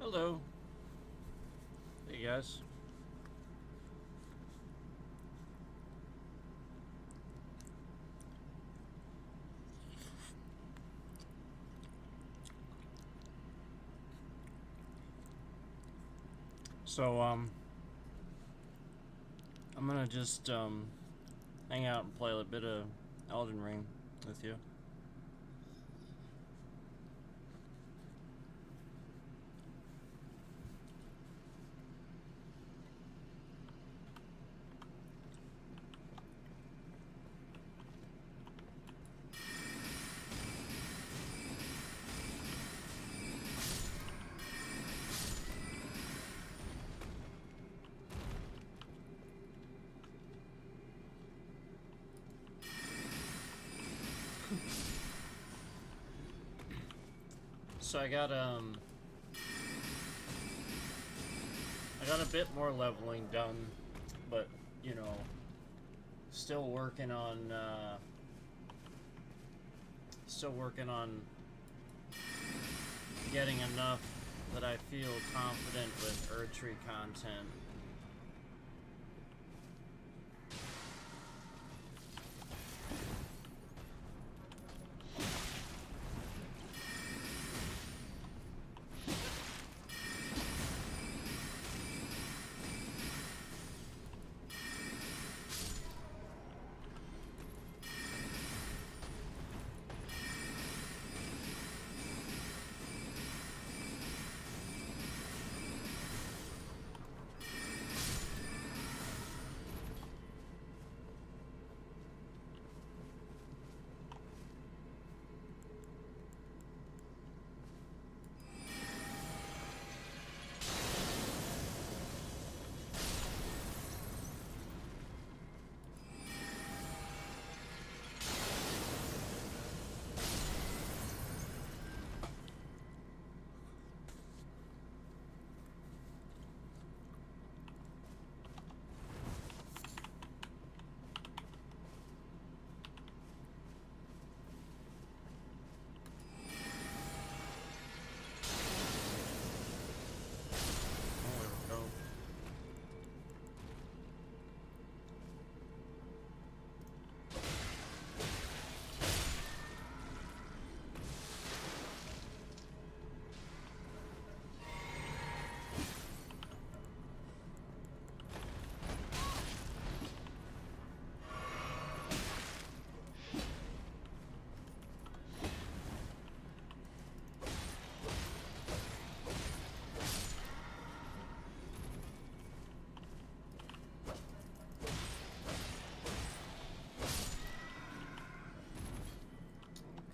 Hello. Hey guys. So I'm gonna just hang out and play a bit of Elden Ring with you. So I got a bit more leveling done, but you know, still working on getting enough that I feel confident with Erdtree content.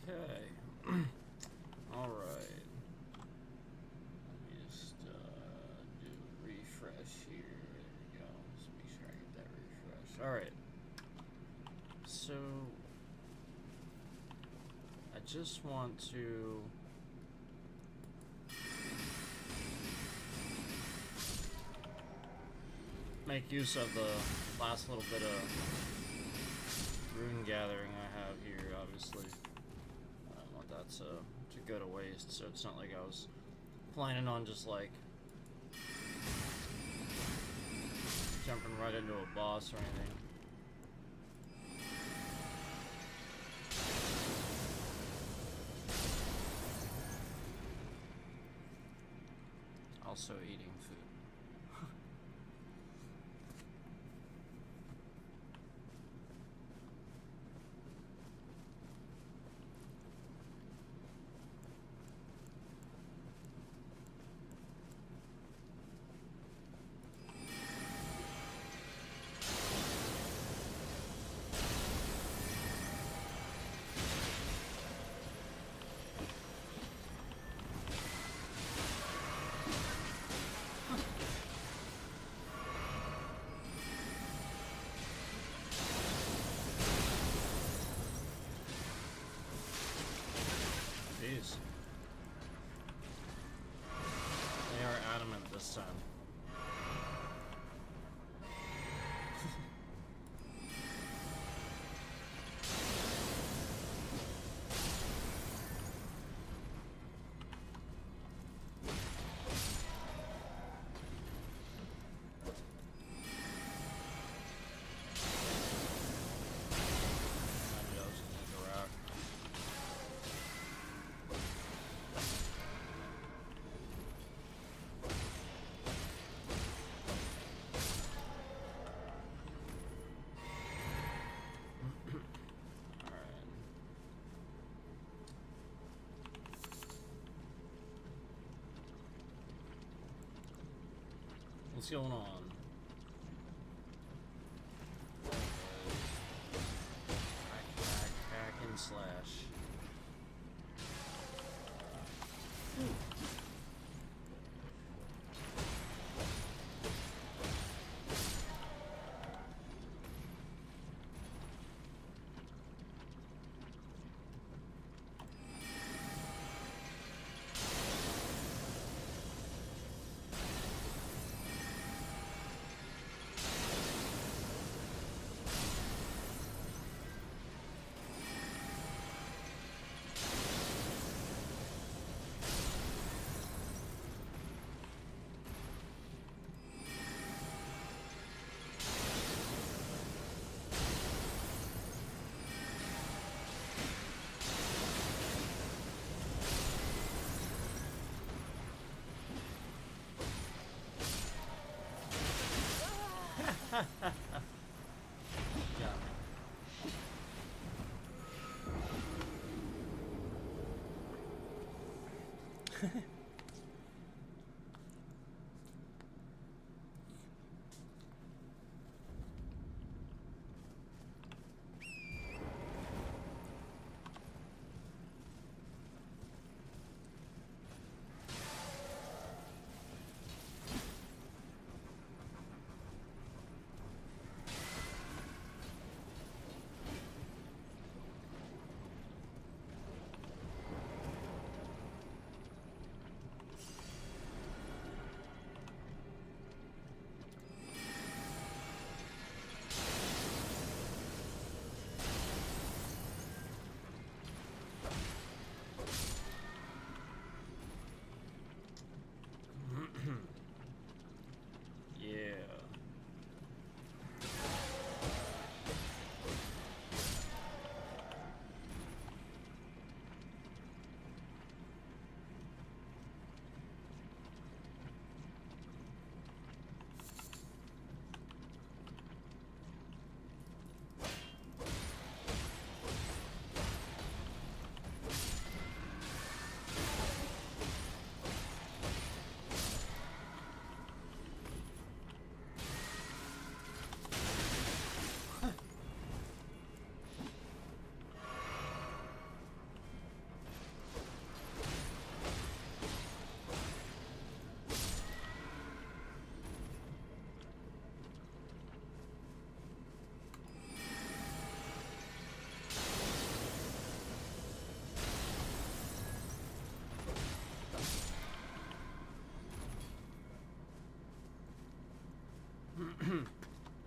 Okay. Alright. Let me just do a refresh here. There we go. Just make sure I get that refresh. Alright. So I just want to make use of the last little bit of rune gathering I have here, obviously. I don't want that to go to waste, so it's not like I was planning on just like jumping right into a boss or anything. Also eating food. Jeez. They are adamant this time. What's going on? Hack and slash.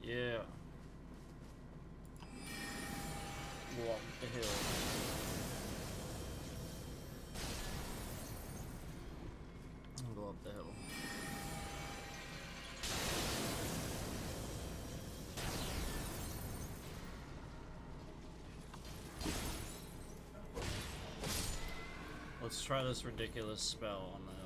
Yeah. Walk the hill. I'll go up the hill. Let's try this ridiculous spell on the hill.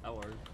That worked.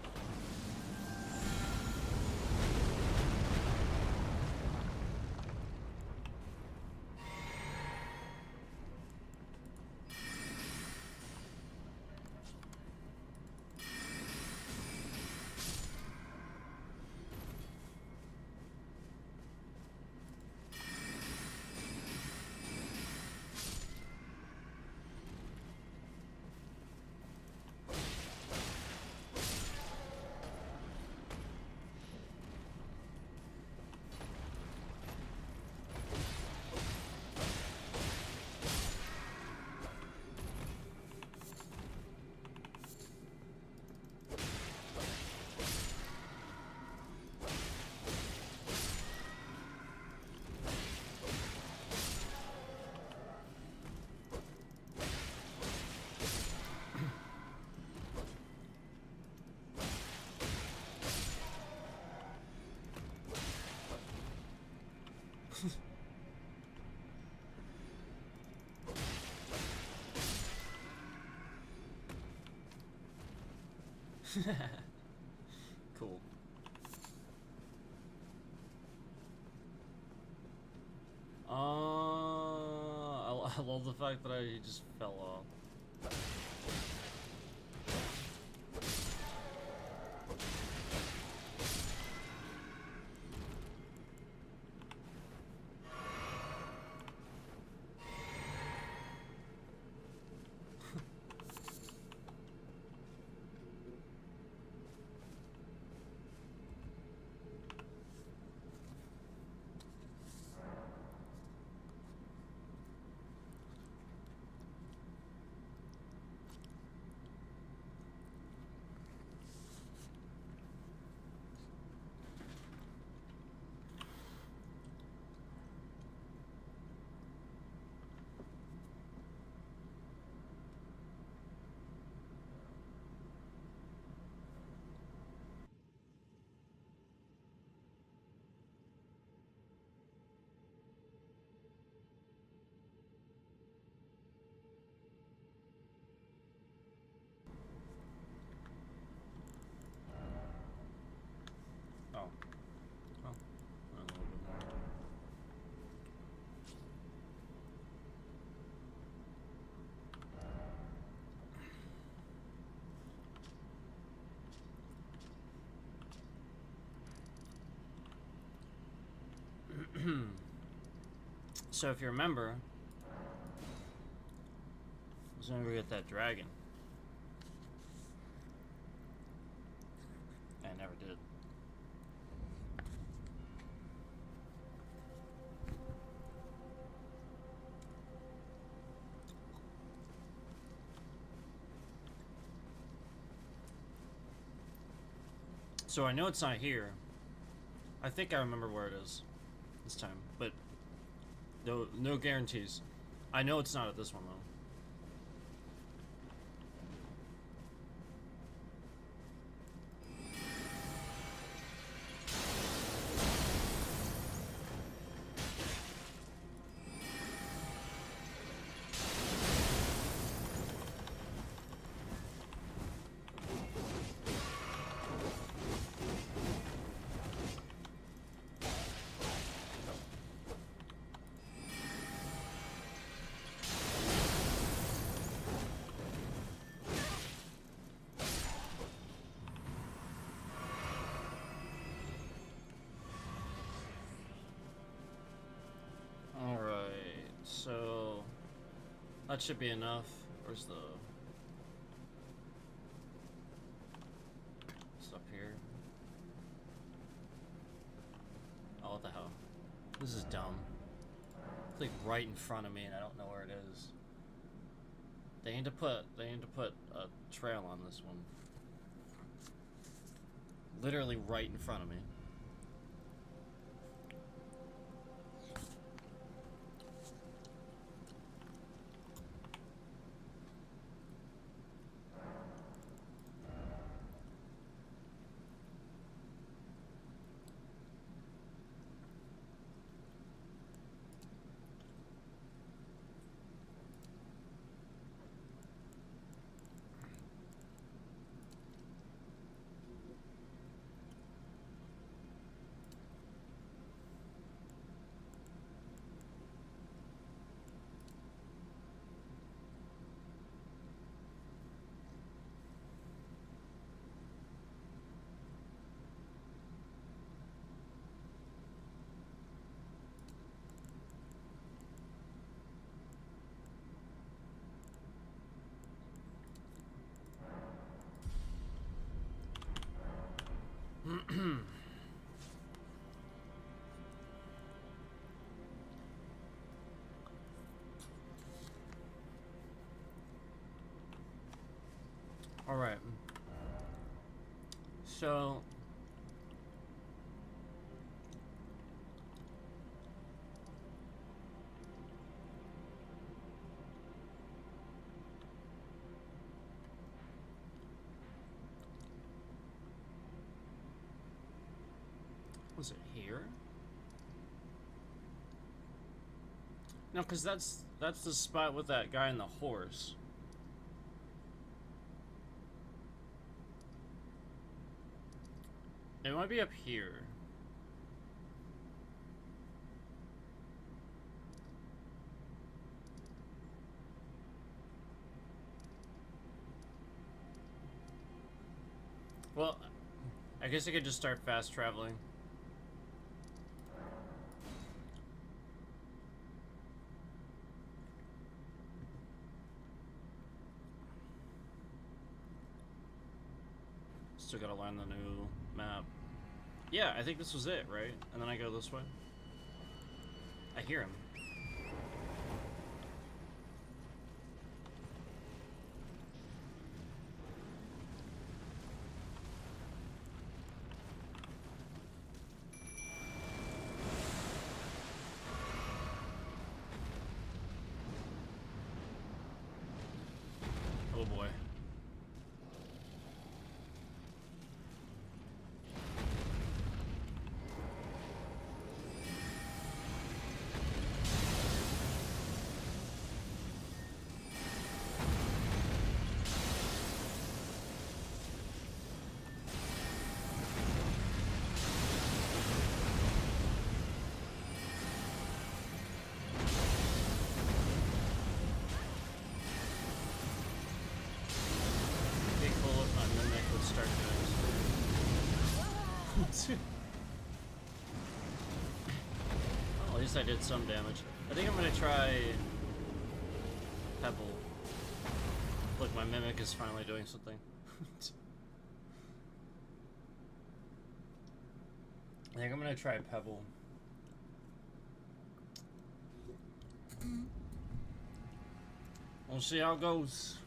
Cool. I love the fact that I just fell off. Oh. Oh. A little bit more. So if you remember, I was gonna go get that dragon. I never did. So I know it's not here. I think I remember where it is this time, but no guarantees. I know it's not at this one though. So that should be enough. Where's the stuff here? Oh, what the hell? This is dumb. It's like right in front of me, and I don't know where it is. They need to put a trail on this one. Literally right in front of me. All right. So was it here? No, because that's the spot with that guy and the horse. It might be up here. Well, I guess I could just start fast traveling. Still gotta learn the new map. Yeah, I think this was it, right? And then I go this way. I hear him. Oh boy. Well, at least I did some damage. I think I'm gonna try Pebble. Look, my Mimic is finally doing something. I think I'm gonna try Pebble. We'll see how it goes.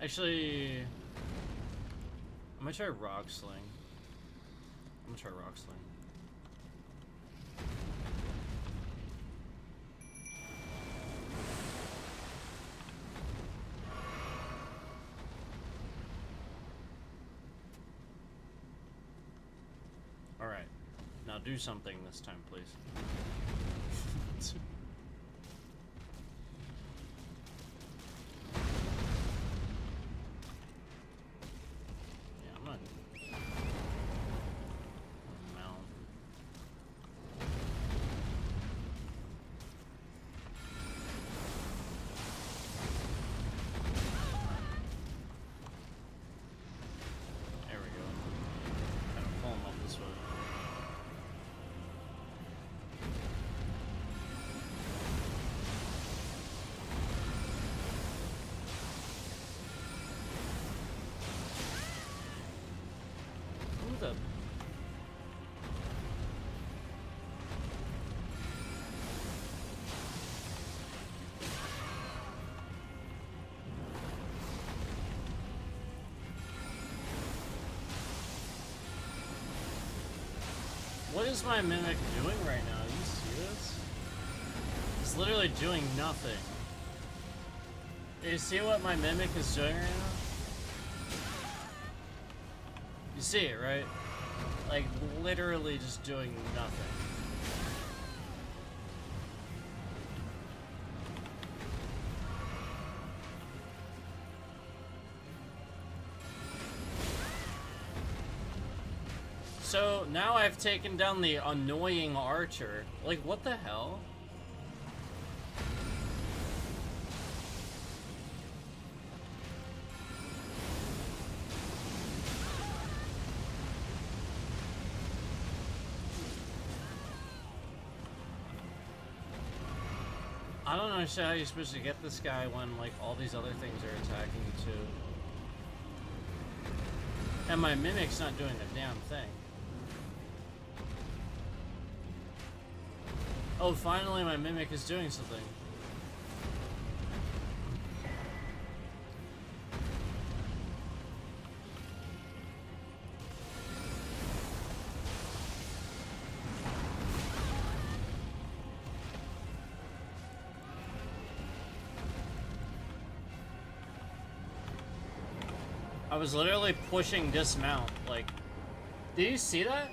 Actually, I'm gonna try Rock Sling. I'm gonna try Rock Sling. Alright. Now do something this time, please. What is my Mimic doing right now? You see this? It's literally doing nothing. Do you see what my Mimic is doing right now? You see it, right? Like, literally just doing nothing. So, now I've taken down the annoying archer. Like, what the hell? I don't understand how you're supposed to get this guy when, like, all these other things are attacking you too. And my Mimic's not doing a damn thing. Oh, finally my Mimic is doing something. I was literally pushing dismount, like, do you see that?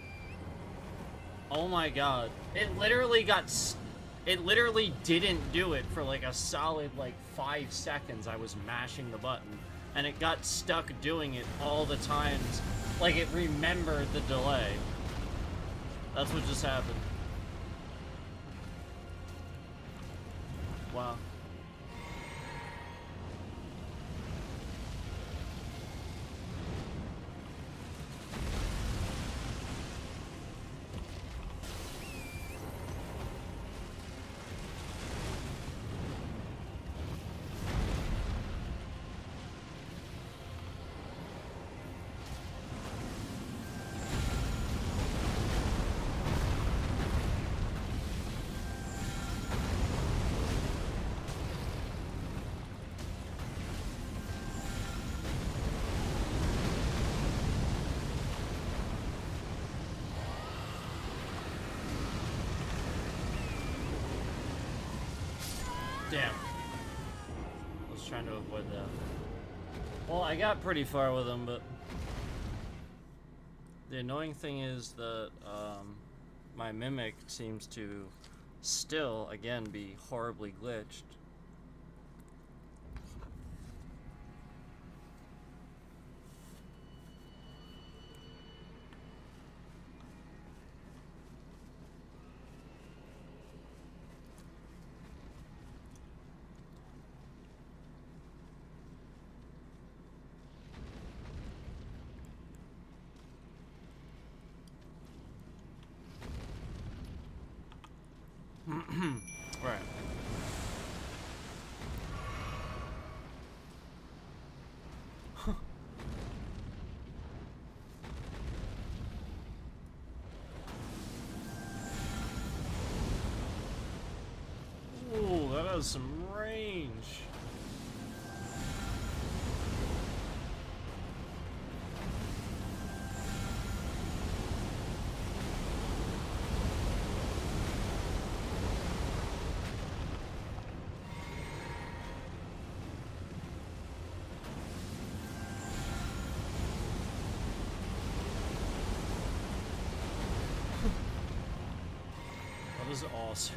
Oh my god. It literally it literally didn't do it for like a solid like 5 seconds. I was mashing the button and it got stuck doing it all the times. Like it remembered the delay. That's what just happened. Wow. Damn. I was trying to avoid that. Well, I got pretty far with him, but the annoying thing is that my mimic seems to still, again, be horribly glitched. Right. Ooh, that has some range. That was awesome.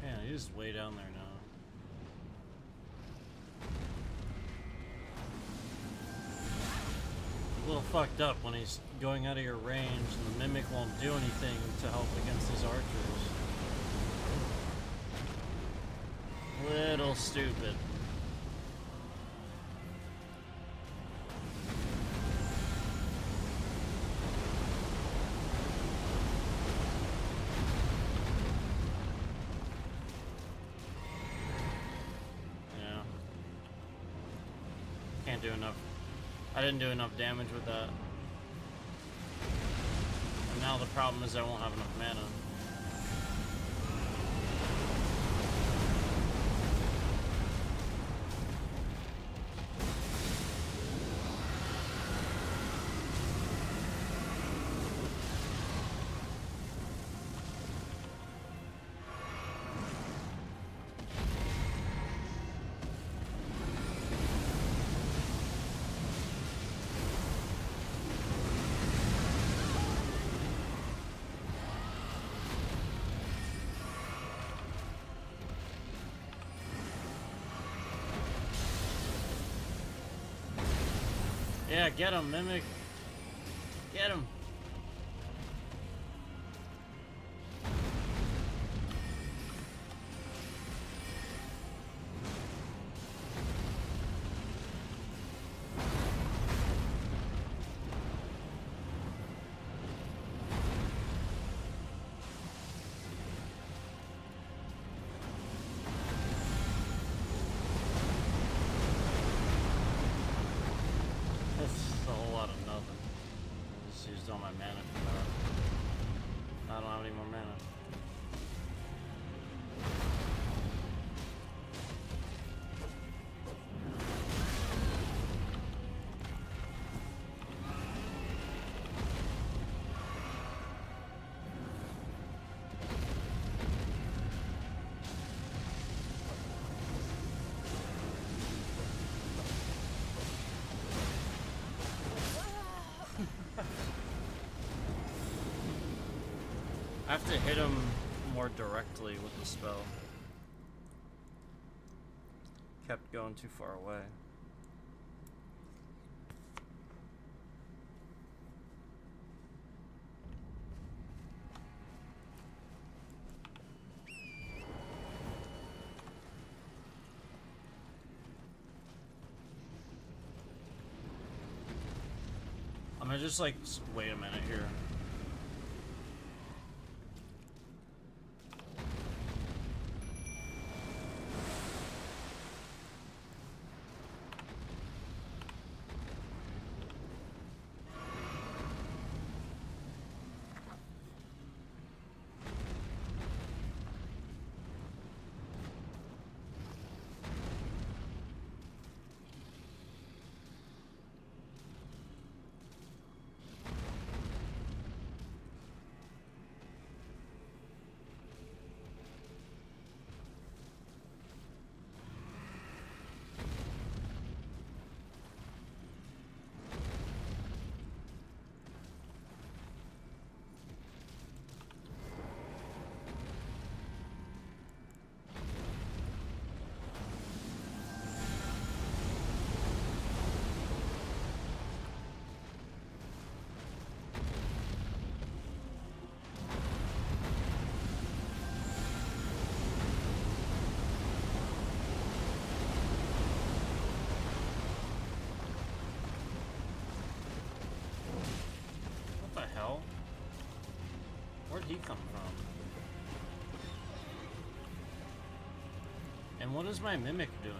Man, he's way down there now. A little fucked up when he's going out of your range and the mimic won't do anything to help against these archers. Little stupid. Yeah. Can't do enough. I didn't do enough damage with that. And now the problem is I won't have enough mana. Yeah, get him, Mimic. Get him. have to hit him more directly with the spell. Kept going too far away. I'm gonna just like wait a minute here. Where'd he come from? And what is my mimic doing?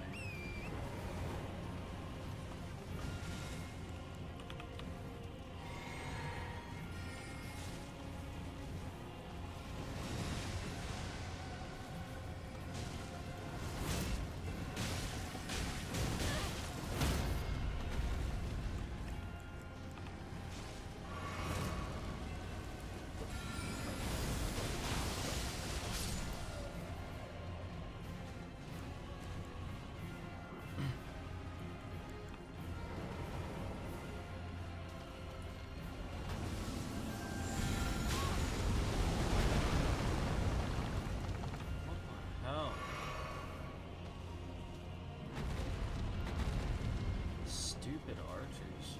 Stupid archers.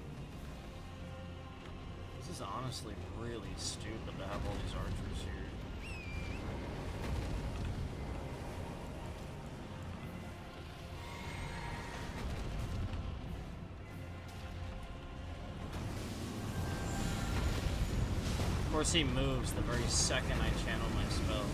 This is honestly really stupid to have all these archers here. Of course he moves the very second I channel my spell.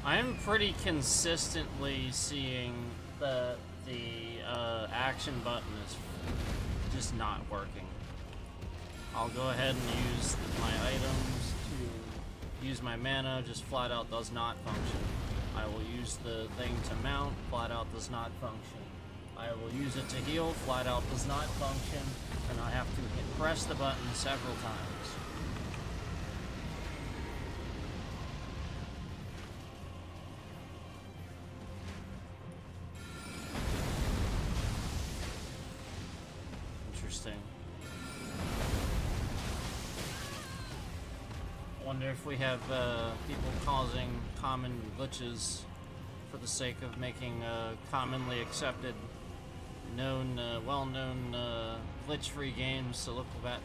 I'm pretty consistently seeing the action button is just not working. I'll go ahead and use my items to use my mana, just flat out does not function. I will use the thing to mount, flat out does not function. I will use it to heal, flat out does not function, and I have to press the button several times. Wonder if we have people causing common glitches for the sake of making commonly accepted, known, well-known glitch-free games to look bad.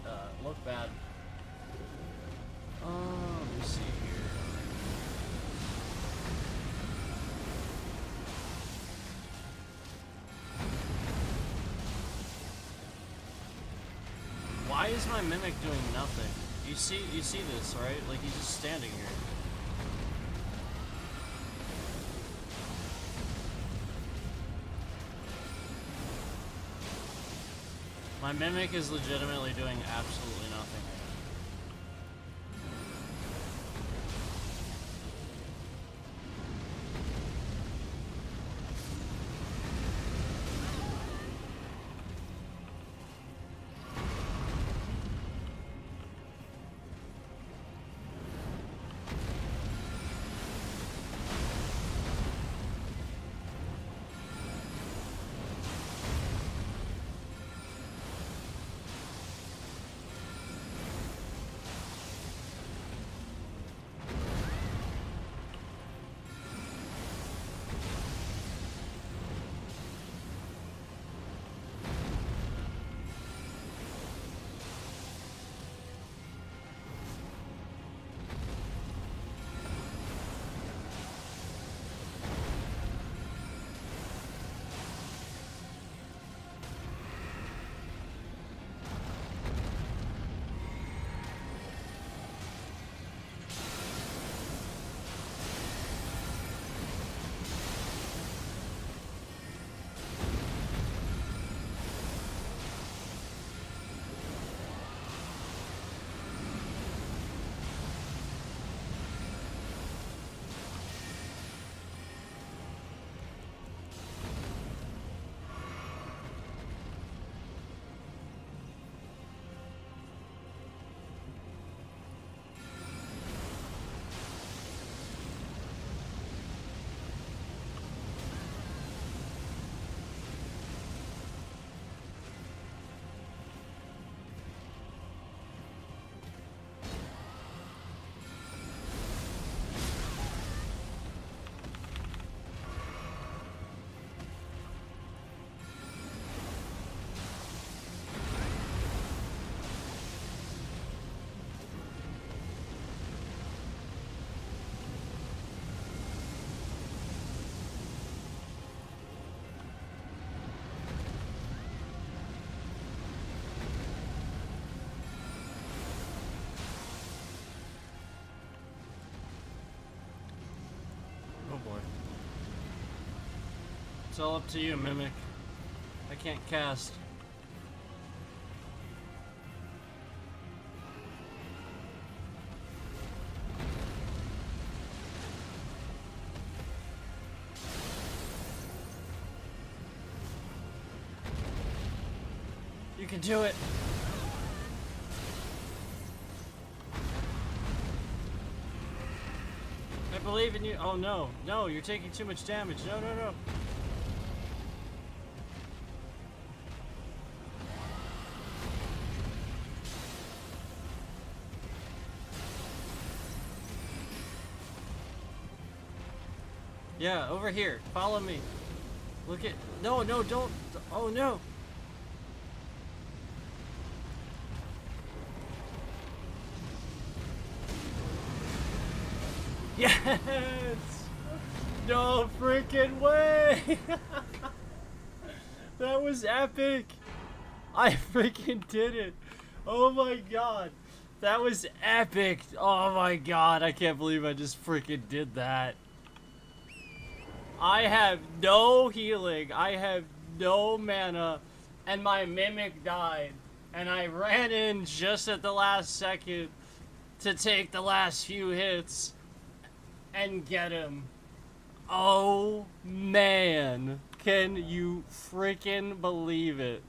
Let me see here. Why is my mimic doing nothing? You see this, right? Like, he's just standing here. My mimic is legitimately doing absolutely nothing right now. Oh boy. It's all up to you, Mimic. I can't cast. You can do it. I believe in you. Oh no, no, you're taking too much damage. No, no, no. Yeah, over here. Follow me. Look at. No, no, don't. Oh no. Yes! No freaking way! That was epic! I freaking did it! Oh my god! That was epic! Oh my god, I can't believe I just freaking did that. I have no healing, I have no mana, and my mimic died. And I ran in just at the last second to take the last few hits and get him. Oh man, can you freaking believe it?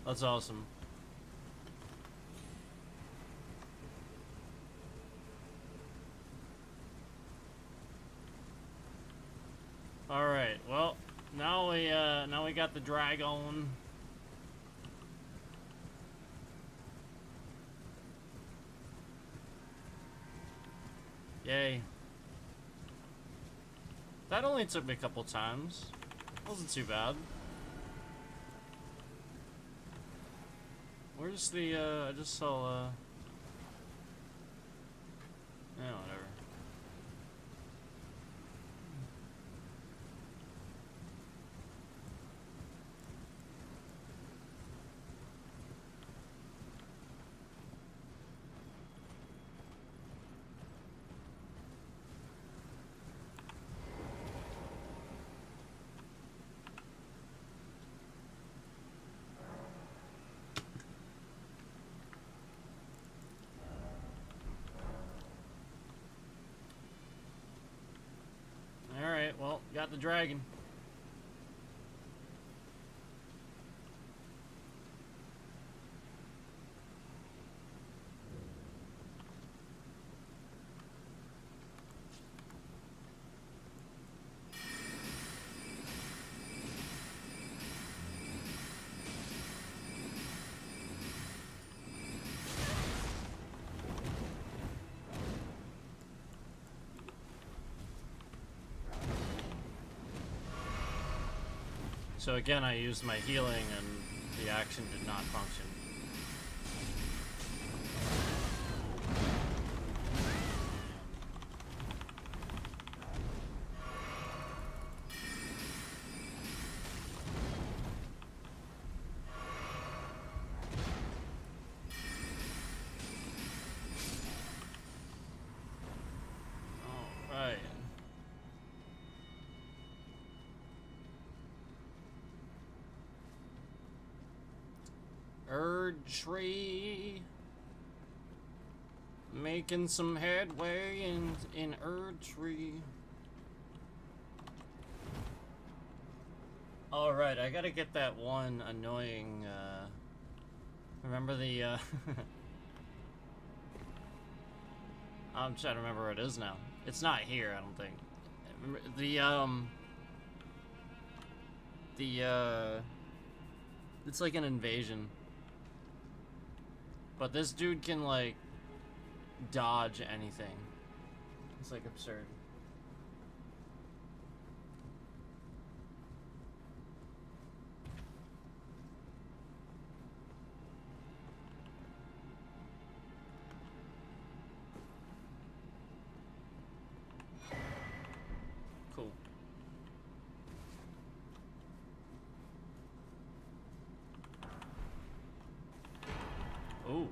That's awesome. All right. Well, now we got the dragon. Yay. That only took me a couple times. Wasn't too bad. Where's the I just saw yeah, whatever. the dragon. So again, I used my healing and the action did not function. Tree, making some headway in Tree. All right, I gotta get that one annoying. Remember the? I'm trying to remember where it is now. It's not here, I don't think. It's like an invasion. But this dude can, like, dodge anything. It's, like, absurd. Cool. Ooh.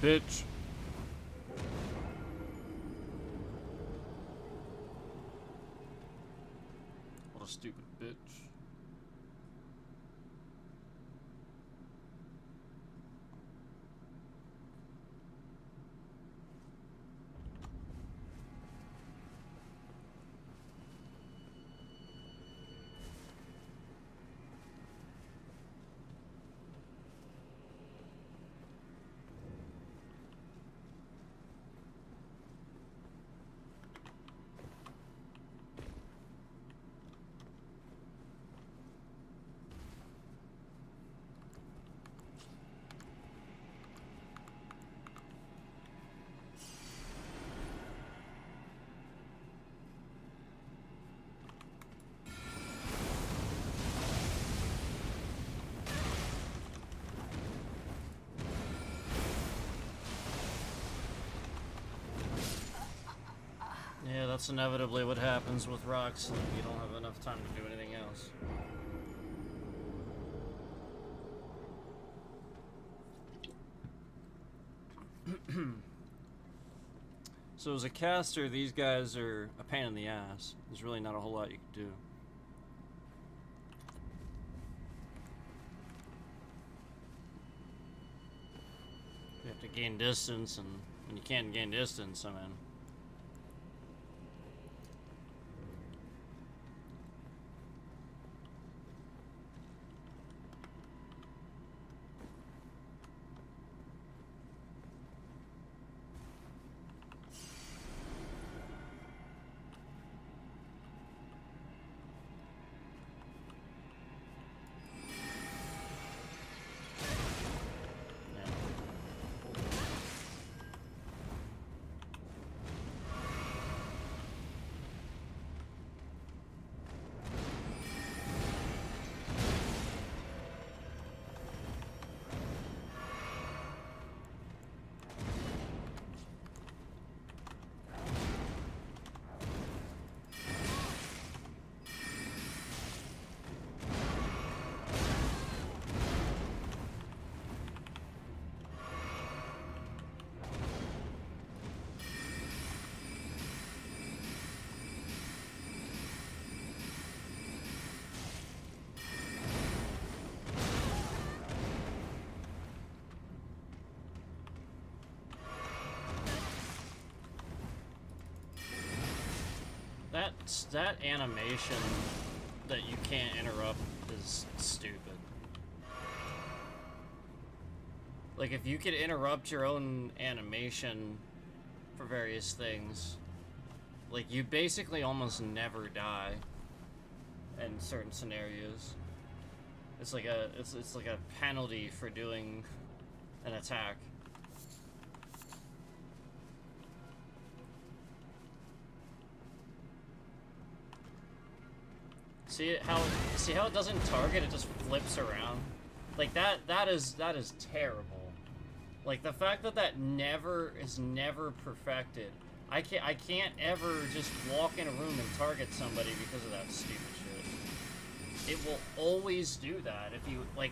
Bitch. What a stupid bitch. Yeah, that's inevitably what happens with rocks. You don't have enough time to do anything else. So as a caster, these guys are a pain in the ass. There's really not a whole lot you can do. You have to gain distance, and when you can't gain distance, I mean... that animation that you can't interrupt is stupid. Like, if you could interrupt your own animation for various things, like, you basically almost never die in certain scenarios. It's like a it's like a penalty for doing an attack. See how it doesn't target, it just flips around? Like that is terrible. Like the fact that that is never perfected. I can't ever just walk in a room and target somebody because of that stupid shit. It will always do that if you like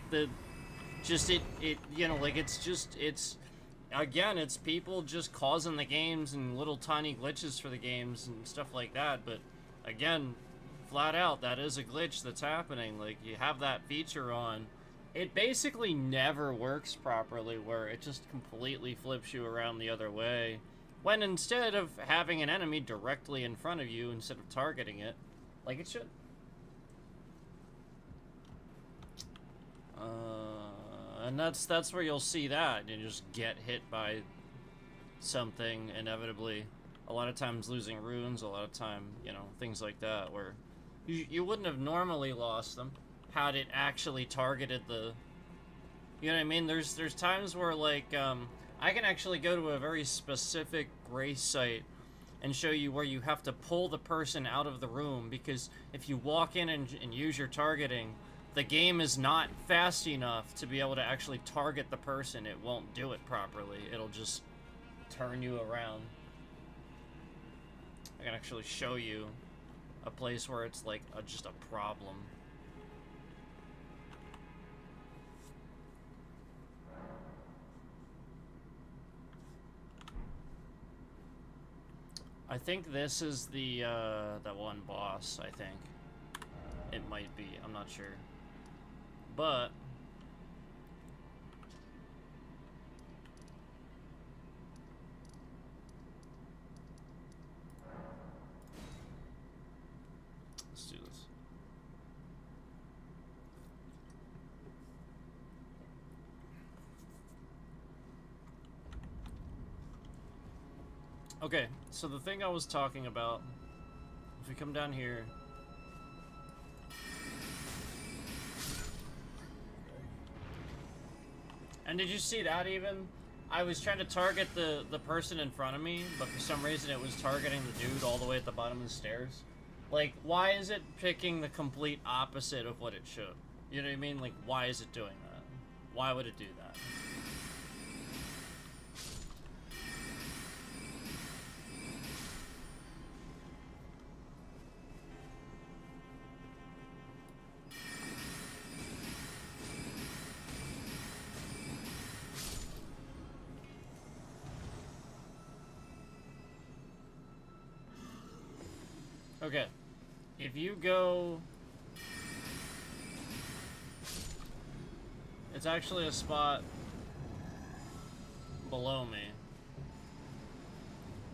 you know, like it's again, it's people just causing the games and little tiny glitches for the games and stuff like that, but again, flat out, that is a glitch that's happening. Like, you have that feature on. It basically never works properly, where it just completely flips you around the other way, when instead of having an enemy directly in front of you instead of targeting it, like it should. And that's where you'll see that. You just get hit by something, inevitably. A lot of times losing runes, a lot of time, you know, things like that, where you wouldn't have normally lost them had it actually targeted the... You know what I mean? There's times where, like, I can actually go to a very specific grace site and show you where you have to pull the person out of the room, because if you walk in and use your targeting, the game is not fast enough to be able to actually target the person. It won't do it properly. It'll just turn you around. I can actually show you a place where it's like just a problem. I think this is the that one boss, I think. It might be, I'm not sure. But let's do this. Okay, so the thing I was talking about, if we come down here, and did you see that even? I was trying to target the person in front of me, but for some reason it was targeting the dude all the way at the bottom of the stairs. Like, why is it picking the complete opposite of what it should? You know what I mean? Like, why is it doing that? Why would it do that? Okay, if you go... It's actually a spot below me.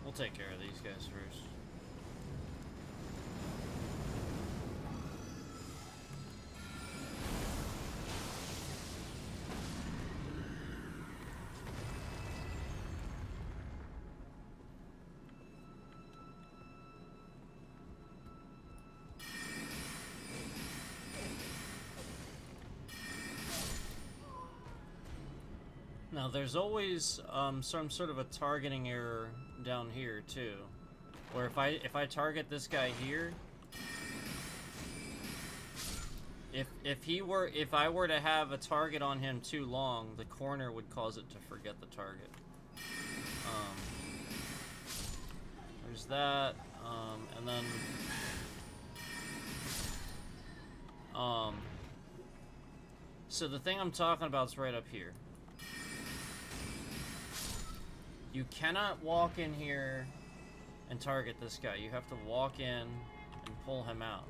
We'll take care of these guys first. Now, there's always some sort of a targeting error down here too, where if I target this guy here, if I were to have a target on him too long, the corner would cause it to forget the target. There's that, and then so the thing I'm talking about is right up here. You cannot walk in here and target this guy. You have to walk in and pull him out.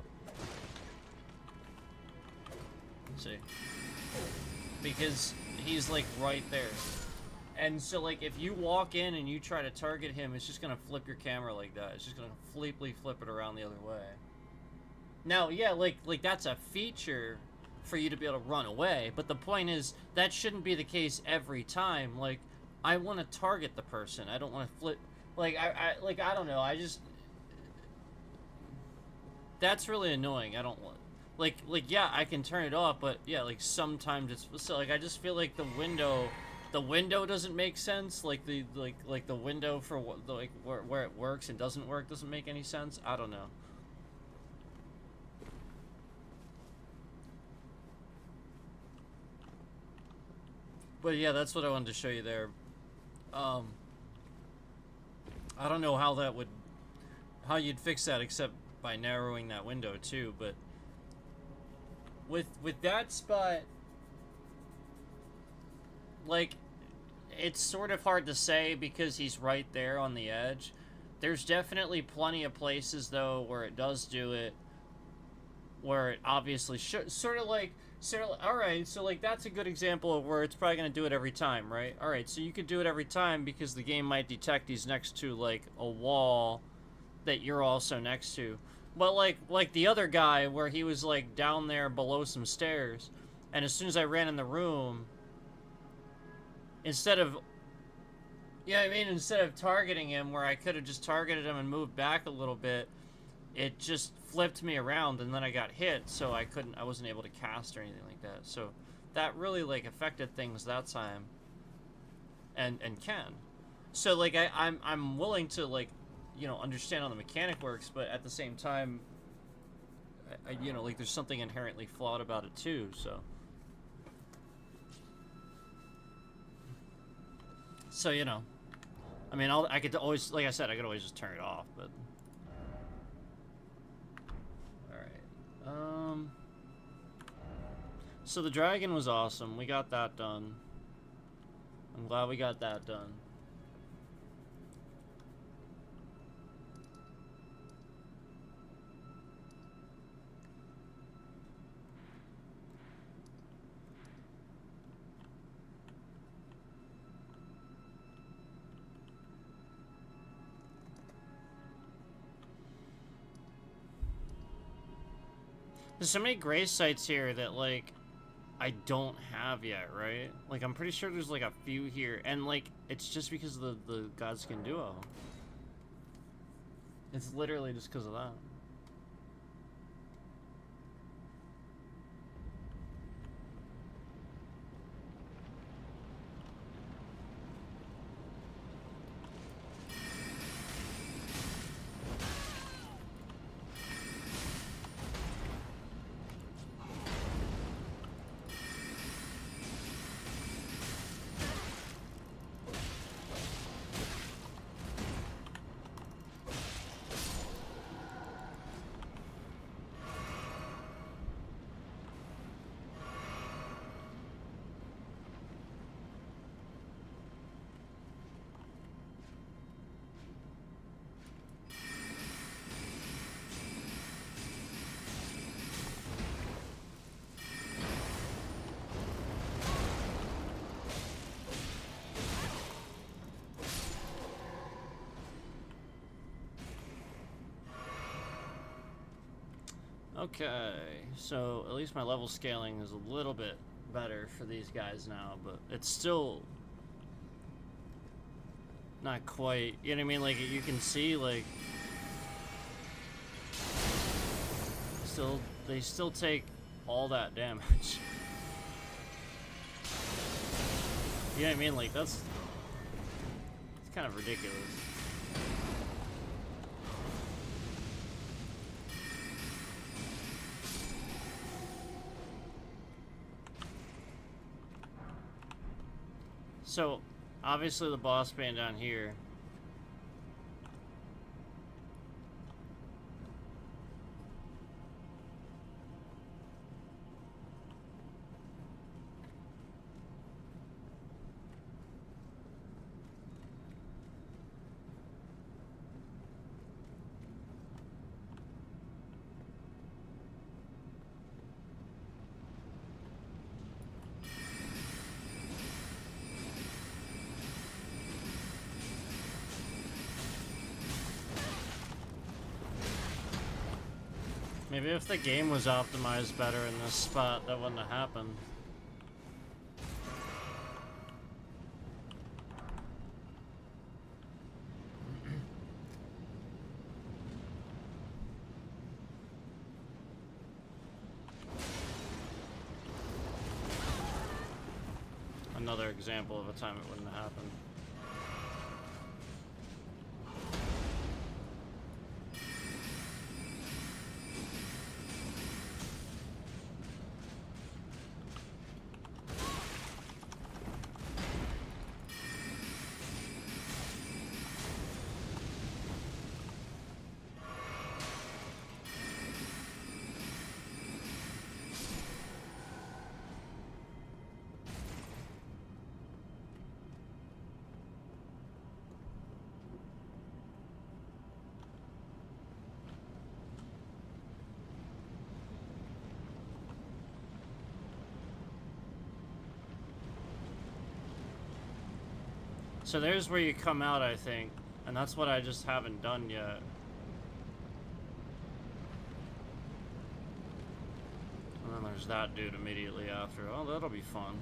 See? Because he's like right there. And so, like, if you walk in and you try to target him, it's just gonna flip your camera like that. It's just gonna completely flip it around the other way. Now, yeah, like that's a feature for you to be able to run away, but the point is, that shouldn't be the case every time. Like, I want to target the person. I don't want to flip. Like, I don't know. I just... That's really annoying. I don't want... Like, yeah, I can turn it off, but, yeah, like, sometimes it's... So, like, I just feel like the window doesn't make sense. Like, the window for, like, where it works and doesn't work doesn't make any sense. I don't know. But yeah, that's what I wanted to show you there. I don't know how you'd fix that except by narrowing that window too, but with that spot, like, it's sort of hard to say because he's right there on the edge. There's definitely plenty of places though where it does do it, where it obviously should, sort of like, alright, so like that's a good example of where it's probably going to do it every time, right? Alright, so you could do it every time because the game might detect he's next to like a wall that you're also next to. But like the other guy where he was like down there below some stairs, and as soon as I ran in the room, instead of, yeah, I mean, instead of targeting him where I could have just targeted him and moved back a little bit, it just flipped me around and then I got hit, so I wasn't able to cast or anything like that. So that really like affected things that time. And can. So like I'm willing to, like, you know, understand how the mechanic works, but at the same time, you know, like there's something inherently flawed about it too, so. So, you know, I mean, I could always, like I said, I could always just turn it off, but. So the dragon was awesome. We got that done. I'm glad we got that done. There's so many grave sites here that, like, I don't have yet, right? Like, I'm pretty sure there's, like, a few here. And, like, it's just because of the Godskin duo. It's literally just because of that. Okay, so at least my level scaling is a little bit better for these guys now, but it's still not quite, you know what I mean? Like, you can see, like, they still take all that damage. You know what I mean? Like, it's kind of ridiculous. So, obviously the boss man down here. Maybe if the game was optimized better in this spot, that wouldn't have happened. Another example of a time it wouldn't have happened. So there's where you come out, I think. And that's what I just haven't done yet. And then there's that dude immediately after. Oh, that'll be fun.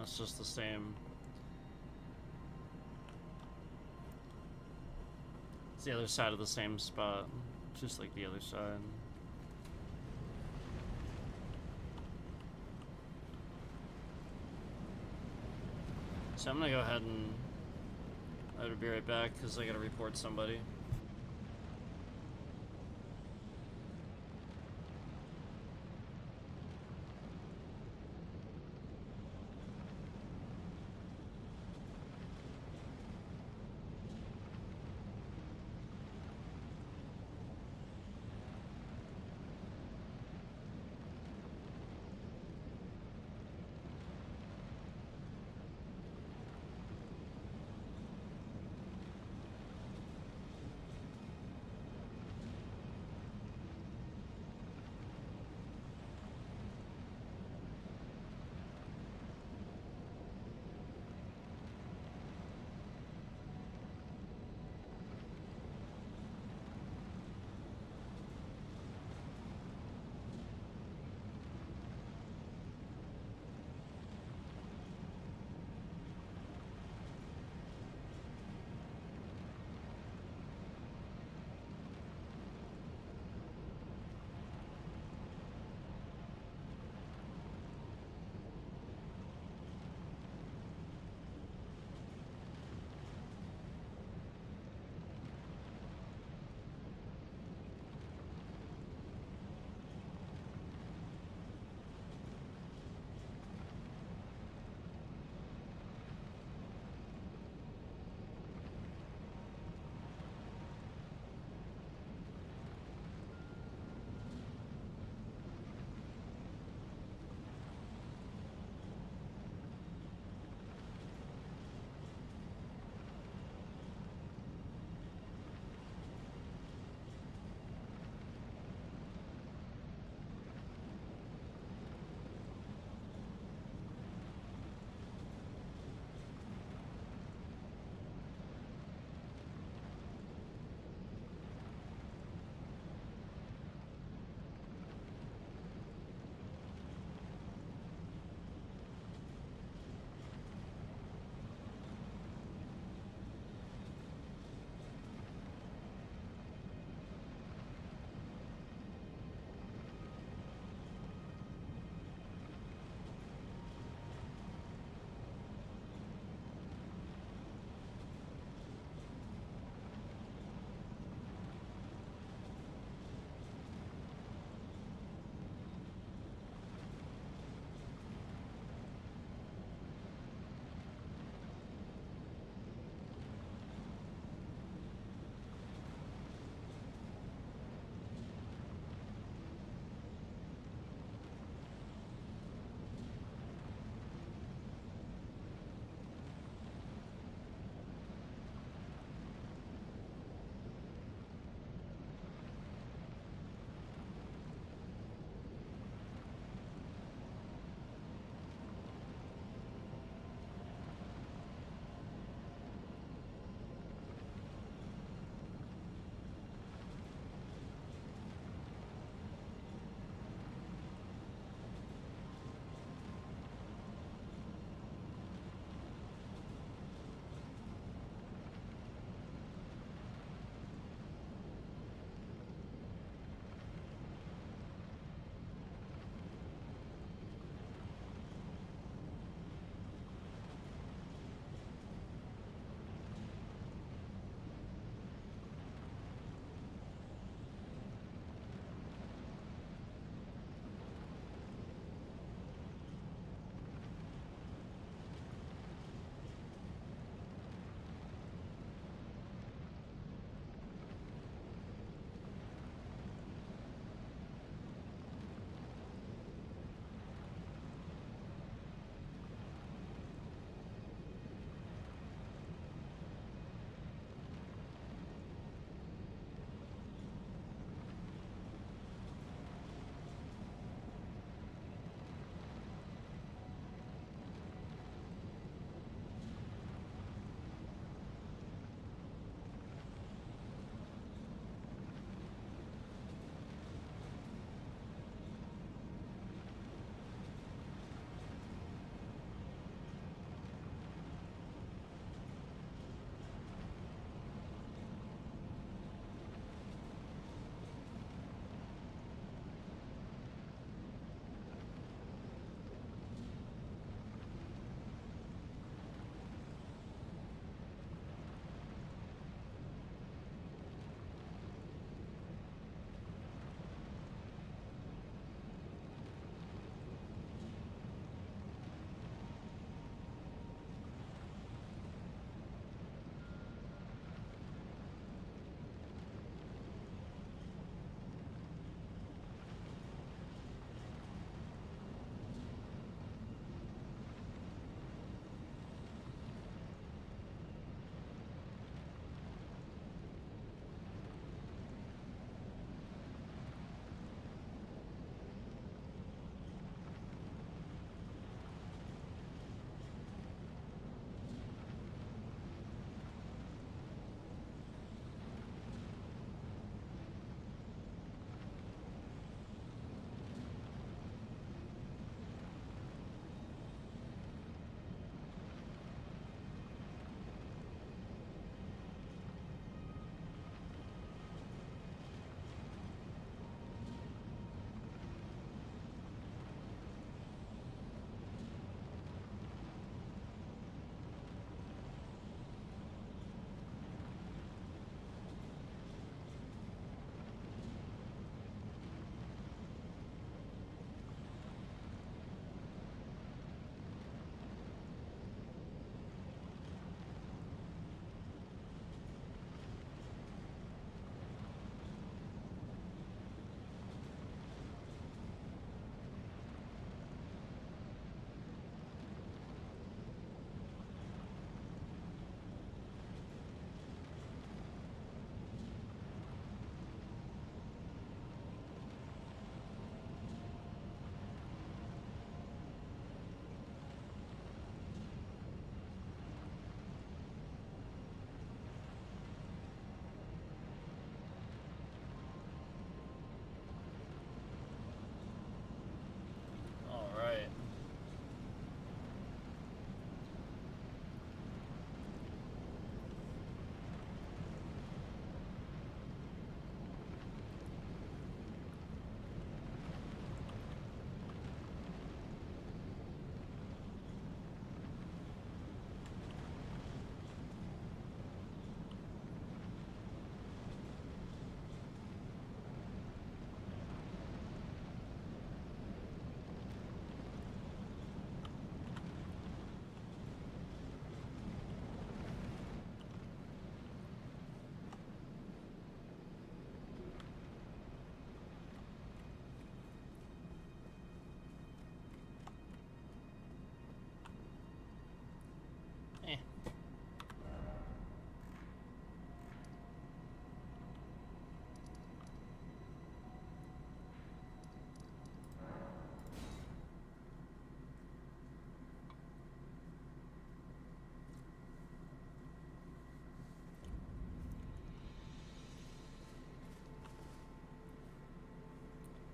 It's just the same. It's the other side of the same spot, just like the other side. So I'm gonna go ahead and I will be right back because I gotta report somebody.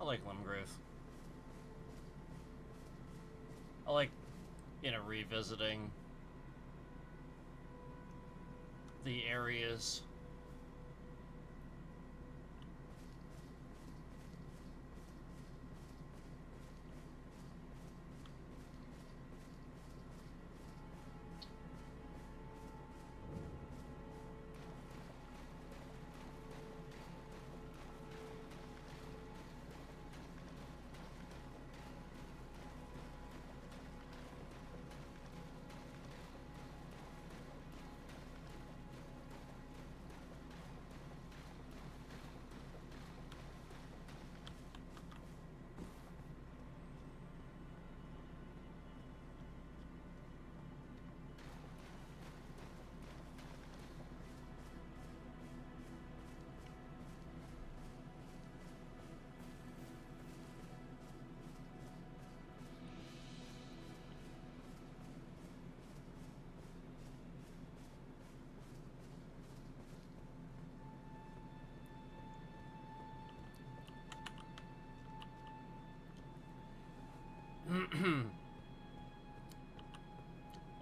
I like Limgrave. I like, you know, revisiting the areas.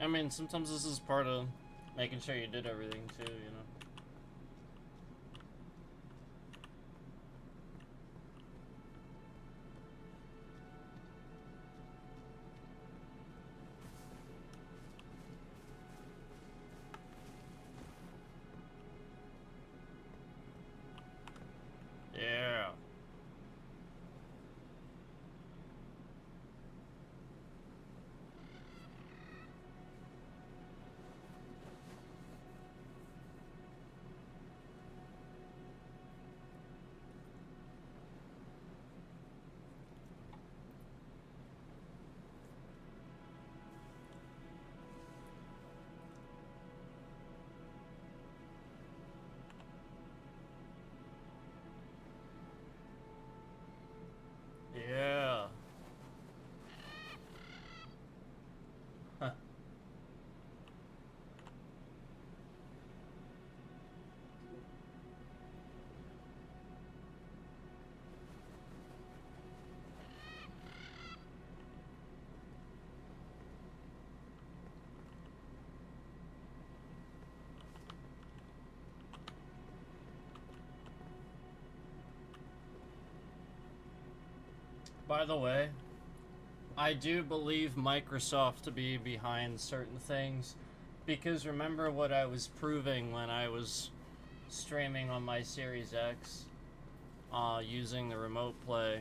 I mean, sometimes this is part of making sure you did everything too, you know. Yeah. Yeah. Huh. By the way, I do believe Microsoft to be behind certain things, because remember what I was proving when I was streaming on my Series X, using the remote play.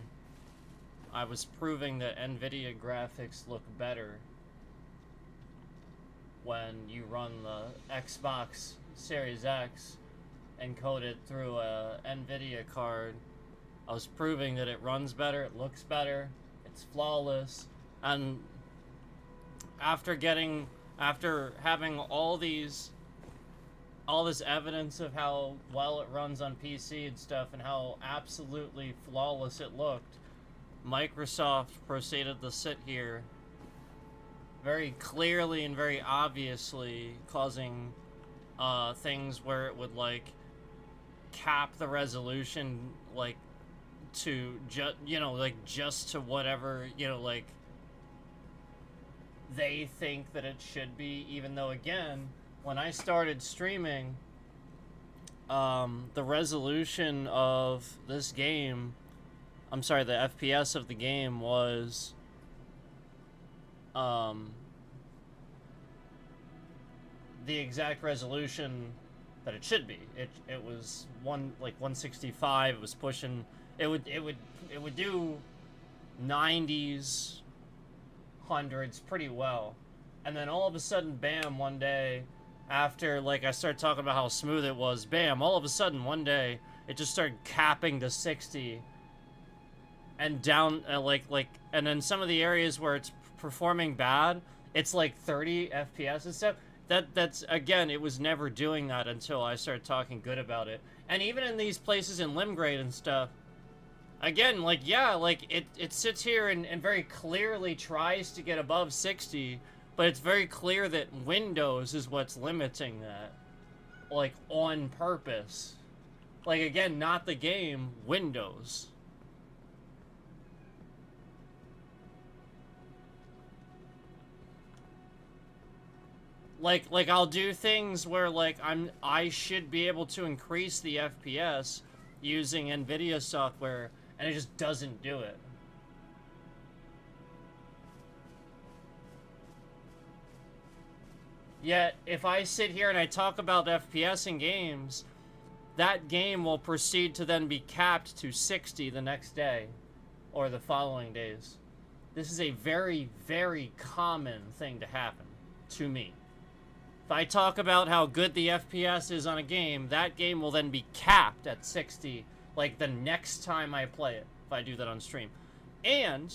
I was proving that NVIDIA graphics look better when you run the Xbox Series X encoded through a NVIDIA card. I was proving that it runs better, it looks better, it's flawless, and after having all this evidence of how well it runs on PC and stuff and how absolutely flawless it looked, Microsoft proceeded to sit here very clearly and very obviously causing things where it would like cap the resolution like to just to whatever, like they think that it should be, even though again when I started streaming, the resolution of this game, I'm sorry, the FPS of the game was the exact resolution that it should be. It was 165. It was pushing. It would do 90s, hundreds pretty well, and then all of a sudden, bam! One day, after like I started talking about how smooth it was, bam! All of a sudden, one day, it just started capping to 60, and down and then some of the areas where it's performing bad, it's like 30 FPS and stuff. That's again, it was never doing that until I started talking good about it. And even in these places in Limgrade and stuff, again, it sits here and very clearly tries to get above 60, but it's very clear that Windows is what's limiting that, like on purpose. Like again, not the game, Windows. Like I'll do things where like I should be able to increase the FPS using NVIDIA software, and it just doesn't do it. Yet, if I sit here and I talk about FPS in games, that game will proceed to then be capped to 60 the next day, or the following days. This is a very, very common thing to happen to me. If I talk about how good the FPS is on a game, that game will then be capped at 60, like the next time I play it, if I do that on stream. And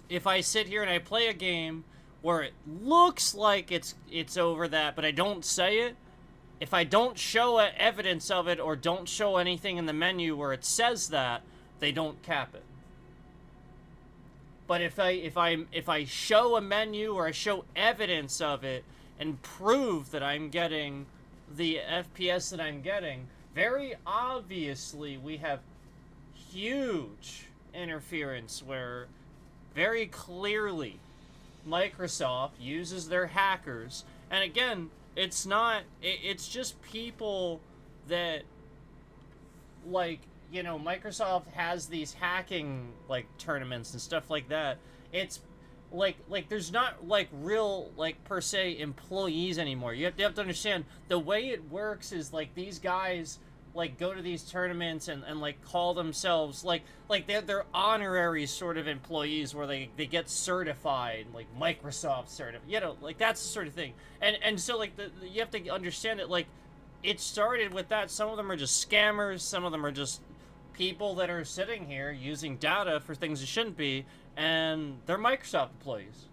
if I sit here and I play a game where it looks like it's over that, but I don't say it, if I don't show evidence of it or don't show anything in the menu where it says that, they don't cap it. But if I show a menu or I show evidence of it and prove that I'm getting the FPS that I'm getting, very obviously we have huge interference where very clearly Microsoft uses their hackers. And again, it's not, it's just people that, like, you know, Microsoft has these hacking, like, tournaments and stuff like that. It's like there's not like real, like, per se employees anymore. You have to understand the way it works is like these guys like go to these tournaments and like call themselves like they're honorary sort of employees where they get certified, like Microsoft certified, you know, like that's the sort of thing. And so like you have to understand that like it started with that. Some of them are just scammers, some of them are just people that are sitting here using data for things it shouldn't be, and they're Microsoft employees.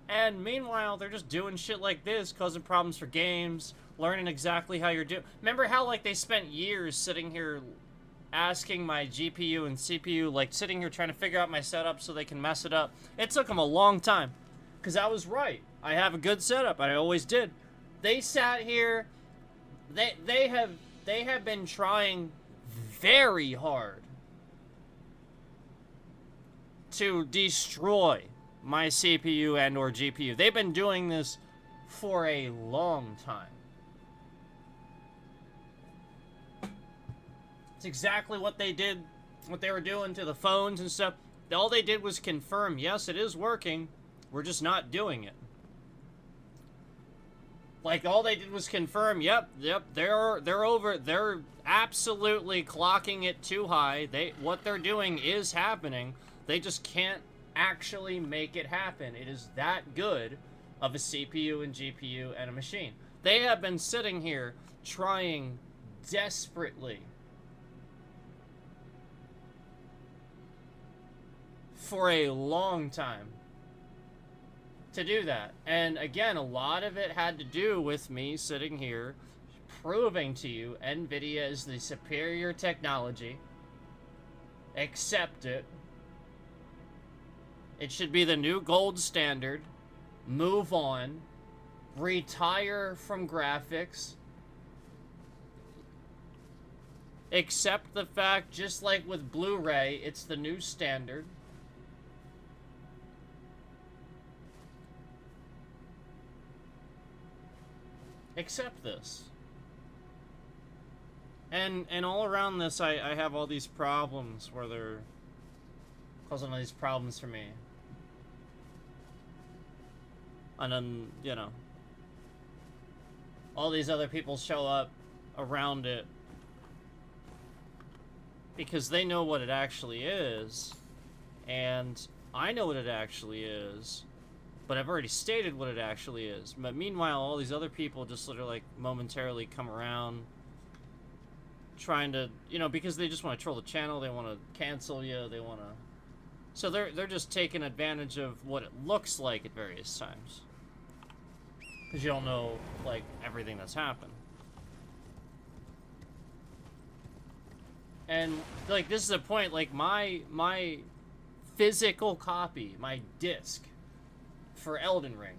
And meanwhile, they're just doing shit like this, causing problems for games, learning exactly how you're doing. Remember how, like, they spent years sitting here asking my GPU and CPU, like, sitting here trying to figure out my setup so they can mess it up? It took them a long time, because I was right. I have a good setup. I always did. They sat here. They have been trying very hard to destroy my CPU and or GPU. They've been doing this for a long time. It's exactly what they did, what they were doing to the phones and stuff. All they did was confirm, yes, it is working. We're just not doing it. Like, all they did was confirm, yep, they're absolutely clocking it too high. What they're doing is happening. They just can't actually make it happen. It is that good of a CPU and GPU and a machine. They have been sitting here trying desperately for a long time to do that. And again, a lot of it had to do with me sitting here proving to you NVIDIA is the superior technology. Accept it. It should be the new gold standard. Move on. Retire from graphics. Accept the fact, just like with Blu-ray, it's the new standard. Accept this. And all around this, I have all these problems where they're causing all these problems for me. And then, you know, all these other people show up around it because they know what it actually is, and I know what it actually is, but I've already stated what it actually is. But meanwhile, all these other people just sort of like momentarily come around trying to, you know, because they just want to troll the channel, they want to cancel you, they want to... So they're just taking advantage of what it looks like at various times. Because you don't know, like, everything that's happened. And, like, this is a point, like, my physical copy, my disc for Elden Ring.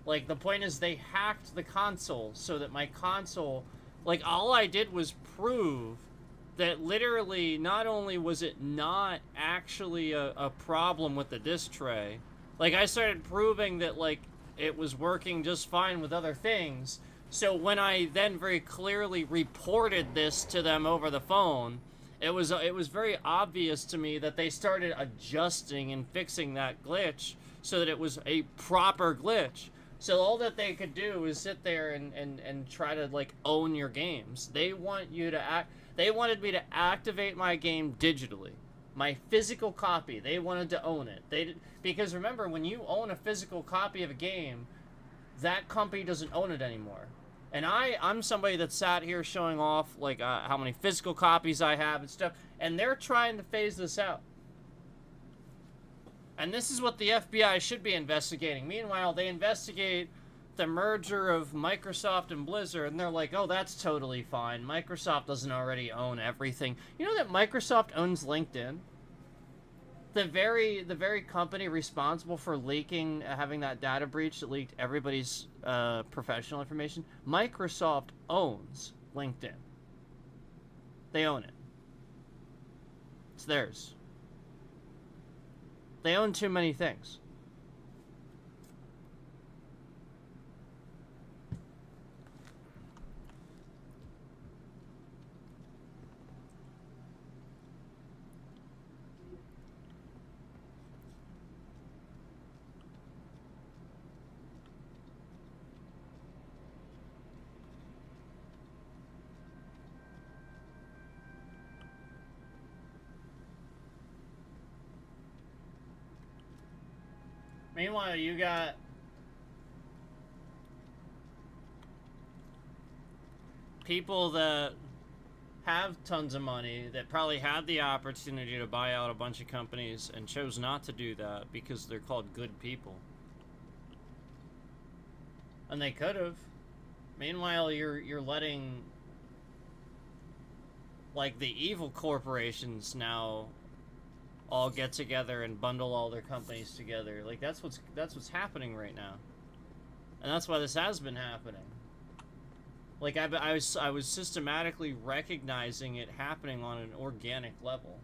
Like, the point is they hacked the console so that my console... Like, all I did was prove that literally not only was it not actually a problem with the disc tray, like, I started proving that, like, it was working just fine with other things. So when I then very clearly reported this to them over the phone, it was very obvious to me that they started adjusting and fixing that glitch so that it was a proper glitch. So all that they could do is sit there and try to like own your games. They want you to they wanted me to activate my game digitally. My physical copy, they wanted to own it. Because remember, when you own a physical copy of a game, that company doesn't own it anymore. And I'm somebody that sat here showing off like how many physical copies I have and stuff, and they're trying to phase this out. And this is what the FBI should be investigating. Meanwhile, they investigate the merger of Microsoft and Blizzard, and they're like, oh, that's totally fine. Microsoft doesn't already own everything. You know that Microsoft owns LinkedIn? The very company responsible for leaking, having that data breach that leaked everybody's professional information, Microsoft owns LinkedIn. They own it. It's theirs. They own too many things. Meanwhile, you got people that have tons of money that probably had the opportunity to buy out a bunch of companies and chose not to do that because they're called good people. And they could have. Meanwhile, you're letting like the evil corporations now all get together and bundle all their companies together. Like that's what's happening right now, and that's why this has been happening. Like I was systematically recognizing it happening on an organic level.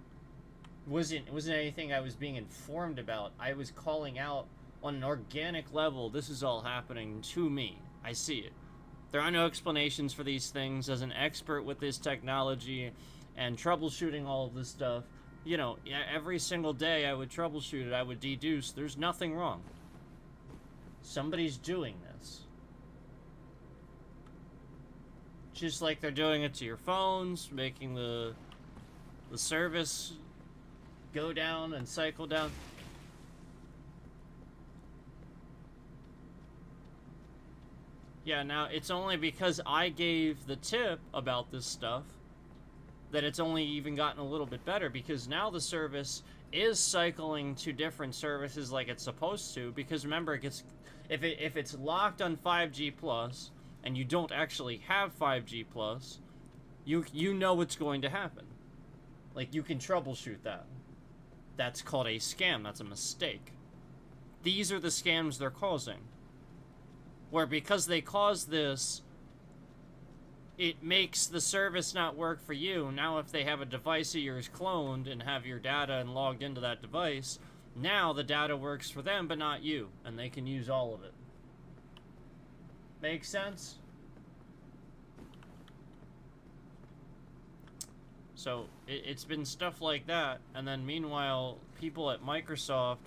It wasn't anything I was being informed about. I was calling out on an organic level. This is all happening to me. I see it. There are no explanations for these things. As an expert with this technology and troubleshooting all of this stuff, you know, every single day I would troubleshoot it, I would deduce there's nothing wrong. Somebody's doing this. Just like they're doing it to your phones, making the service go down and cycle down. Yeah, now it's only because I gave the tip about this stuff that it's only even gotten a little bit better, because now the service is cycling to different services like it's supposed to, because remember, it gets if it's locked on 5G plus and you don't actually have 5G plus, you know what's going to happen. Like, you can troubleshoot that. That's called a scam. That's a mistake. These are the scams they're causing. Where because they cause this, it makes the service not work for you. Now if they have a device of yours cloned and have your data and logged into that device, now the data works for them but not you, and they can use all of it. Make sense? So it's been stuff like that, and then meanwhile people at Microsoft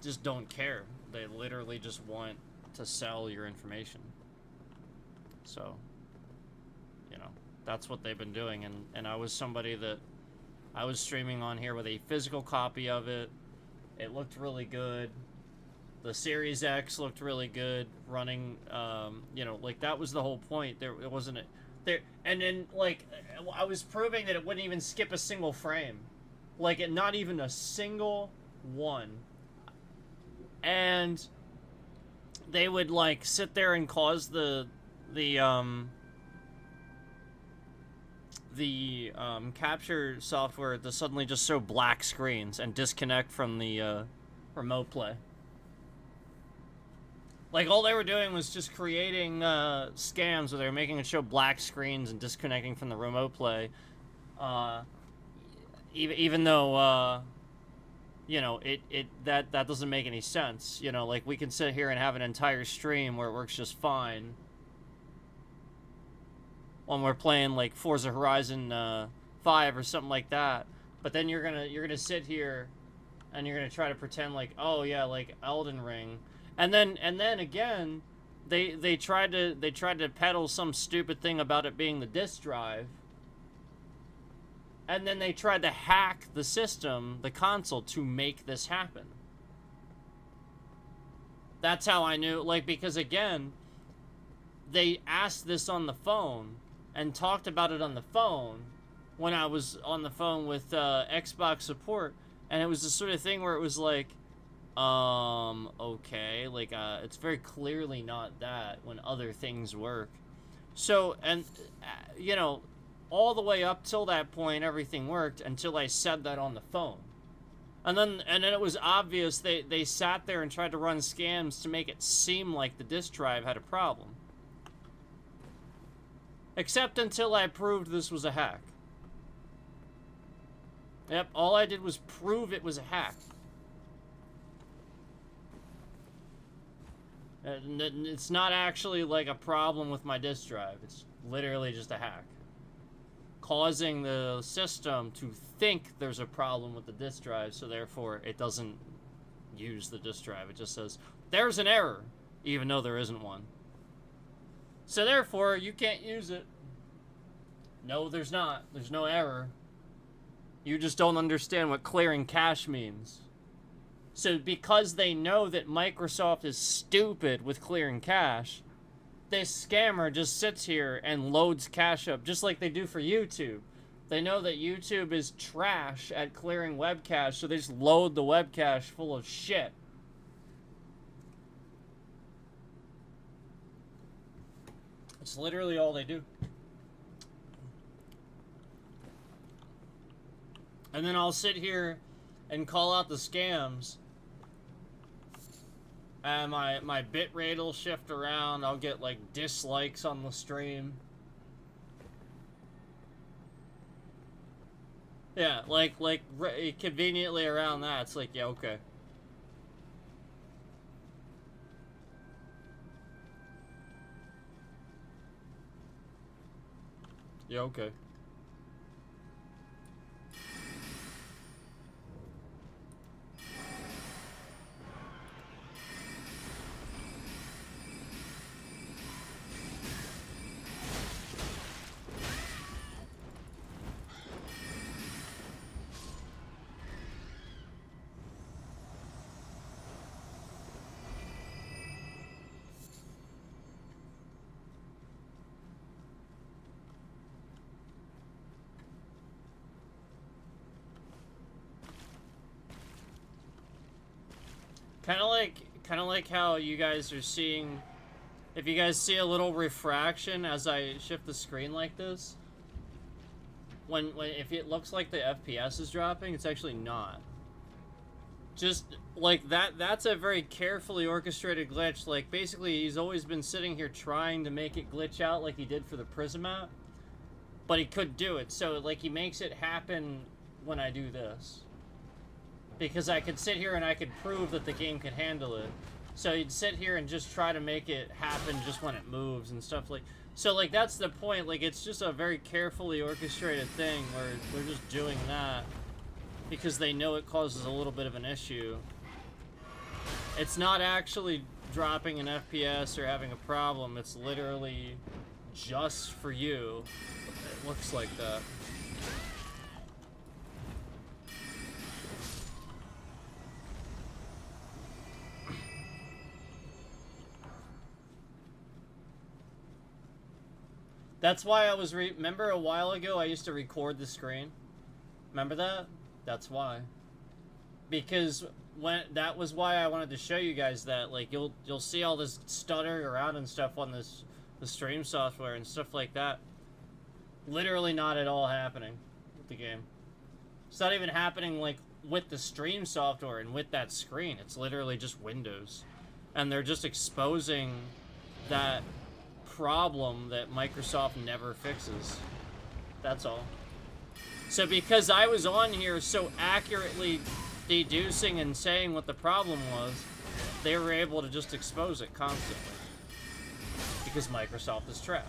just don't care. They literally just want to sell your information. So, you know, that's what they've been doing. And I was somebody that I was streaming on here with a physical copy of it. It looked really good. The Series X looked really good running. You know, like, that was the whole point. It wasn't there. And then, like, I was proving that it wouldn't even skip a single frame. Like, not even a single one. And they would, like, sit there and cause the capture software to suddenly just show black screens and disconnect from the remote play. Like, all they were doing was just creating scams where they were making it show black screens and disconnecting from the remote play. Even though you know, that doesn't make any sense. You know, like, we can sit here and have an entire stream where it works just fine when we're playing like Forza Horizon 5 or something like that. But then you're gonna sit here and you're gonna try to pretend like, oh yeah, like Elden Ring, and then again, they tried to peddle some stupid thing about it being the disk drive, and then they tried to hack the system, the console, to make this happen. That's how I knew, like, because again, they asked this on the phone and talked about it on the phone when I was on the phone with Xbox support, and it was the sort of thing where it was like, okay, like, it's very clearly not that when other things work. So, and, you know, all the way up till that point, everything worked until I said that on the phone. And then it was obvious they sat there and tried to run scams to make it seem like the disk drive had a problem. Except until I proved this was a hack. Yep, all I did was prove it was a hack. It's not actually like a problem with my disk drive. It's literally just a hack, causing the system to think there's a problem with the disk drive, so therefore it doesn't use the disk drive. It just says, there's an error, even though there isn't one. So therefore, you can't use it. No, there's not. There's no error. You just don't understand what clearing cache means. So because they know that Microsoft is stupid with clearing cache, this scammer just sits here and loads cache up, just like they do for YouTube. They know that YouTube is trash at clearing web cache, so they just load the web cache full of shit. It's literally all they do. And then I'll sit here and call out the scams, and my bit rate will shift around. I'll get like dislikes on the stream. Yeah, like conveniently around that. It's like, yeah, okay. Yeah, okay. Kind of like how you guys are seeing, if you guys see a little refraction as I shift the screen like this, when if it looks like the FPS is dropping, it's actually not. Just like that's a very carefully orchestrated glitch. Like, basically he's always been sitting here trying to make it glitch out like he did for the Prism map, but he couldn't do it. So like he makes it happen when I do this, because I could sit here and I could prove that the game could handle it. So you'd sit here and just try to make it happen just when it moves and stuff like. So like that's the point. Like, it's just a very carefully orchestrated thing where they're just doing that because they know it causes a little bit of an issue. It's not actually dropping an FPS or having a problem. It's literally just for you. It looks like that. That's why I was remember a while ago I used to record the screen? Remember that? That's why. Because that was why I wanted to show you guys that, like, you'll see all this stuttering around and stuff on the stream software and stuff like that. Literally not at all happening with the game. It's not even happening like with the stream software and with that screen. It's literally just Windows. And they're just exposing that problem that Microsoft never fixes. That's all. So because I was on here so accurately deducing and saying what the problem was, they were able to just expose it constantly. Because Microsoft is trash.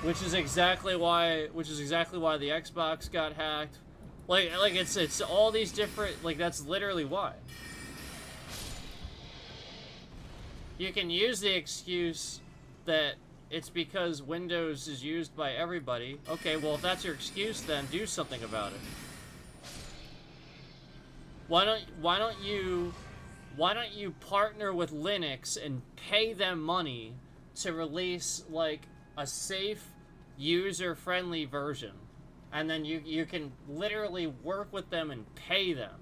Which is exactly why the Xbox got hacked. Like it's all these different, like, that's literally why. You can use the excuse that it's because Windows is used by everybody. Okay, well, if that's your excuse, then do something about it. Why don't you partner with Linux and pay them money to release, like, a safe, user-friendly version, and then you can literally work with them and pay them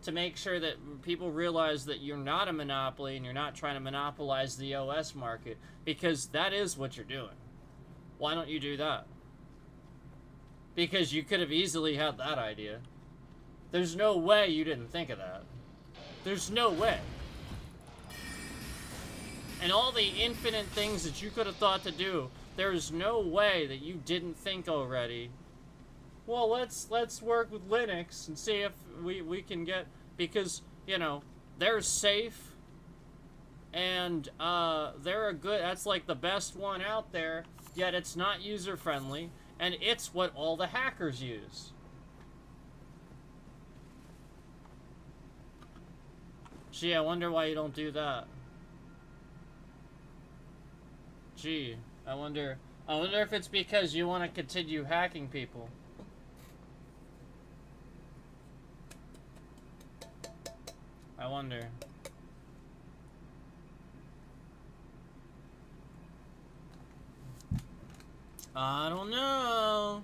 to make sure that people realize that you're not a monopoly and you're not trying to monopolize the OS market, because that is what you're doing. Why don't you do that? Because you could have easily had that idea. There's no way you didn't think of that. There's no way. And all the infinite things that you could have thought to do, there's no way that you didn't think already. Well, let's work with Linux and see if we can get, because, you know, they're safe and they're a good, that's like the best one out there, yet it's not user friendly, and it's what all the hackers use. Gee, I wonder why you don't do that. Gee, I wonder if it's because you want to continue hacking people. I wonder. I don't know.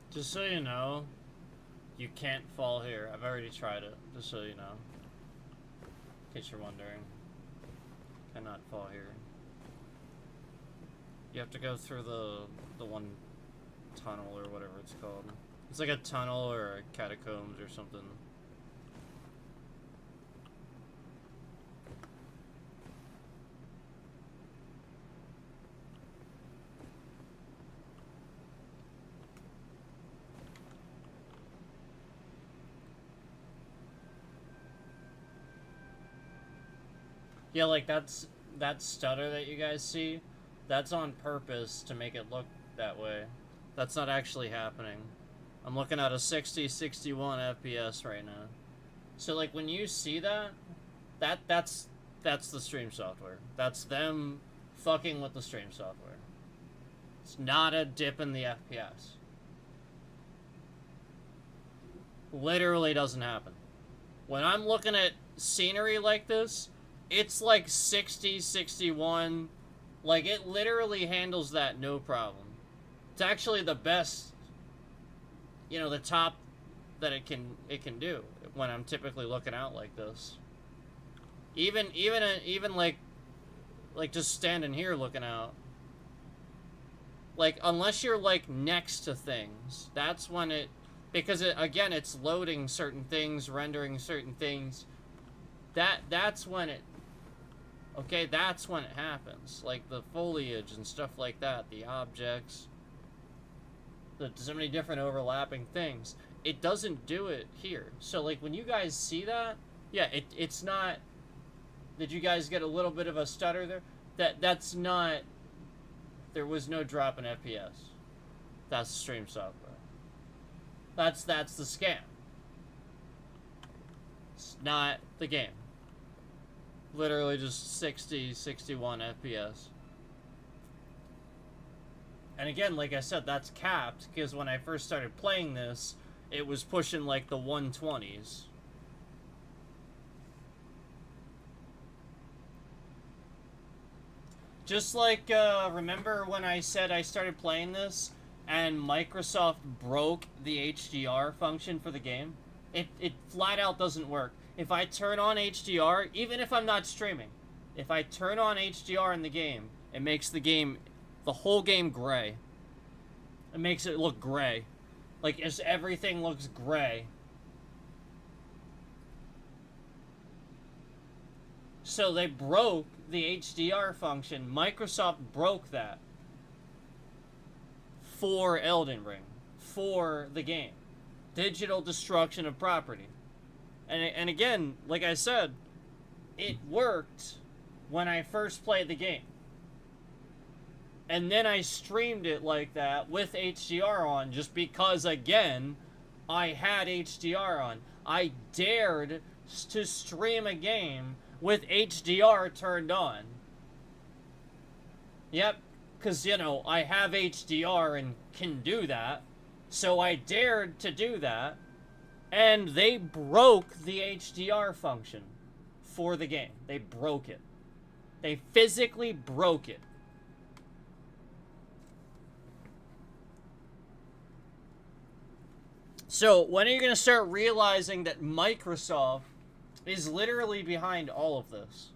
Just so you know, you can't fall here. I've already tried it, just so you know. In case you're wondering. Cannot fall here. You have to go through the one tunnel or whatever it's called. It's like a tunnel or a catacombs or something. Yeah, like that stutter that you guys see, that's on purpose to make it look that way. That's not actually happening. I'm looking at a 60, 61 FPS right now. So like when you see that's the stream software. That's them fucking with the stream software. It's not a dip in the FPS. Literally doesn't happen. When I'm looking at scenery like this, it's like 60, 61. Like, it literally handles that no problem. It's actually the best, you know, the top that it can do when I'm typically looking out like this. Even like just standing here looking out. Like, unless you're like next to things, that's when it, because it, again, it's loading certain things, rendering certain things. That's when it, okay, that's when it happens. Like the foliage and stuff like that, the objects, so many different overlapping things. It doesn't do it here. So like when you guys see that, yeah, it's not, did you guys get a little bit of a stutter there? That's not, there was no drop in FPS. That's stream software. That's the scam. It's not the game. Literally just 60, 61 FPS. And again, like I said, that's capped, because when I first started playing this, it was pushing like the 120s. Just like, remember when I said I started playing this, and Microsoft broke the HDR function for the game? It flat out doesn't work. If I turn on HDR, even if I'm not streaming, if I turn on HDR in the game, it makes the game, the whole game gray. It makes it look gray. Like, as everything looks gray. So they broke the HDR function. Microsoft broke that for Elden Ring, for the game. Digital destruction of property. And again, like I said, it worked when I first played the game. And then I streamed it like that with HDR on, just because, again, I had HDR on. I dared to stream a game with HDR turned on. Yep, because, you know, I have HDR and can do that. So I dared to do that. And they broke the HDR function for the game. They broke it. They physically broke it. So, when are you going to start realizing that Microsoft is literally behind all of this?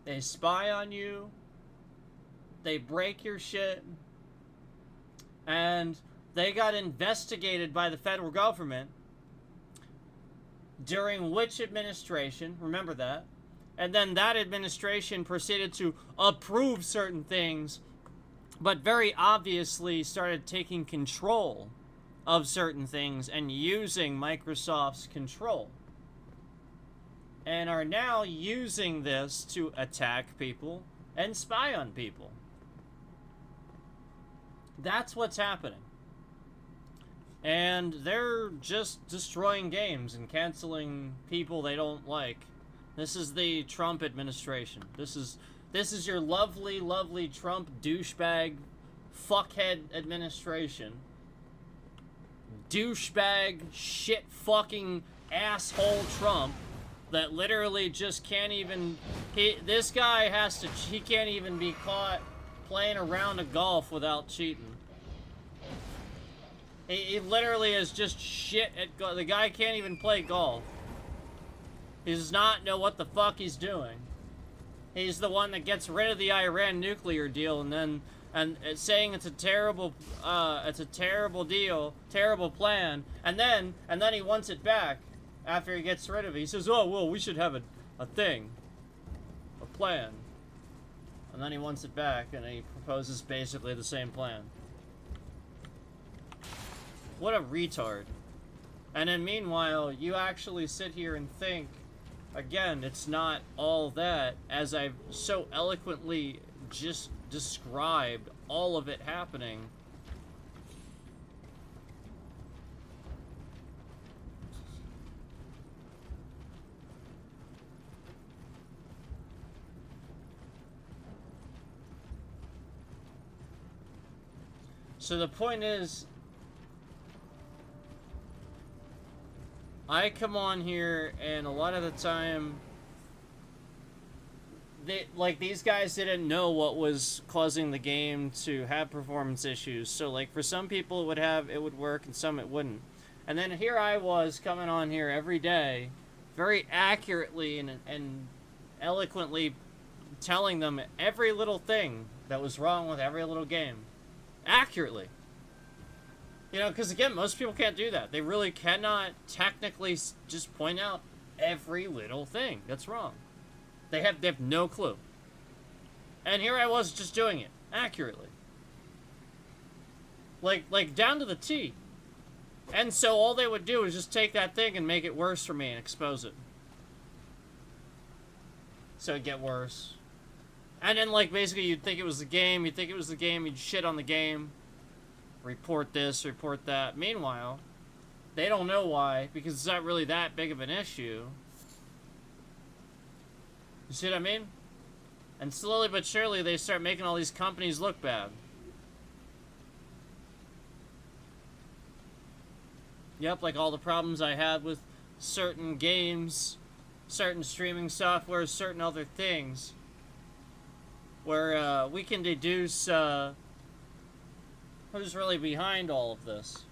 They spy on you, they break your shit, and they got investigated by the federal government during which administration, remember that, and then that administration proceeded to approve certain things, but very obviously started taking control of certain things and using Microsoft's control, and are now using this to attack people and spy on people. That's what's happening. And they're just destroying games and canceling people they don't like. This is the Trump administration. This is your lovely, lovely Trump douchebag fuckhead administration. Douchebag shit fucking asshole Trump that literally just can't even, this guy he can't even be caught playing a round of golf without cheating. He literally is just shit at golf. The guy can't even play golf. He does not know what the fuck he's doing. He's the one that gets rid of the Iran nuclear deal and saying it's a terrible deal, terrible plan, and then he wants it back after he gets rid of it. He says, "Oh well, we should have a thing, a plan," and then he wants it back, and he proposes basically the same plan. What a retard. And then meanwhile, you actually sit here and think, again, it's not all that, as I've so eloquently just described all of it happening. So the point is, I come on here, and a lot of the time, these guys didn't know what was causing the game to have performance issues. So, like, for some people it would work, and some it wouldn't. And then here I was coming on here every day, very accurately and eloquently telling them every little thing that was wrong with every little game. Accurately. You know, because again, most people can't do that. They really cannot technically just point out every little thing that's wrong. They have no clue. And here I was just doing it accurately. Like down to the T. And so all they would do is just take that thing and make it worse for me and expose it. So it'd get worse. And then, like, basically you'd think it was the game, you'd shit on the game. Report this, report that. Meanwhile, they don't know why, because it's not really that big of an issue. You see what I mean? And slowly but surely, they start making all these companies look bad. Yep, like all the problems I had with certain games, certain streaming software, certain other things. Where we can deduce who's really behind all of this.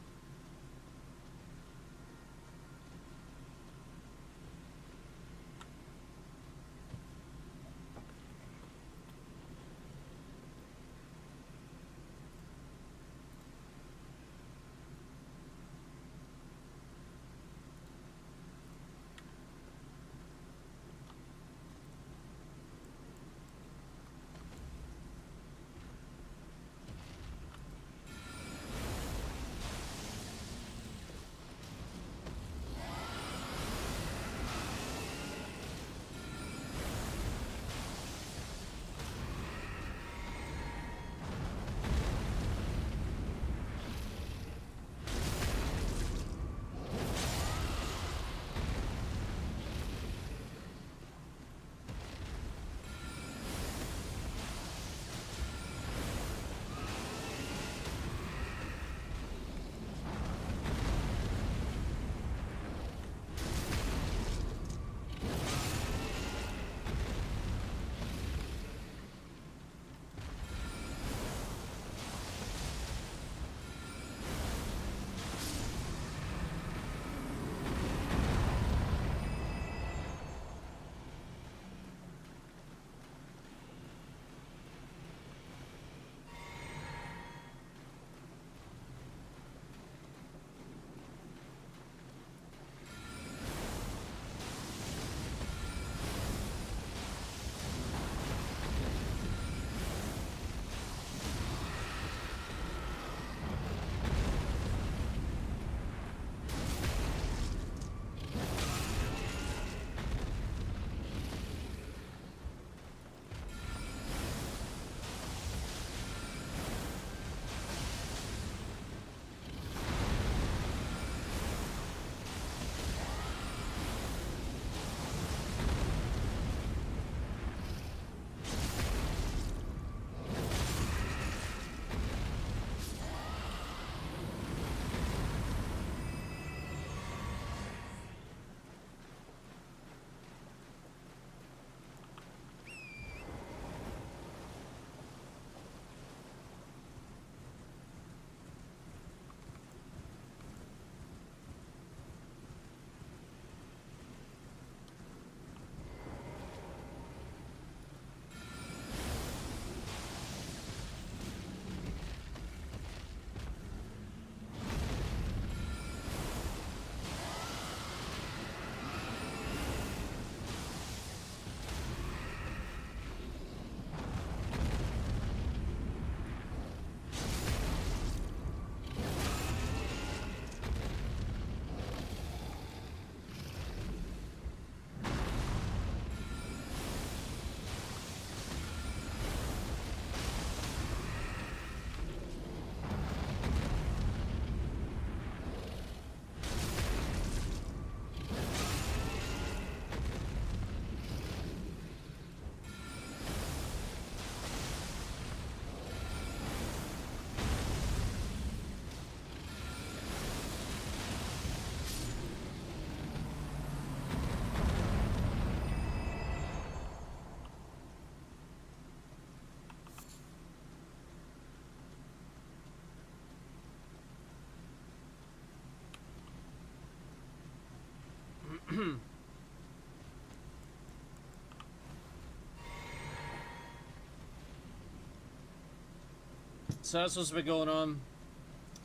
So that's what's been going on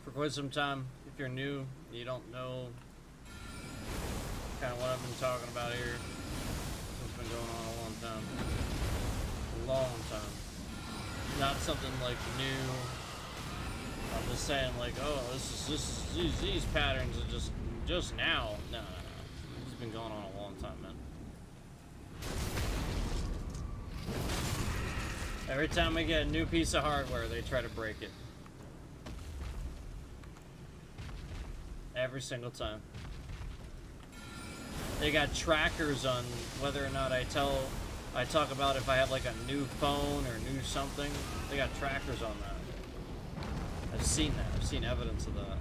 for quite some time. If you're new, you don't know kind of what I've been talking about here. It's been going on a long time. A long time. Not something like new. I'm just saying like, oh, these patterns are just now. No. It's been going on a long time, man. Every time we get a new piece of hardware, they try to break it. Every single time. They got trackers on whether or not I tell I talk about if I have like a new phone or new something, they got trackers on that. I've seen that. I've seen evidence of that.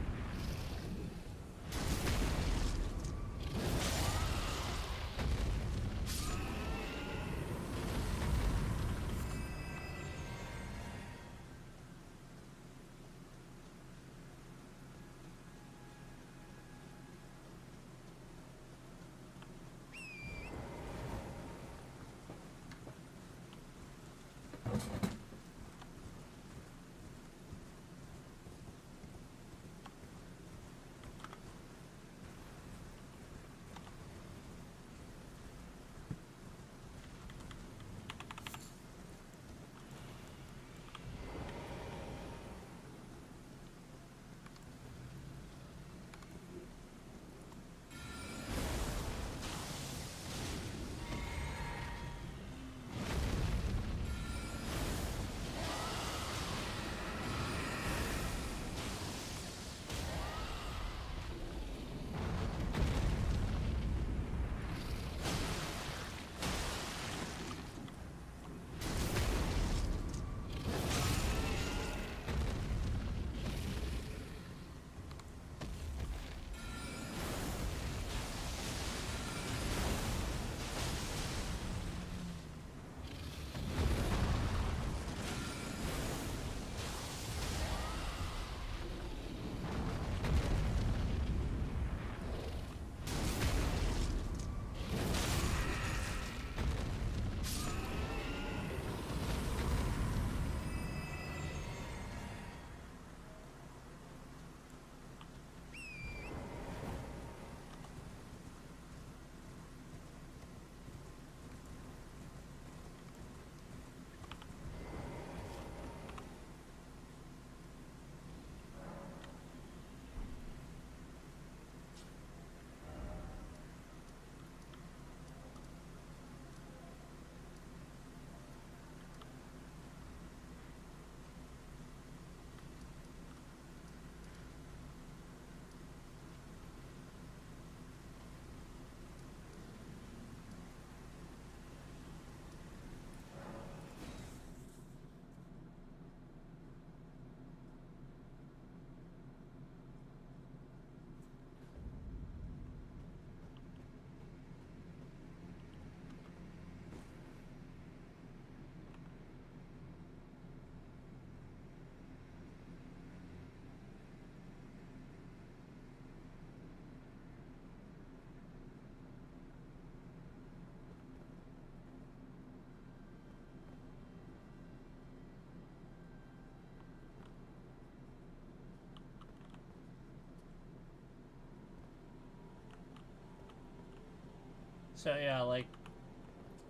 So yeah, like,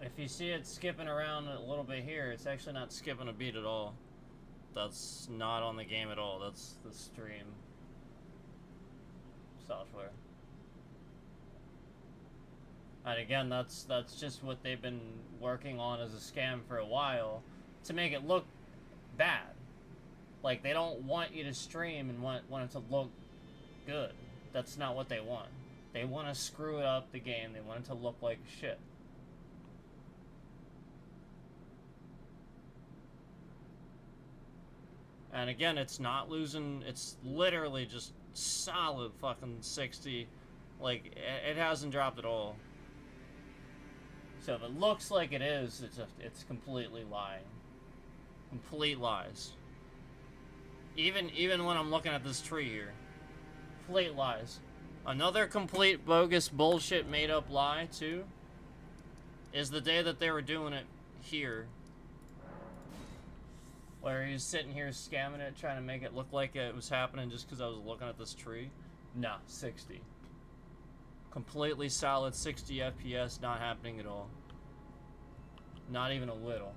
if you see it skipping around a little bit here, it's actually not skipping a beat at all. That's not on the game at all. That's the stream software. And again, that's just what they've been working on as a scam for a while to make it look bad. Like, they don't want you to stream and want it to look good. That's not what they want. They want to screw it up the game. They want it to look like shit. And again, it's not losing. It's literally just solid fucking 60. Like, it hasn't dropped at all. So if it looks like it is, it's completely lying. Complete lies. Even when I'm looking at this tree here. Complete lies. Another complete bogus bullshit made up lie too is the day that they were doing it here, where he was sitting here scamming it, trying to make it look like it was happening just because I was looking at this tree. Nah, 60. Completely solid 60 FPS, not happening at all. Not even a little.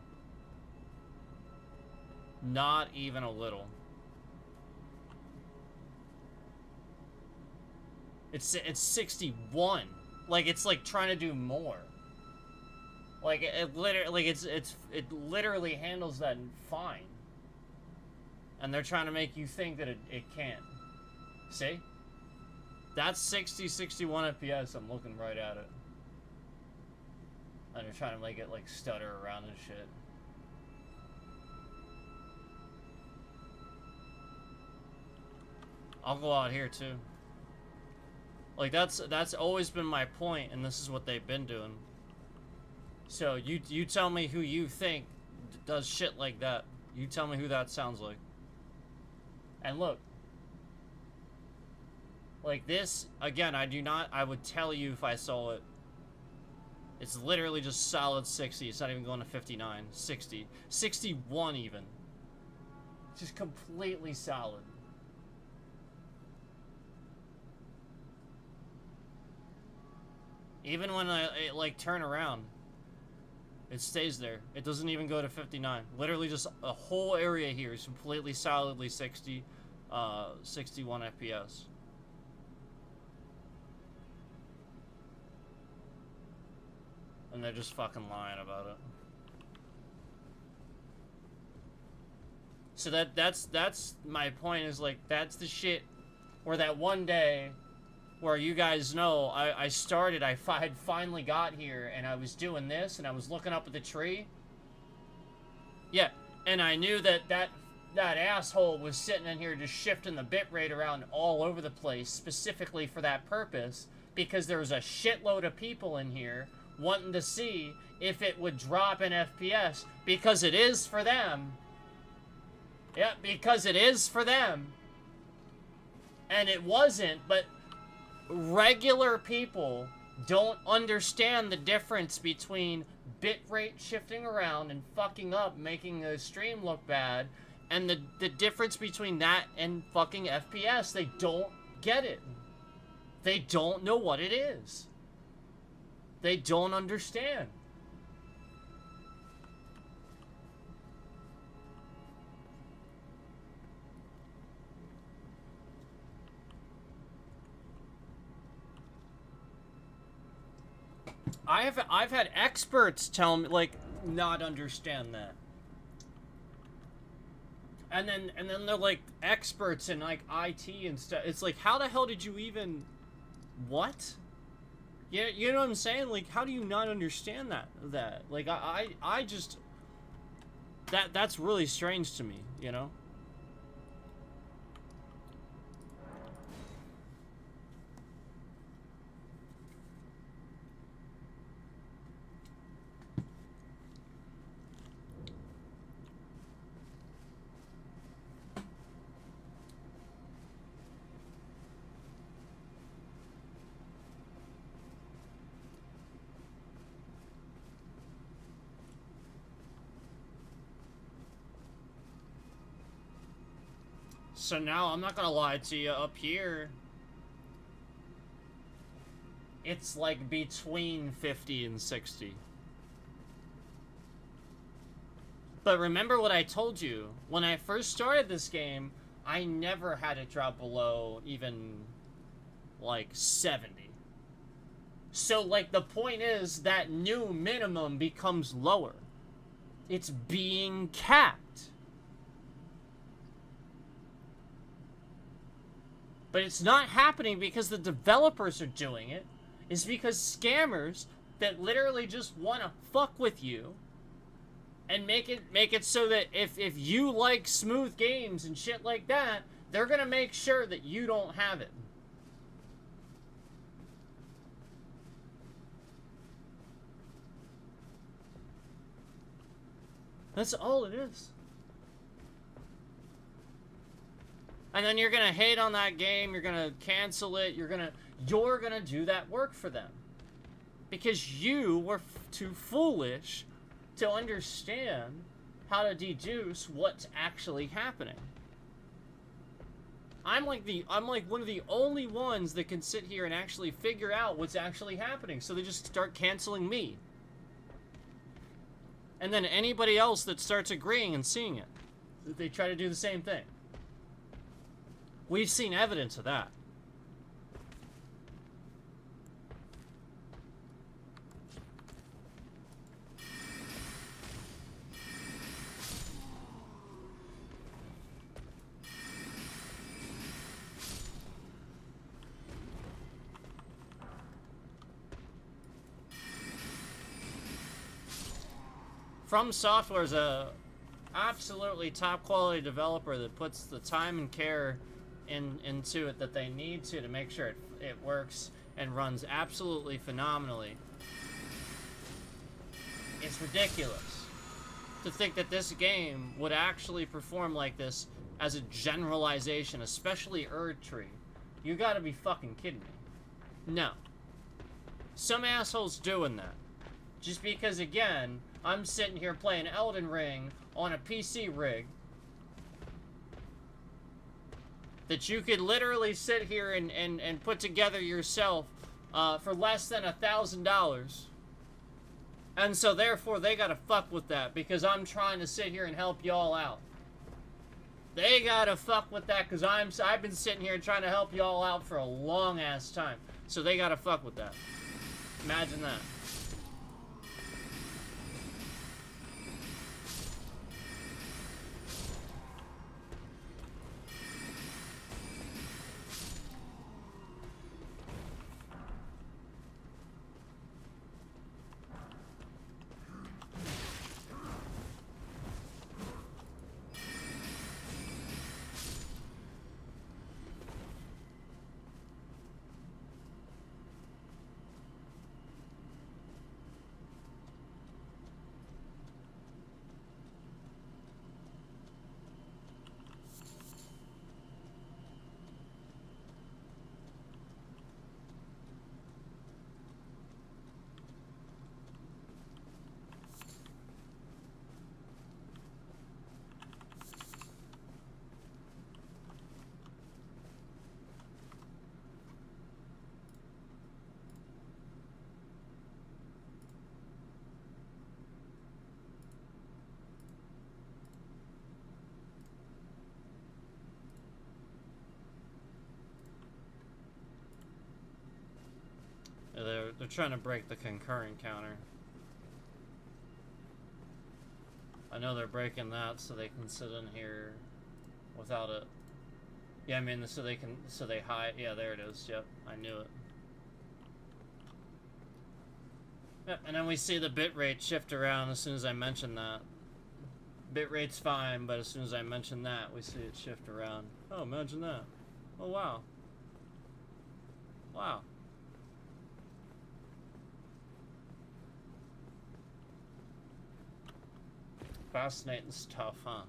Not even a little. It's 61. Like, it's like trying to do more. Like, it literally handles that fine. And they're trying to make you think that it can't. See? That's 60, 61 FPS. I'm looking right at it. And they're trying to make it, like, stutter around and shit. I'll go out here, too. Like, that's always been my point, and this is what they've been doing. So, you tell me who you think does shit like that. You tell me who that sounds like. And look. Like this, again, I would tell you if I saw it. It's literally just solid 60. It's not even going to 59. 60. 61 even. Just completely solid. Even when I like turn around, it stays there. It doesn't even go to 59. Literally just a whole area here is completely solidly 60, 61 FPS. And they're just fucking lying about it. So that's my point, is like, that's the shit where that one day where you guys know I had finally got here and I was doing this and I was looking up at the tree. Yeah, and I knew that asshole was sitting in here just shifting the bitrate around all over the place specifically for that purpose, because there was a shitload of people in here wanting to see if it would drop in FPS, because it is for them. Yeah, because it is for them. And it wasn't, but regular people don't understand the difference between bitrate shifting around and fucking up, making the stream look bad, and the difference between that and fucking FPS. They don't get it. They don't know what it is. They don't understand. I've had experts tell me, like, not understand that. And then they're like experts in like IT and stuff. It's like, how the hell did you even, what? Yeah, you know what I'm saying? Like, how do you not understand that? Like, I just, that's really strange to me, you know? So now, I'm not gonna lie to you, up here, it's like between 50 and 60. But remember what I told you, when I first started this game, I never had it drop below even, like, 70. So, like, the point is that new minimum becomes lower. It's being capped. But it's not happening because the developers are doing it. It's because scammers that literally just want to fuck with you and make it so that if you like smooth games and shit like that, they're gonna make sure that you don't have it. That's all it is. And then you're gonna hate on that game, you're gonna cancel it, you're gonna do that work for them. Because you were too foolish to understand how to deduce what's actually happening. I'm like one of the only ones that can sit here and actually figure out what's actually happening, so they just start canceling me. And then anybody else that starts agreeing and seeing it, they try to do the same thing. We've seen evidence of that. From Software is a absolutely top quality developer that puts the time and care into it that they need to make sure it works and runs absolutely phenomenally. It's ridiculous to think that this game would actually perform like this as a generalization, especially Erdtree. You gotta be fucking kidding me. No. Some asshole's doing that. Just because, again, I'm sitting here playing Elden Ring on a PC rig that you could literally sit here and put together yourself for less than $1,000. And so, therefore, they gotta fuck with that because I'm trying to sit here and help y'all out. They gotta fuck with that because I've been sitting here trying to help y'all out for a long-ass time. So they gotta fuck with that. Imagine that. They're trying to break the concurrent counter. I know they're breaking that so they can sit in here without it. Yeah, I mean, so they hide. Yeah, there it is. Yep, I knew it. Yeah, and then we see the bitrate shift around as soon as I mention that. Bitrate's fine, but as soon as I mention that, we see it shift around. Oh, imagine that. Oh, wow. Wow. Fascinating stuff, huh?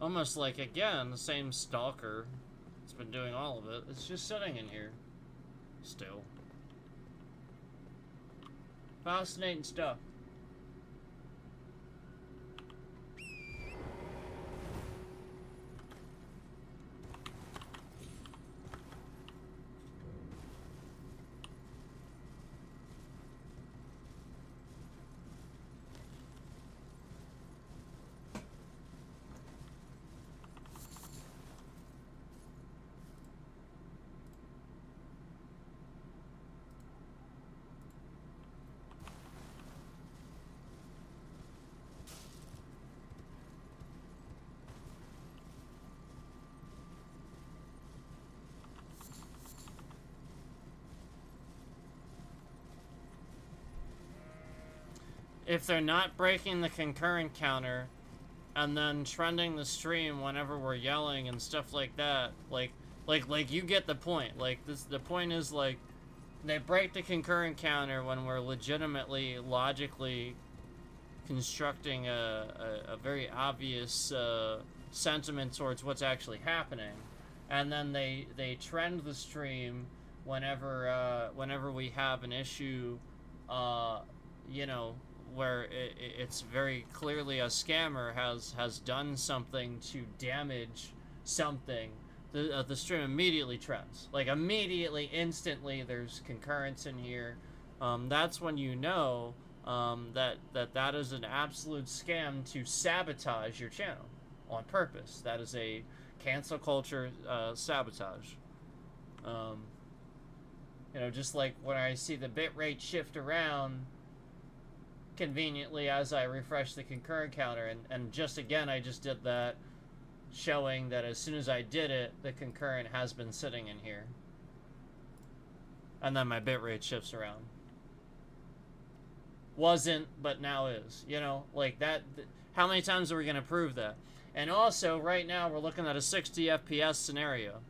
Almost like, again, the same stalker that's been doing all of it. It's just sitting in here. Still. Fascinating stuff. If they're not breaking the concurrent counter and then trending the stream whenever we're yelling and stuff like that, like you get the point. Like the point is, like, they break the concurrent counter when we're legitimately, logically constructing a very obvious sentiment towards what's actually happening, and then they trend the stream whenever we have an issue, you know, where it's very clearly a scammer has done something to damage something. The stream immediately trends. Like, immediately, instantly, there's concurrence in here. That's when you know that is an absolute scam to sabotage your channel on purpose. That is a cancel culture sabotage. You know, just like when I see the bitrate shift around conveniently as I refresh the concurrent counter, and just again, I just did that, showing that as soon as I did it, the concurrent has been sitting in here. And then my bitrate shifts around. wasn't, but now is. You know, like that. How many times are we going to prove that? And also, right now, we're looking at a 60 FPS scenario.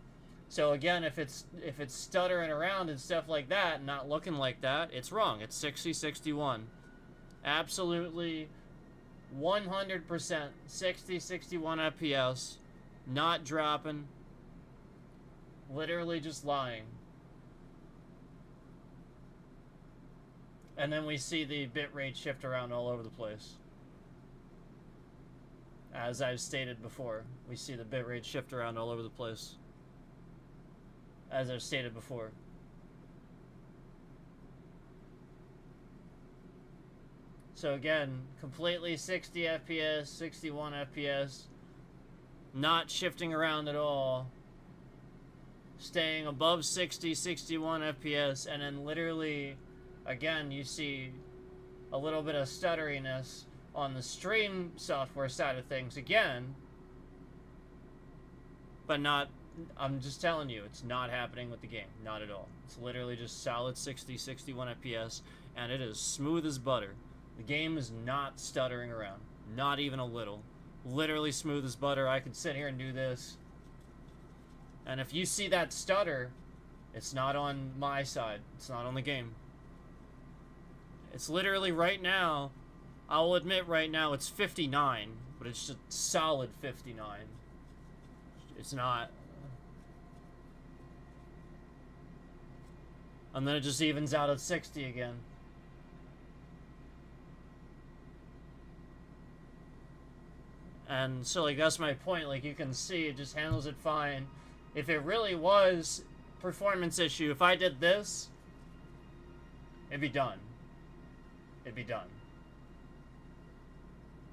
So again, if it's stuttering around and stuff like that, not looking like that, it's wrong. It's 60, 61. Absolutely 100% 60, 61 FPS. Not dropping. Literally just lying. And then we see the bitrate shift around all over the place. As I've stated before, we see the bitrate shift around all over the place. As I've stated before. So again, completely 60 FPS, 61 FPS. Not shifting around at all. Staying above 60, 61 FPS. And then literally, again, you see a little bit of stutteriness on the stream software side of things again. But not... I'm just telling you, it's not happening with the game. Not at all. It's literally just solid 60, 61 FPS, and it is smooth as butter. The game is not stuttering around. Not even a little. Literally smooth as butter. I could sit here and do this. And if you see that stutter, it's not on my side. It's not on the game. It's literally right now, I'll admit right now it's 59, but it's just solid 59. It's not... And then it just evens out at 60 again. And so, like, that's my point. Like, you can see it just handles it fine. If it really was performance issue, if I did this, it'd be done. It'd be done.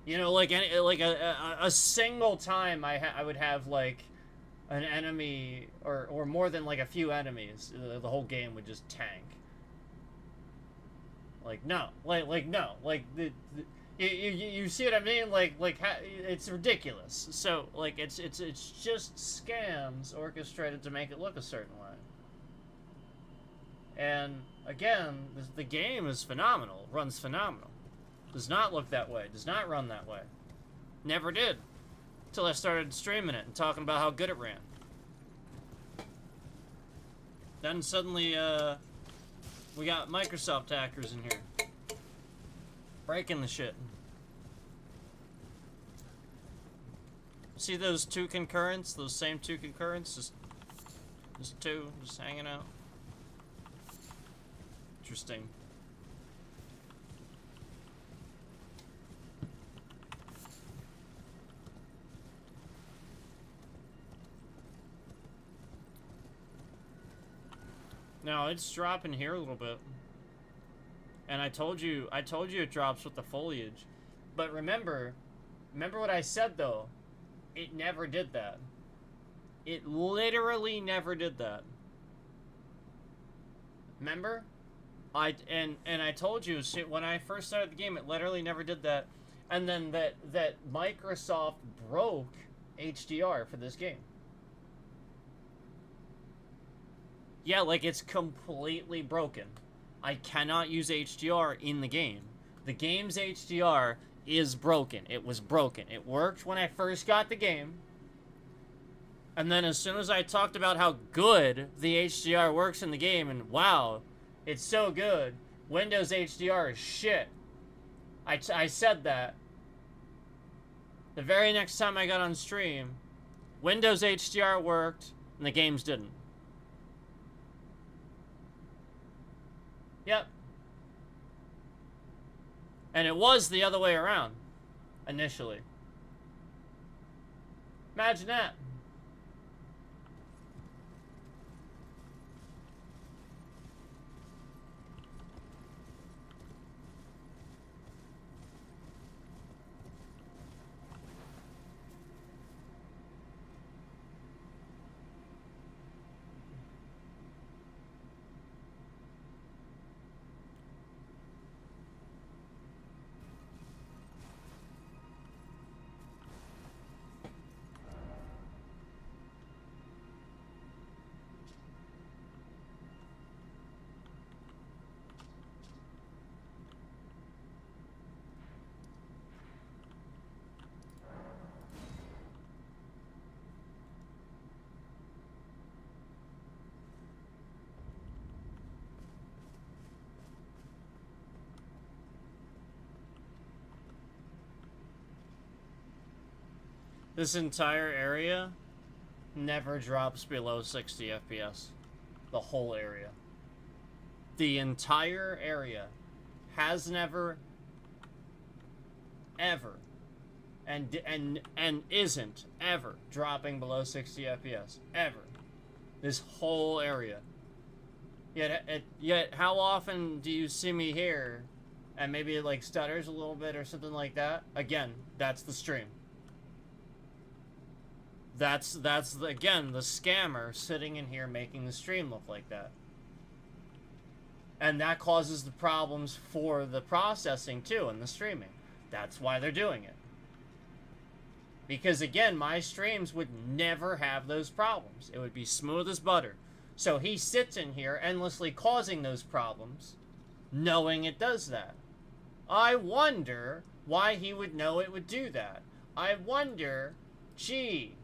You know, like a single time I would have, like, an enemy, or more than, like, a few enemies, the whole game would just tank. Like, no. Like no. Like, you see what I mean? Like, it's ridiculous. So, like, it's just scams orchestrated to make it look a certain way. And, again, the game is phenomenal. Runs phenomenal. Does not look that way. Does not run that way. Never did. Until I started streaming it and talking about how good it ran. Then suddenly, we got Microsoft hackers in here. Breaking the shit. See those two concurrents? Those same two concurrents? Just two, just hanging out. Interesting. Now it's dropping here a little bit. And I told you it drops with the foliage. But remember what I said though. It never did that. It literally never did that. Remember? I told you when I first started the game, it literally never did that. And then that Microsoft broke HDR for this game. Yeah, like, it's completely broken. I cannot use HDR in the game. The game's HDR is broken. It was broken. It worked when I first got the game. And then as soon as I talked about how good the HDR works in the game, and wow, it's so good, Windows HDR is shit. I said that. The very next time I got on stream, Windows HDR worked, and the games didn't. Yep. And it was the other way around, initially. Imagine that. This entire area never drops below 60 FPS. The whole area. The entire area has never, ever, and isn't ever dropping below 60 FPS. Ever. This whole area. Yet how often do you see me here and maybe it like stutters a little bit or something like that? Again, that's the stream. That's again the scammer sitting in here making the stream look like that. And that causes the problems for the processing too and the streaming. That's why they're doing it. Because again, my streams would never have those problems. It would be smooth as butter. So he sits in here endlessly causing those problems, knowing it does that. I wonder why he would know it would do that. I wonder, gee,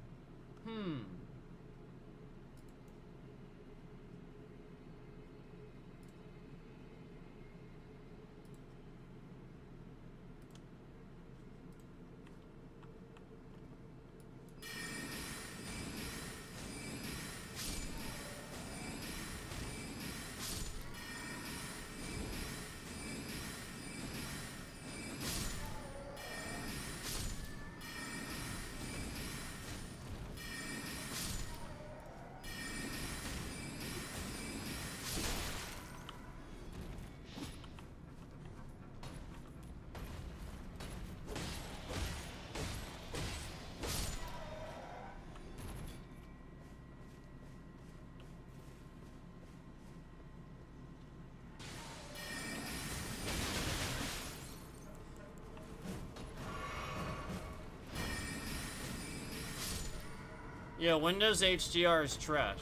yeah, Windows HDR is trash.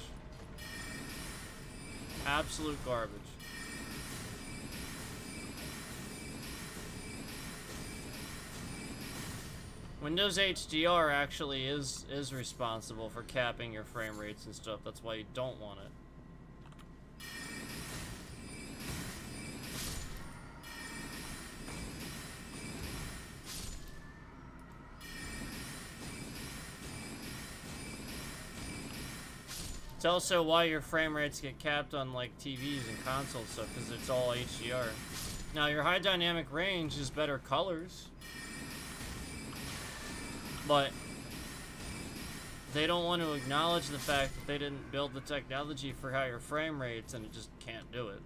Absolute garbage. Windows HDR actually is responsible for capping your frame rates and stuff. That's why you don't want it. It's also why your frame rates get capped on like TVs and consoles stuff, because it's all HDR. Now your high dynamic range is better colors, but they don't want to acknowledge the fact that they didn't build the technology for higher frame rates, and it just can't do it.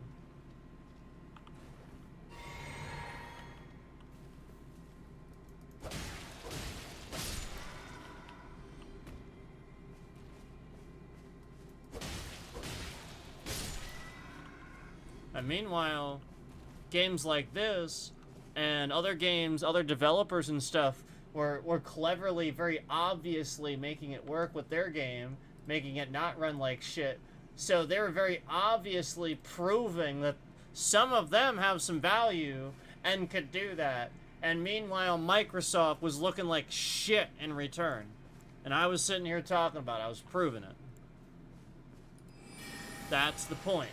And meanwhile, games like this and other games, other developers and stuff were cleverly, very obviously making it work with their game, making it not run like shit. So they were very obviously proving that some of them have some value and could do that. And meanwhile, Microsoft was looking like shit in return. And I was sitting here talking about it. I was proving it. That's the point.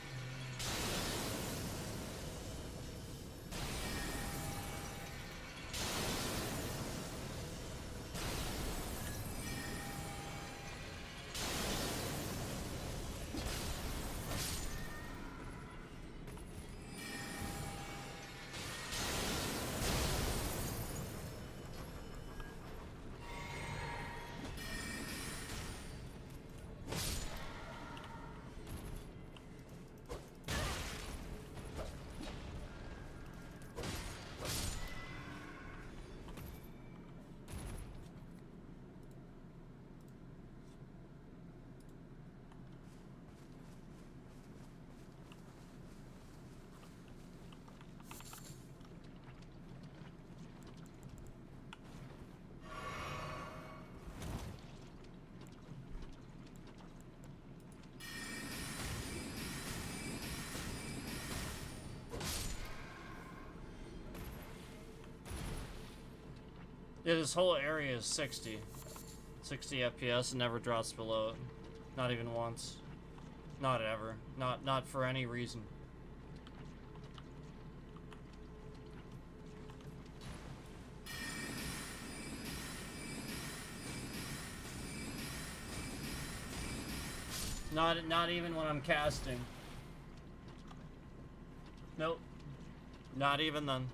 Yeah, this whole area is 60 FPS and never drops below it. Not even once. Not ever. Not for any reason. Not even when I'm casting. Nope. Not even then.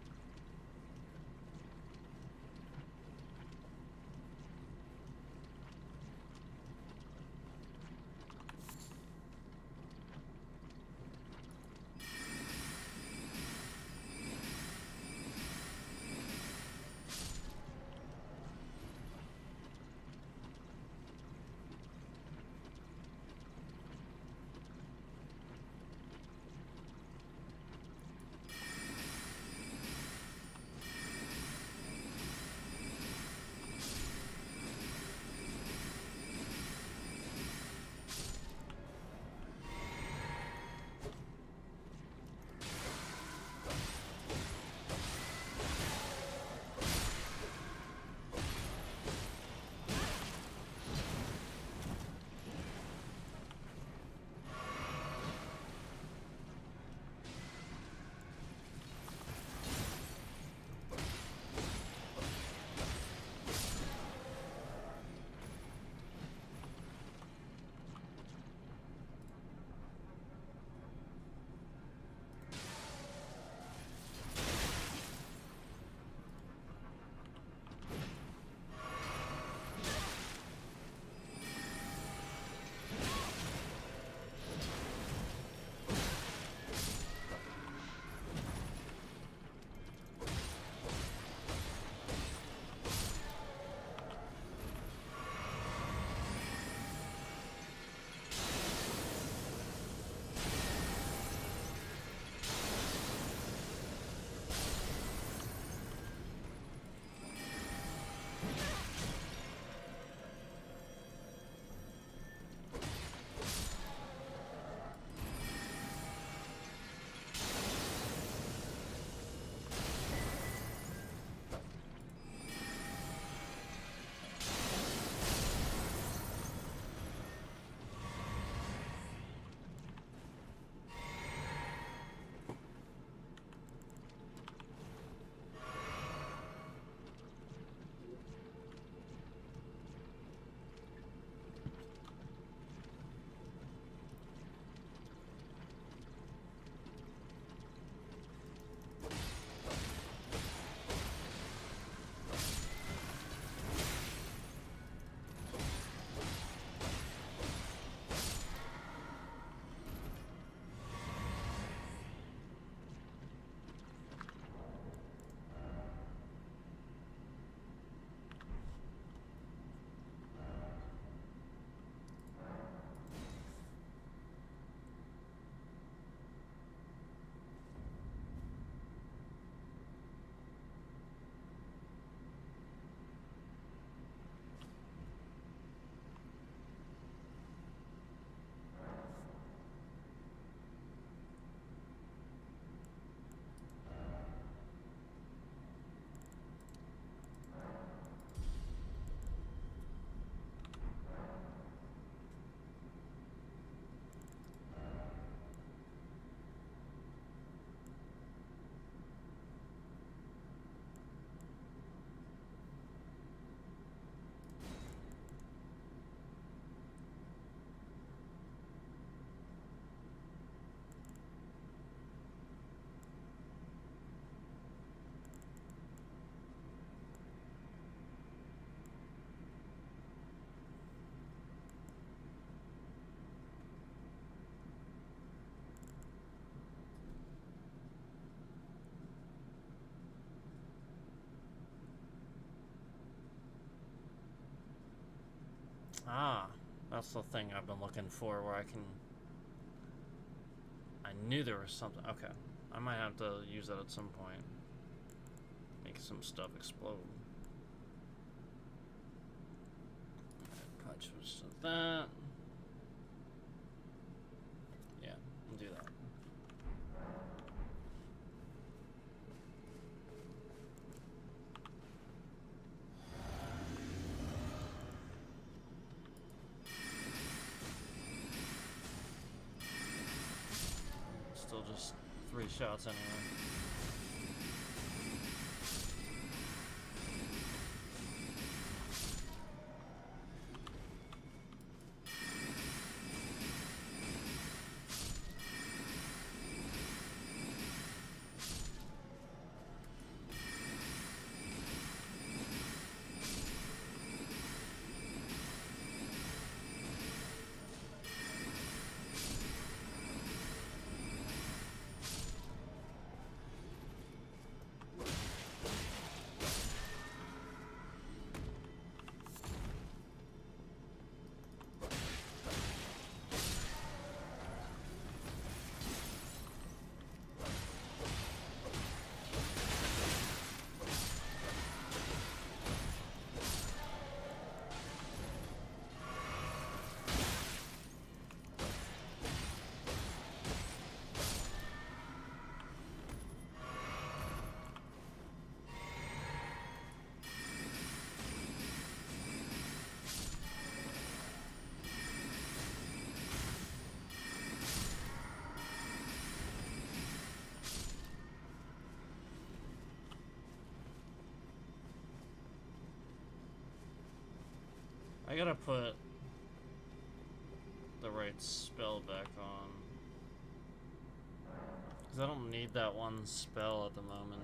Ah, that's the thing I've been looking for where I can... I knew there was something. Okay. I might have to use that at some point. Make some stuff explode. Punch that. Yeah, we'll do that. Still just 3 shots anyway. gotta put the right spell back on. Because I don't need that one spell at the moment.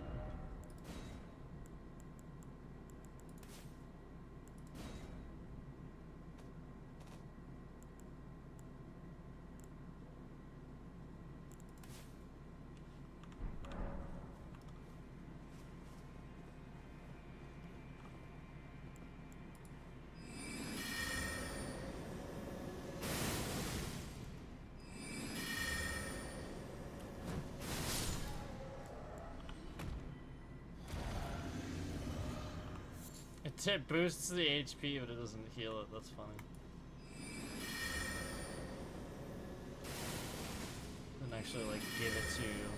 It boosts the HP, but it doesn't heal it. That's funny. And actually, like, give it to you.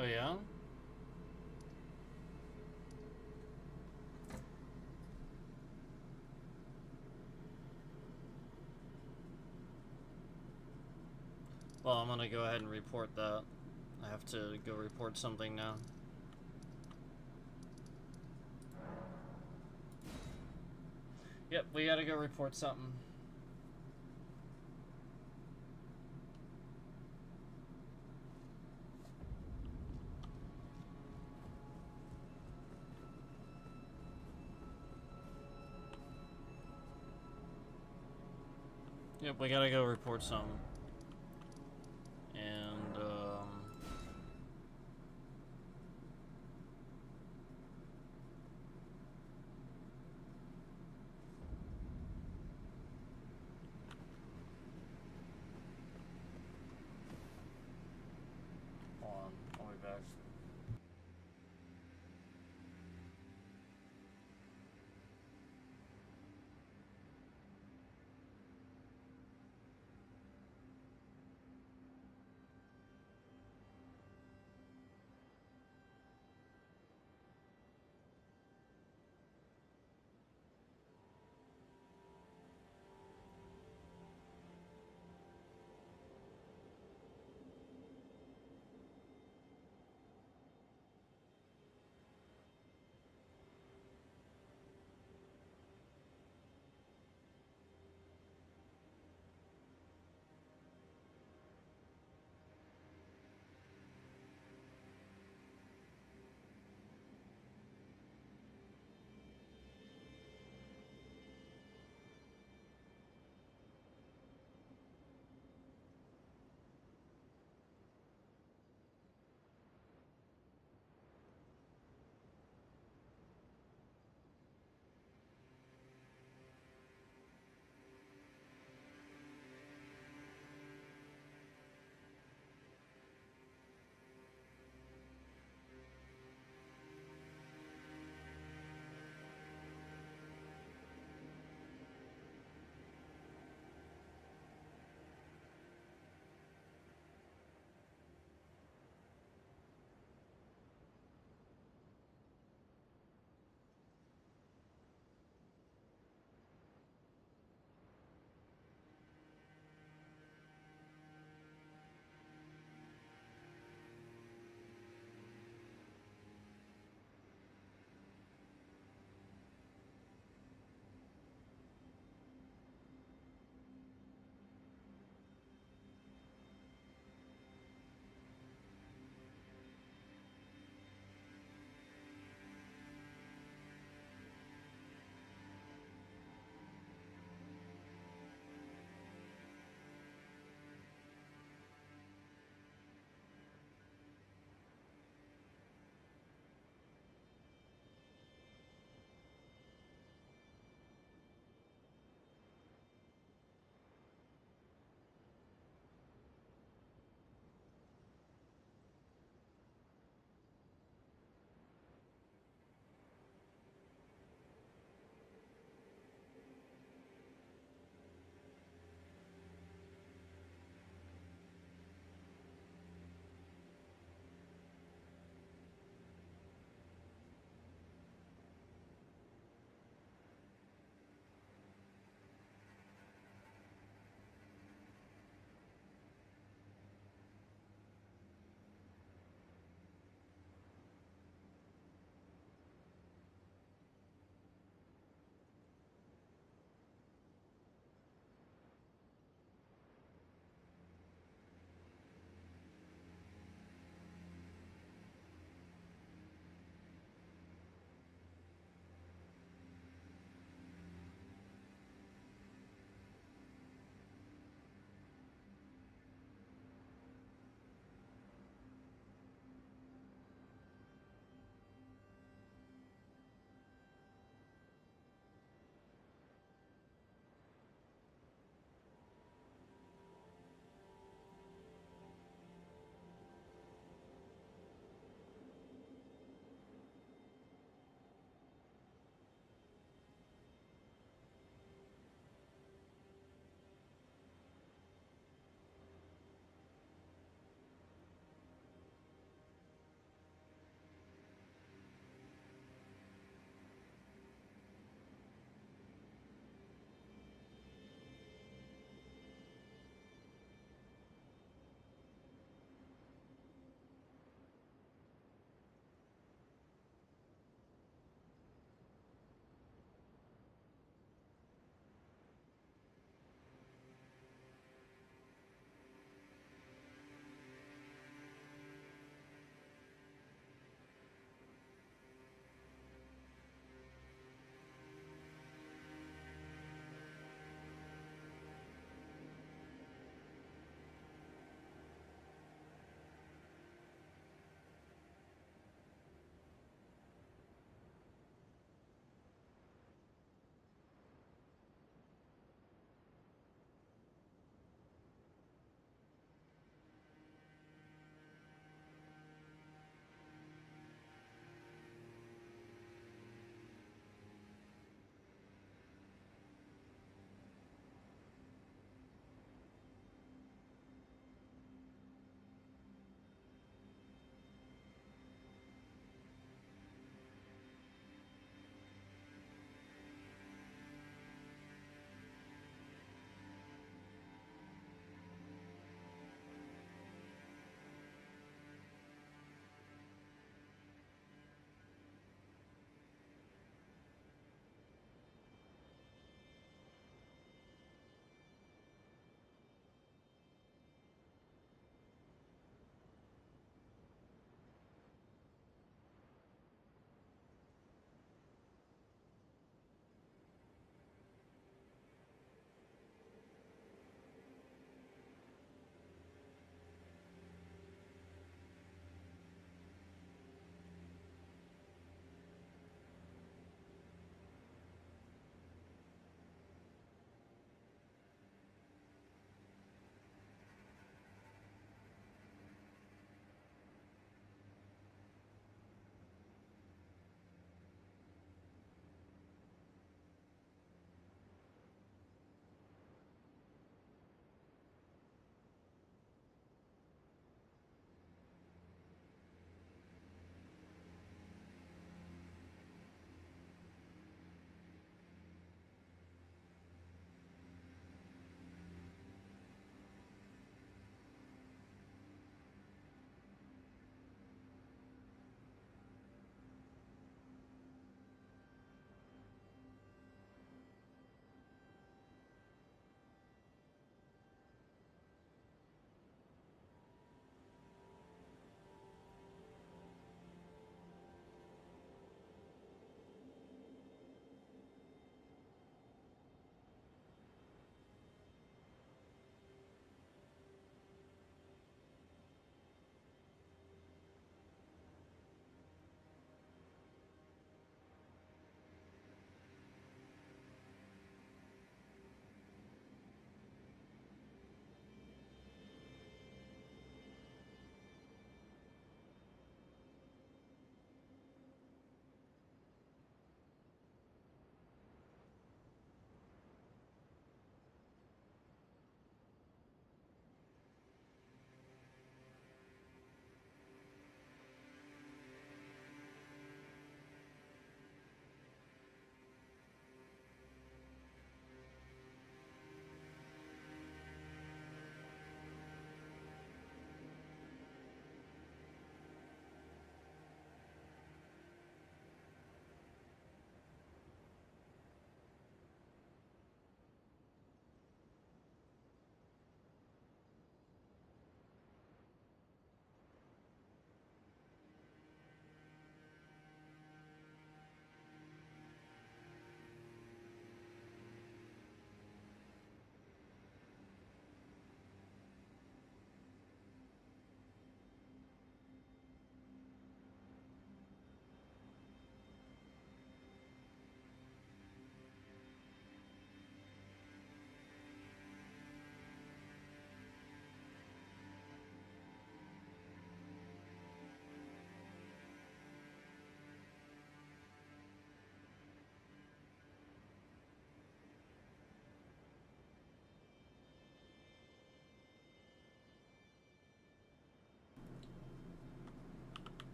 Oh, yeah? Well, I'm gonna go ahead and report that. I have to go report something now. Yep, we gotta go report something. Yep, we gotta go report something. And, hold on, I'll be back.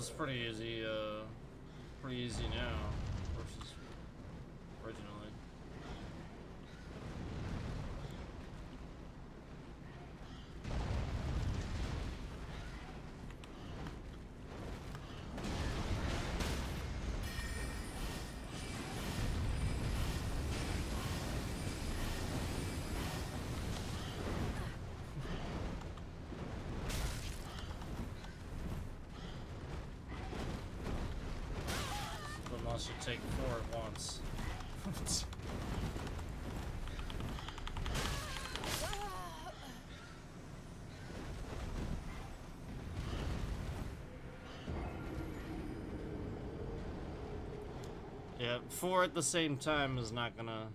it's pretty easy now versus originally. Unless you take 4 at once. Yeah, 4 at the same time is not gonna...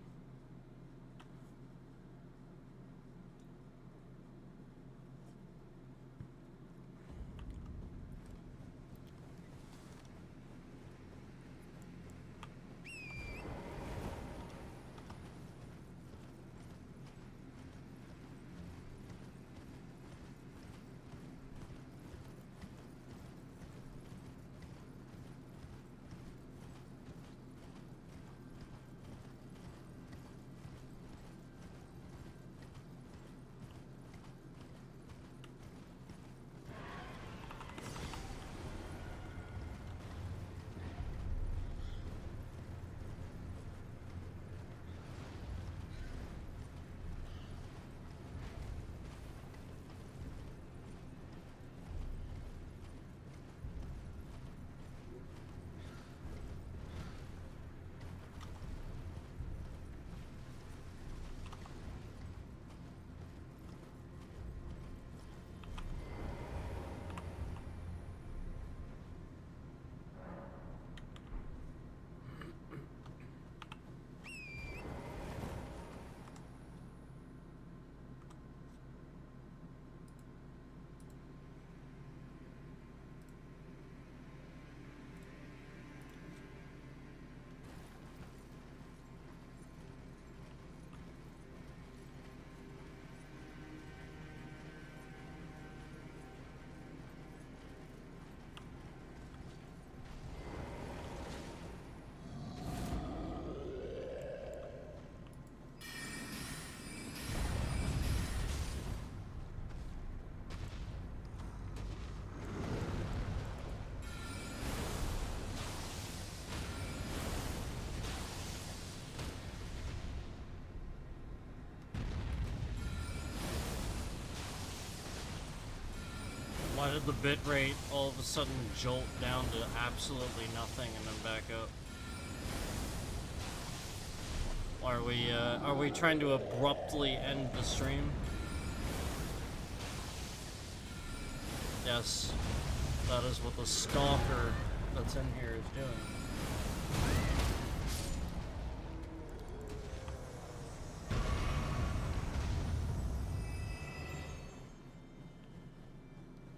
Why did the bitrate all of a sudden jolt down to absolutely nothing and then back up? Are we trying to abruptly end the stream? Yes, that is what the stalker that's in here is doing.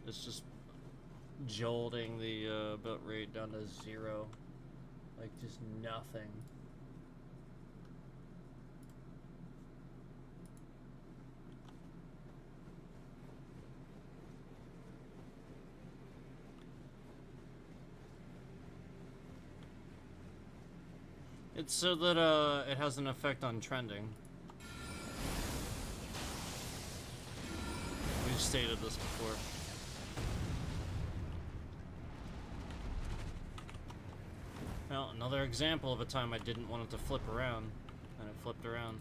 It's just jolting the bit rate down to 0. Like, just nothing. It's so that it has an effect on trending. We've stated this before. Well, another example of a time I didn't want it to flip around, and it flipped around.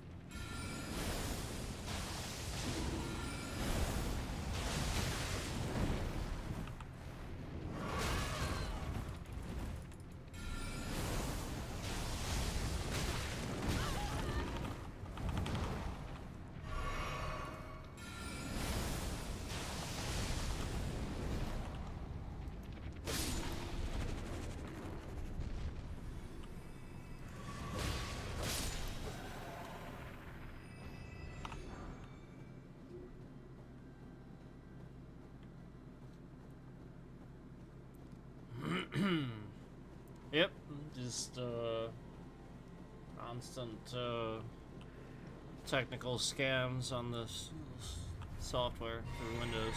Yep, just constant technical scams on this software through Windows.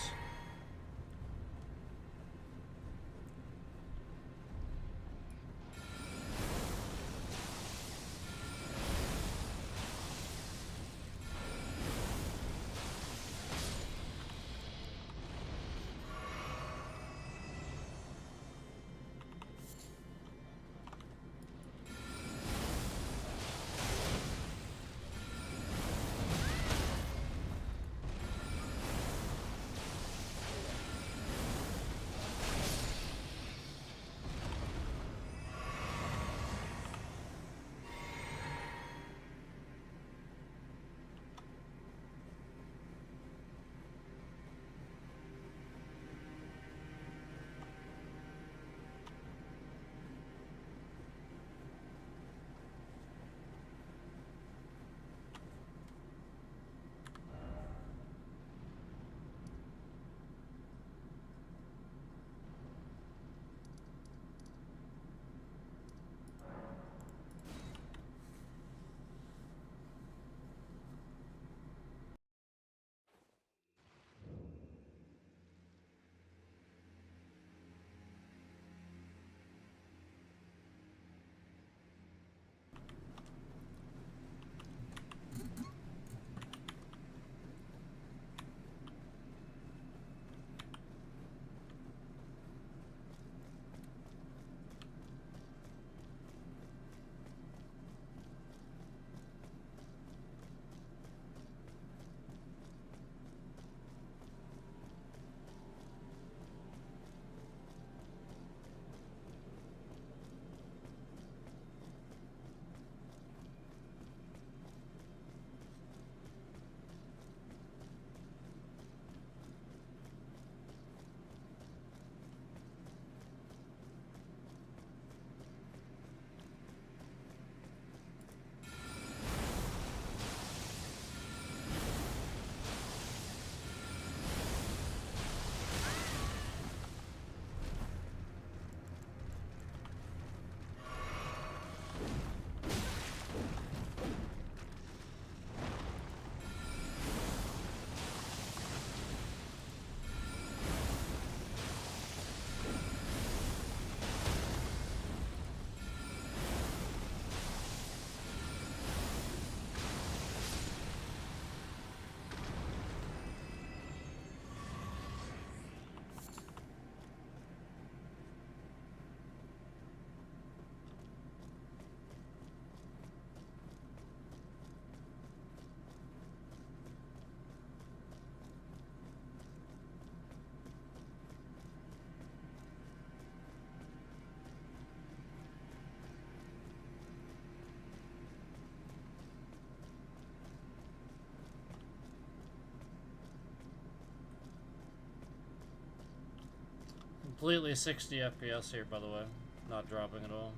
Completely 60 FPS here, by the way. Not dropping at all.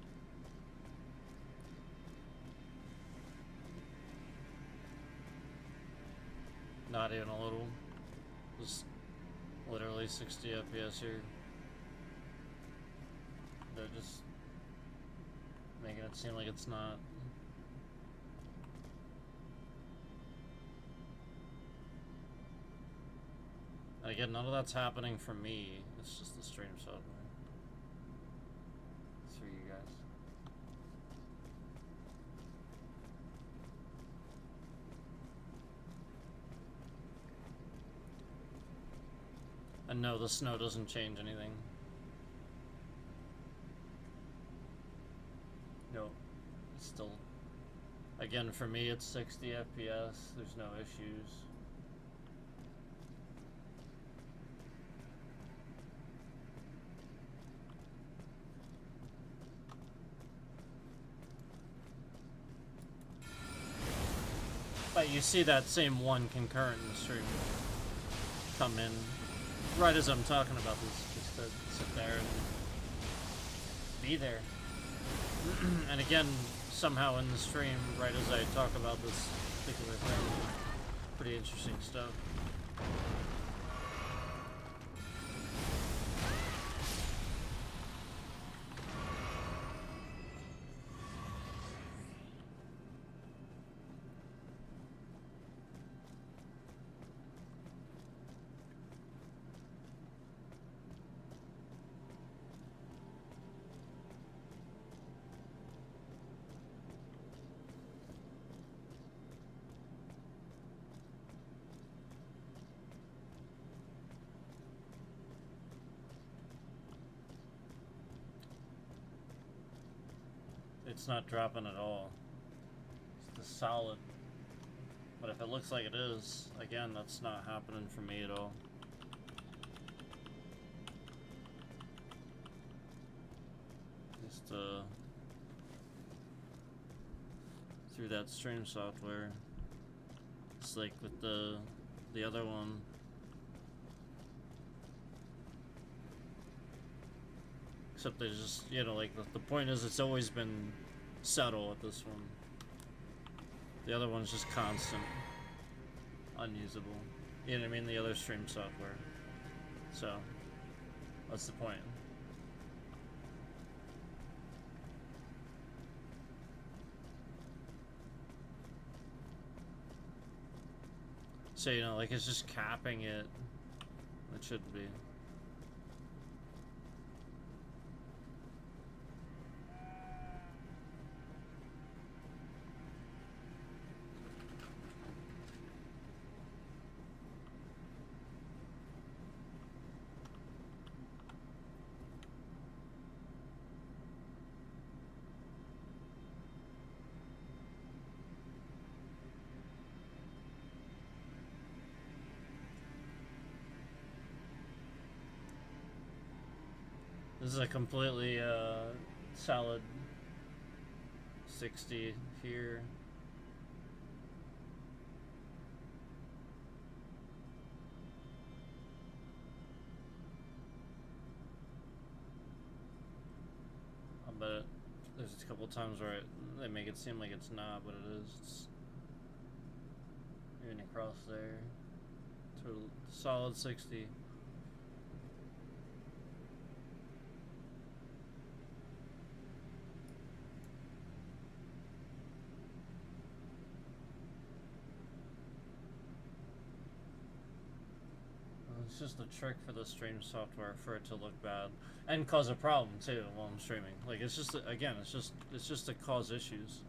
Not even a little. Just literally 60 FPS here. They're just making it seem like it's not. And again, none of that's happening for me. It's just the stream software. It's for you guys. And no, the snow doesn't change anything. No, it's still, again, for me it's 60 FPS, there's no issues. But you see that same one concurrent in the stream come in right as I'm talking about this, just to sit there and be there. And again, somehow in the stream, right as I talk about this particular thing, pretty interesting stuff. It's not dropping at all. It's the solid. But if it looks like it is, again, that's not happening for me at all. Just through that stream software. It's like with the other one. Except they just, you know, like the point is it's always been subtle at this one. The other one's just constant. Unusable. You know what I mean? The other stream software. So, what's the point? So, you know, like it's just capping it. It shouldn't be. This is a completely solid 60 here. I bet there's a couple times where they make it seem like it's not, but it is. It's even across there. Total solid 60. It's just a trick for the stream software for it to look bad and cause a problem too while I'm streaming. Like it's just, again, it's just to cause issues.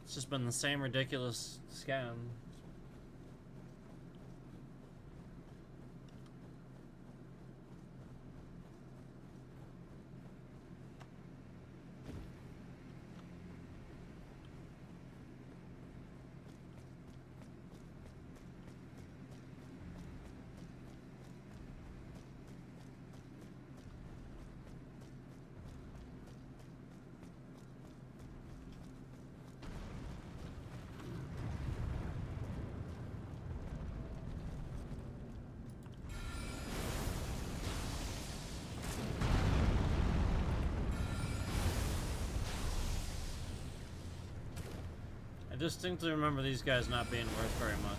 It's just been the same ridiculous scam. I distinctly remember these guys not being worth very much.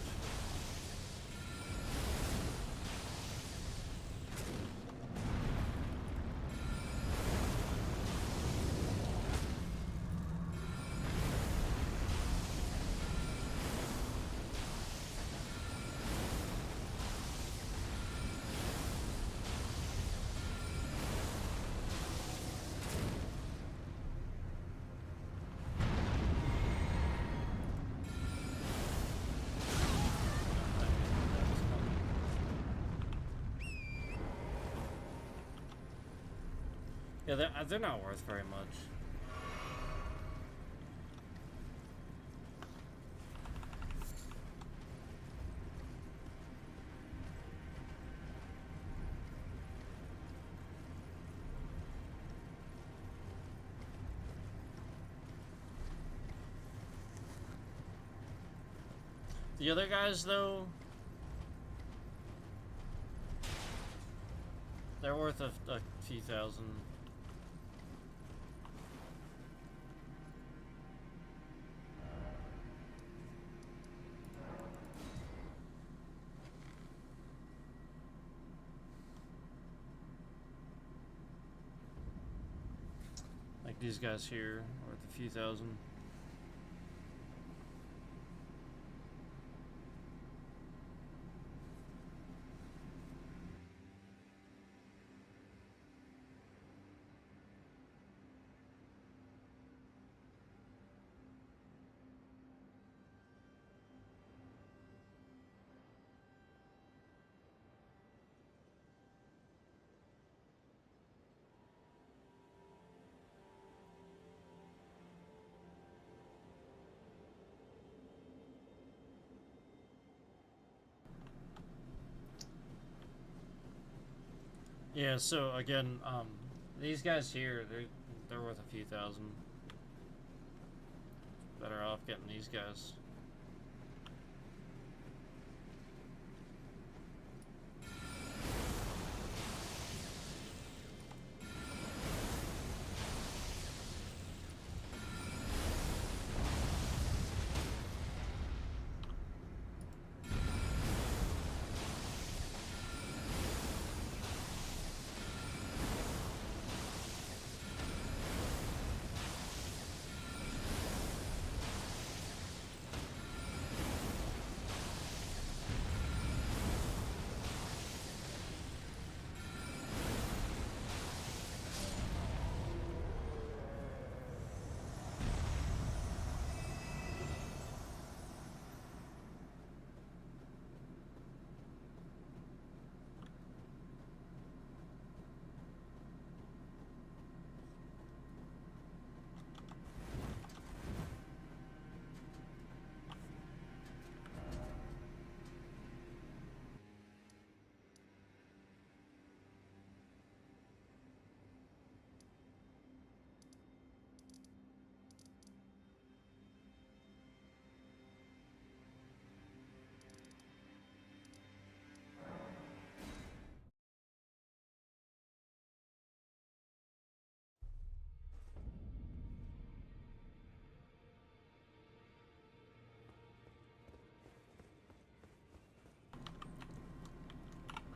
Yeah, they're not worth very much. The other guys, though, they're worth a few thousand. Like these guys here, worth a few thousand. Yeah, so again, these guys here, they're worth a few thousand. Better off getting these guys.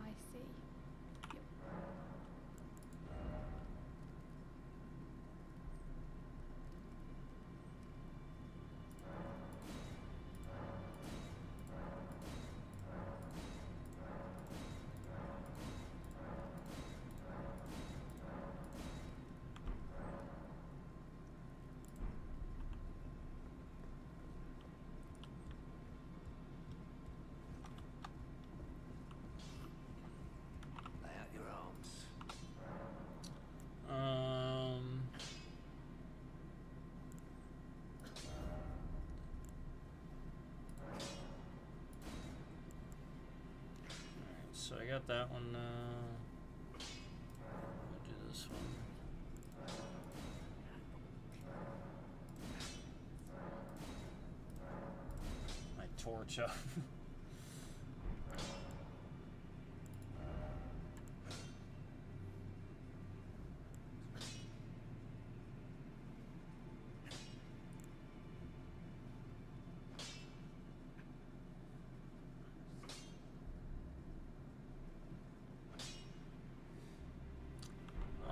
I see. Yep. Lay out your arms. Alright, so I got that one. We'll do this one. My torch up.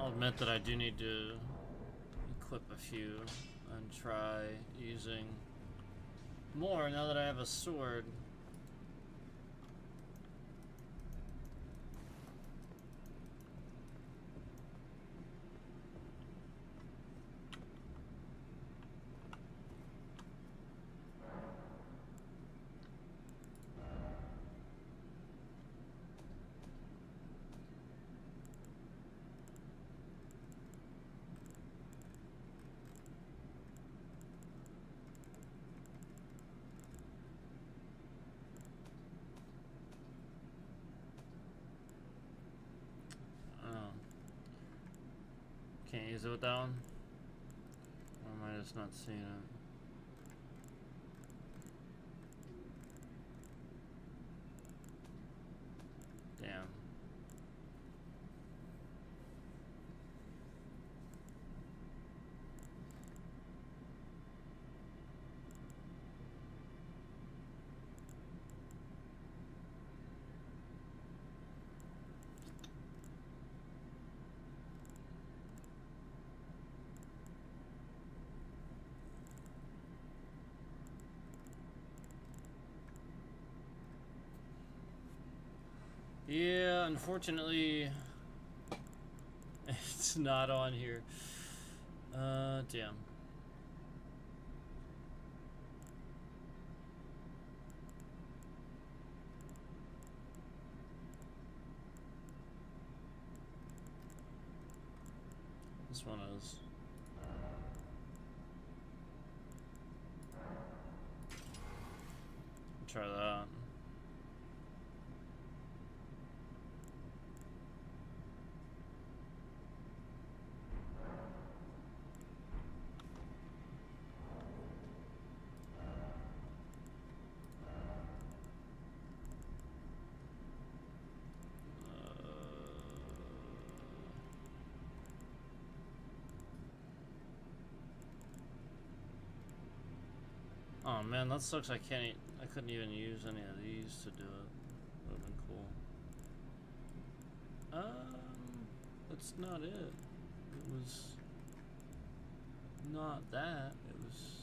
I'll admit that I do need to equip a few and try using more now that I have a sword. Can't use it with that one? Or am I just not seeing it? Damn. Yeah, unfortunately, it's not on here. Damn. This one is. Try that. Oh man, that sucks. I couldn't even use any of these to do it. Would've been cool. That's not it. It was not that. It was,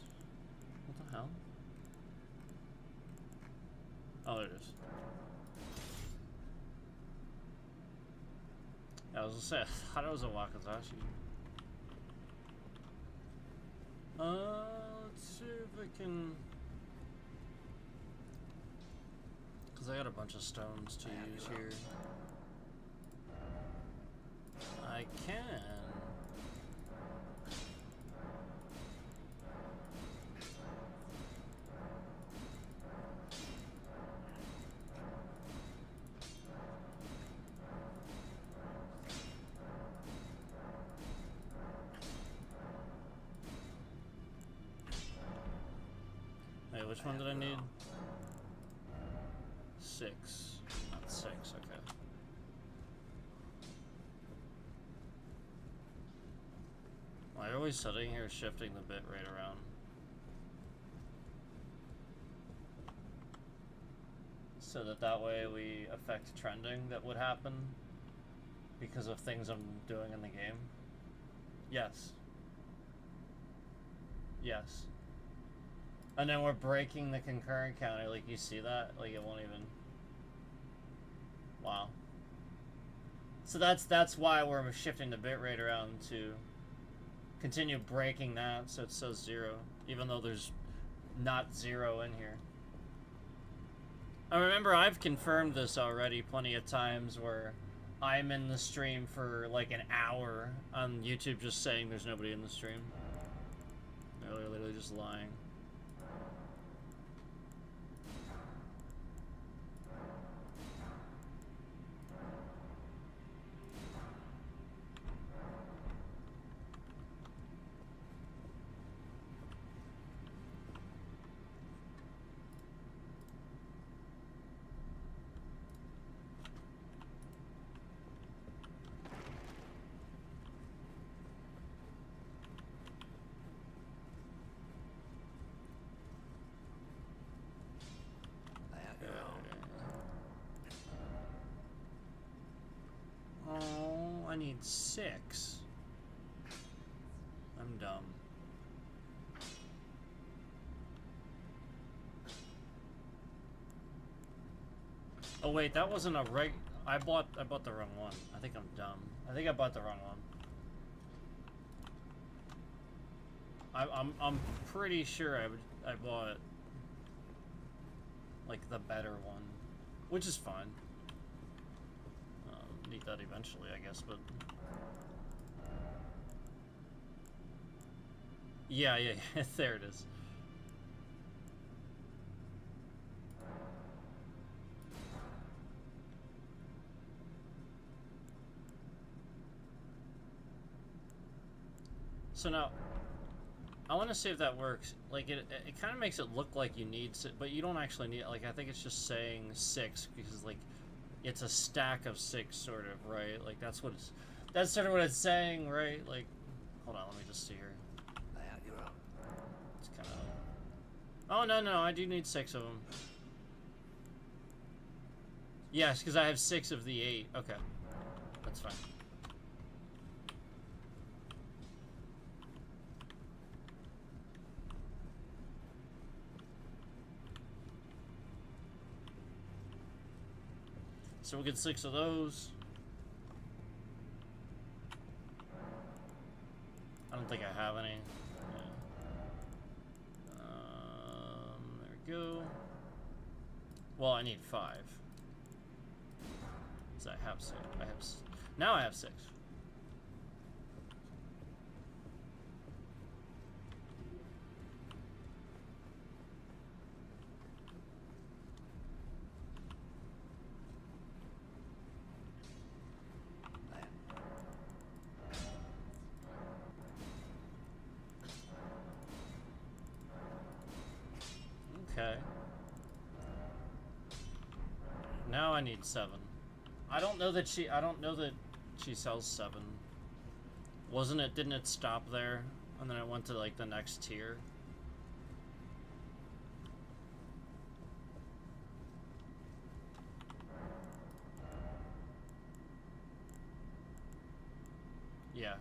what the hell? Oh, there it is. Yeah, I was gonna say, I thought it was a Wakazashi. Let's see if I can... Because I got a bunch of stones to use here. I can. Wait, which one did I need? 6. Not 6, okay. Why are we sitting here shifting the bit rate around? So that way we affect trending that would happen because of things I'm doing in the game? Yes. Yes. And then we're breaking the concurrent counter, like you see that? Like it won't even... Wow. So that's why we're shifting the bitrate around to continue breaking that so it says 0, even though there's not 0 in here. I remember I've confirmed this already plenty of times where I'm in the stream for like an hour on YouTube just saying there's nobody in the stream. They're literally just lying. I need 6. I'm dumb. Oh wait, that wasn't a I bought the wrong one. I think I'm dumb. I think I bought the wrong one. I'm pretty sure I bought like the better one, which is fine. Need that eventually, I guess, but yeah, there it is. So now, I want to see if that works. Like, it kind of makes it look like you need, but you don't actually need, like, I think it's just saying 6, because, like, it's a stack of 6, sort of, right? Like, that's sort of what it's saying, right? Like, hold on, let me just see here. Lay out your arms. It's kind of... Oh, no, I do need 6 of them. Yes, because I have 6 of the 8. Okay. That's fine. So we'll get 6 of those. I don't think I have any. Yeah. There we go. Well, I need 5. So I have 6. Now I have 6. Okay. Now I need 7. I don't know that she sells 7. Didn't it stop there? And then it went to like the next tier? Yeah.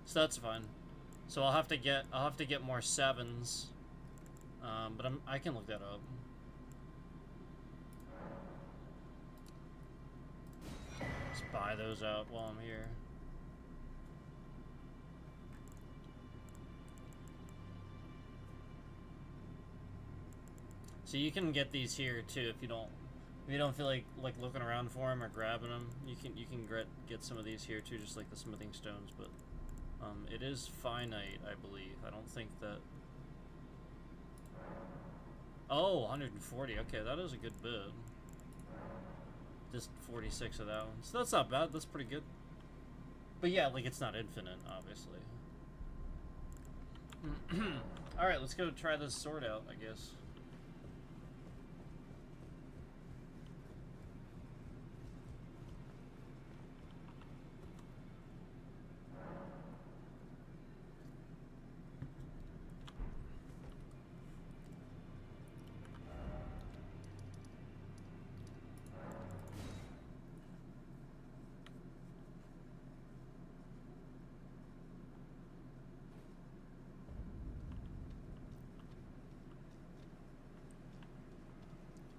So that's fine. So I'll have to get more 7s. But I can look that up. Just buy those out while I'm here. So you can get these here too if you don't feel like looking around for them or grabbing them. You can get some of these here too, just like the smithing stones. But it is finite, I believe. I don't think that. Oh, 140. Okay, that is a good bid. Just 46 of that one. So that's not bad. That's pretty good. But yeah, like, it's not infinite, obviously. Alright, let's go try this sword out, I guess.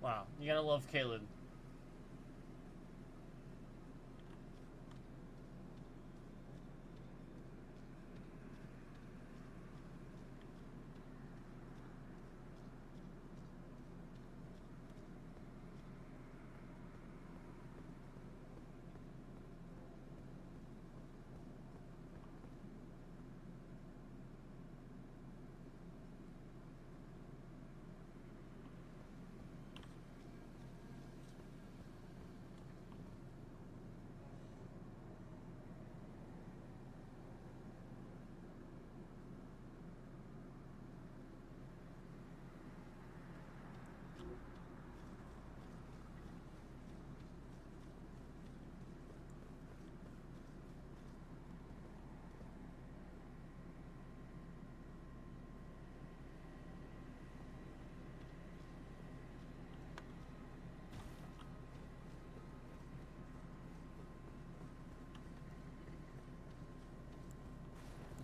Wow, you gotta love Caleb.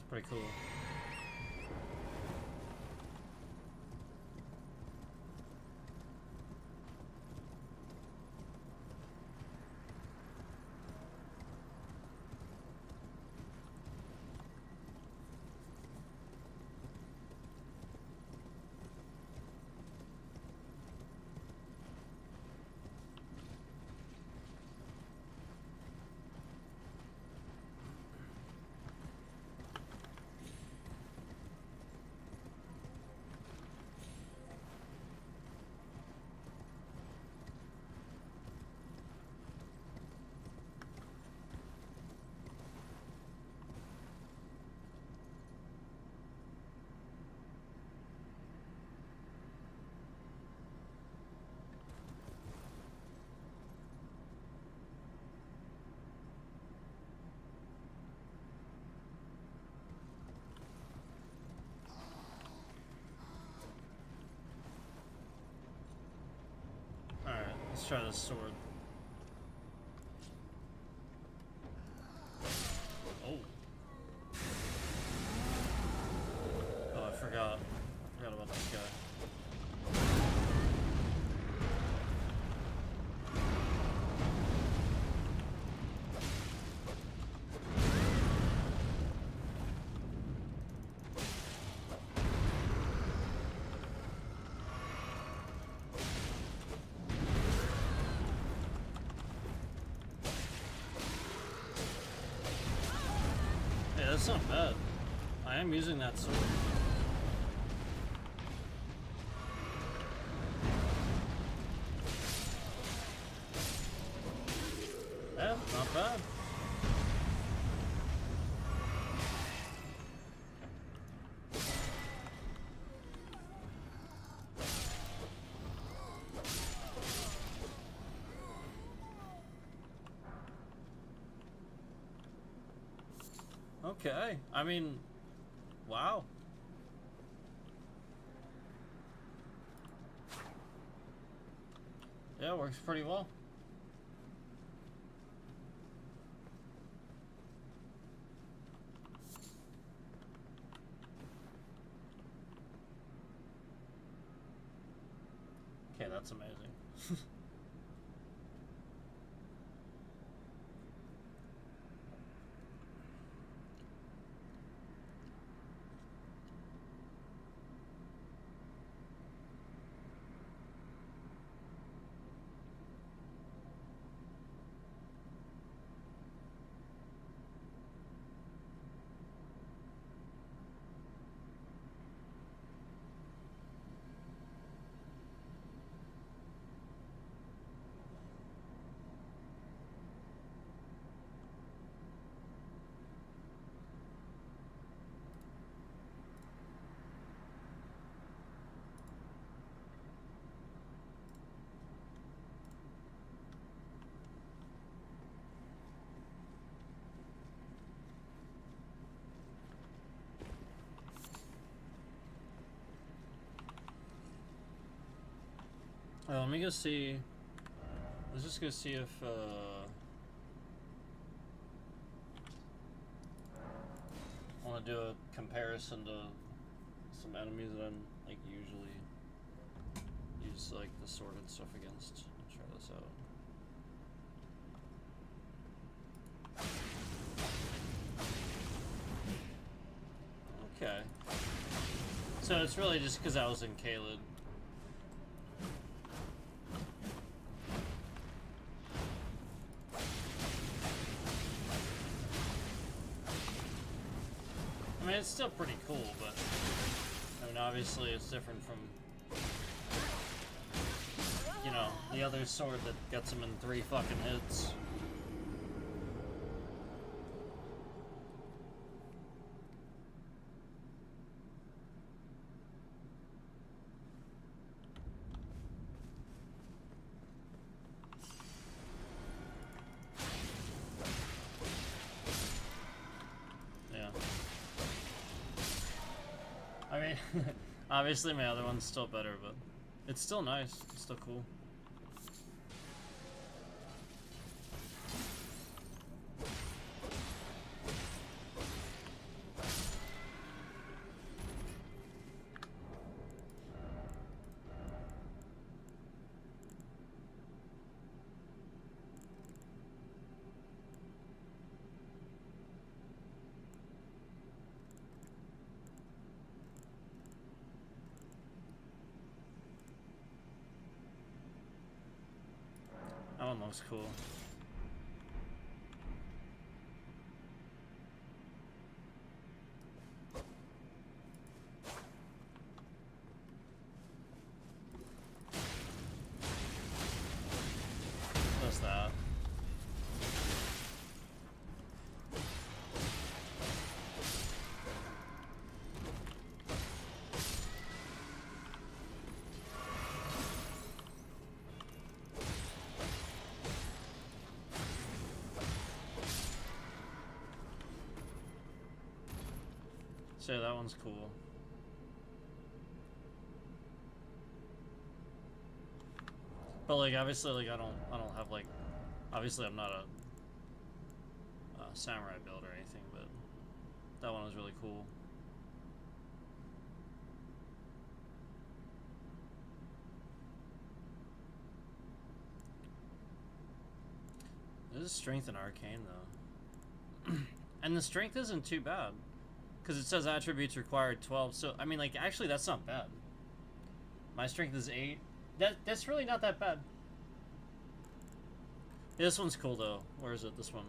Pretty cool. Alright, let's try this sword. Oh. Oh, I forgot. I forgot about this guy. Hey, that's not bad. I am using that sword. Yeah, not bad. Okay, I mean, wow. Yeah, works pretty well. Okay, that's amazing. Let me go see. Let's just go see if I want to do a comparison to some enemies that I'm like usually use like the sword and stuff against. Try this out. Okay. So it's really just because I was in Caelid. I mean, it's still pretty cool, but I mean, obviously it's different from, you know, the other sword that gets him in 3 fucking hits. I mean, obviously my other one's still better, but it's still nice. It's still cool. looks cool. What's that? So that one's cool. But like obviously like I don't have like obviously I'm not a samurai build or anything, but that one was really cool. This is strength and arcane though. And the strength isn't too bad. Because it says attributes required 12, so I mean like actually that's not bad. My strength is 8. That's really not that bad. This one's cool though. Where is it? This one.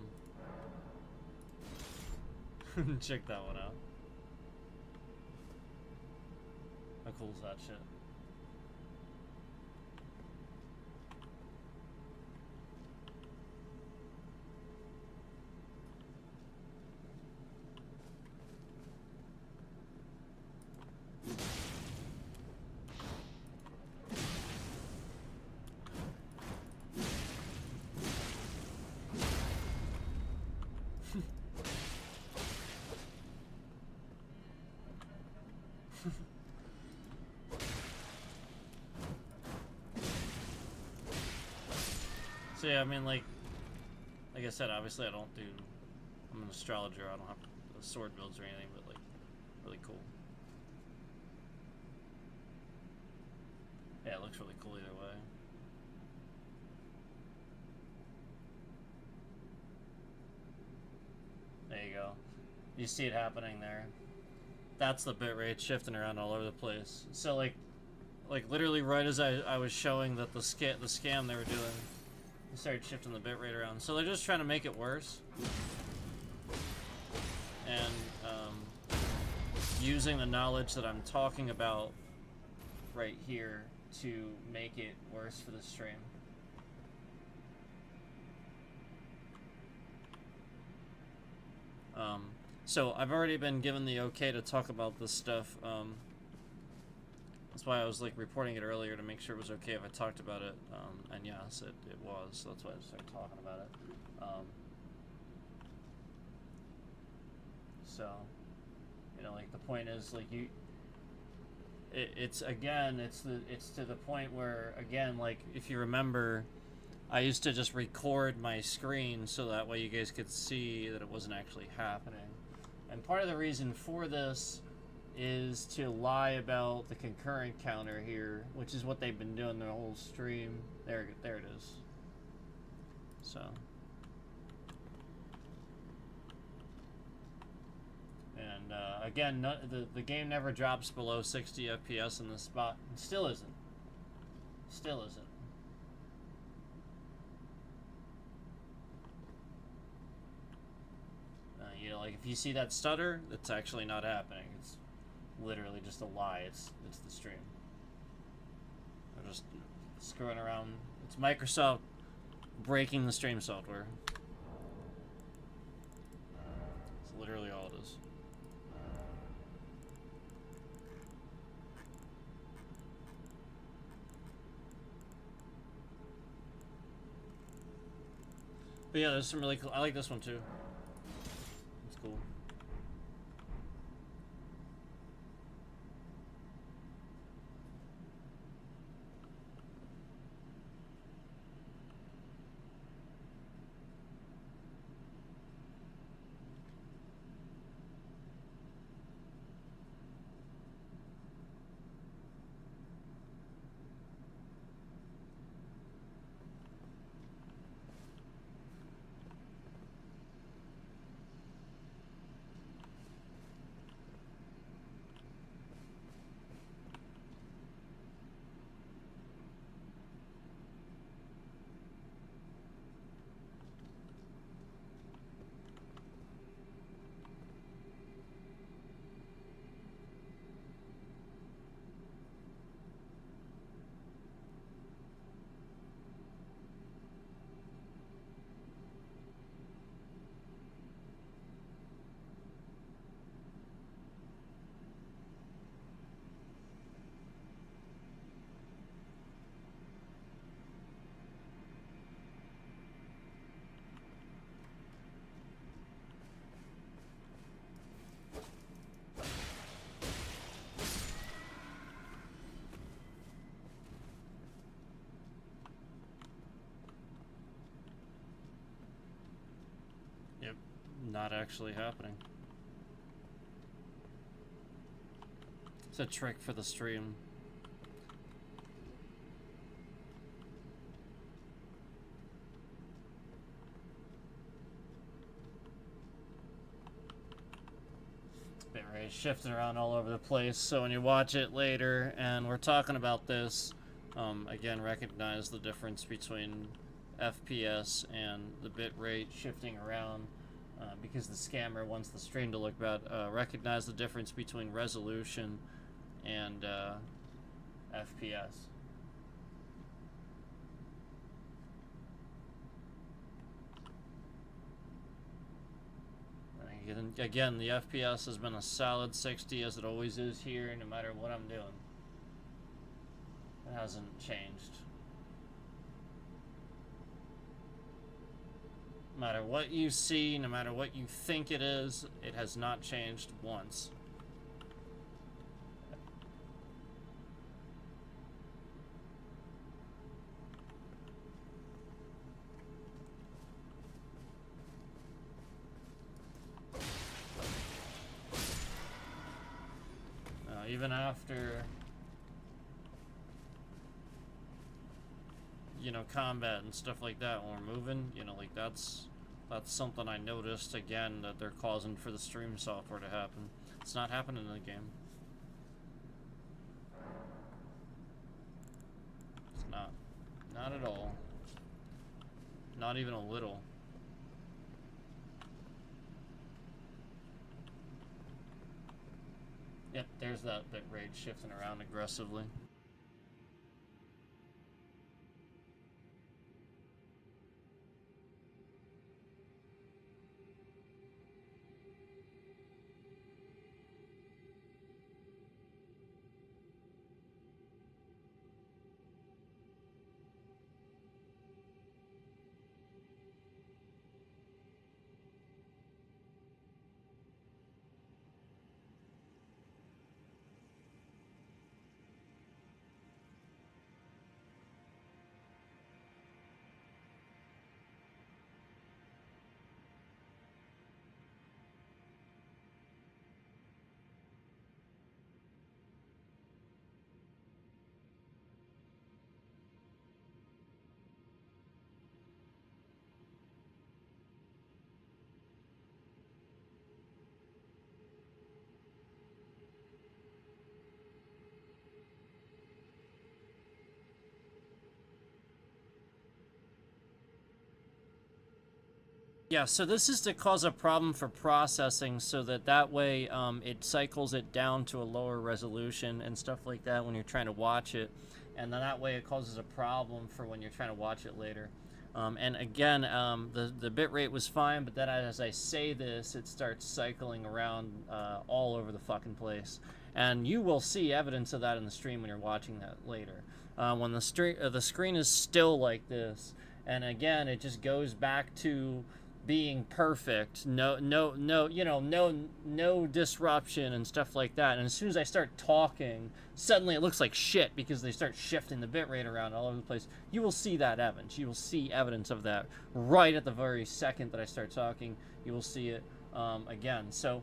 Check that one out. How cool is that shit? So yeah, I mean like I said, obviously I'm an astrologer, I don't have sword builds or anything, but like, really cool. Yeah, it looks really cool either way. There you go. You see it happening there. That's the bitrate shifting around all over the place. So like literally right as I was showing that the scam they were doing, they started shifting the bitrate around. So they're just trying to make it worse. And using the knowledge that I'm talking about right here to make it worse for the stream. So I've already been given the okay to talk about this stuff. That's why I was like reporting it earlier to make sure it was okay if I talked about it. And yes, it was. So that's why I started talking about it. So, you know, like the point is like it's to the point where, again, like if you remember, I used to just record my screen so that way you guys could see that it wasn't actually happening. And part of the reason for this is to lie about the concurrent counter here, which is what they've been doing the whole stream. There it is. So. And again, the game never drops below 60 FPS in this spot. It still isn't. Still isn't. You know, like if you see that stutter, it's actually not happening. It's literally just a lie. It's the stream. They're just screwing around. It's Microsoft breaking the stream software. It's literally all it is. But yeah, there's some really cool. I like this one too. It's cool. not actually happening. It's a trick for the stream. Bitrate shifting around all over the place, so when you watch it later and we're talking about this, again, recognize the difference between FPS and the bitrate shifting around, because the scammer wants the stream to look bad. Recognize the difference between resolution and FPS. Again, the FPS has been a solid 60, as it always is here, no matter what I'm doing. It hasn't changed. No matter what you see, no matter what you think it is, it has not changed once. Even after, you know, combat and stuff like that, when we're moving, you know, like that's something I noticed again that they're causing for the stream software to happen. It's not happening in the game. It's not at all. Not even a little. Yep, there's that bitrate shifting around aggressively. Yeah, so this is to cause a problem for processing, so that way it cycles it down to a lower resolution and stuff like that when you're trying to watch it, and then that way it causes a problem for when you're trying to watch it later. And again, the bitrate was fine, but then as I say this, it starts cycling around all over the fucking place, and you will see evidence of that in the stream when you're watching that later. When the screen is still like this, and again, it just goes back to being perfect, no disruption and stuff like that. And as soon as I start talking, suddenly it looks like shit because they start shifting the bitrate around all over the place. You will see that evidence. You will see evidence of that right at the very second that I start talking. You will see it again. So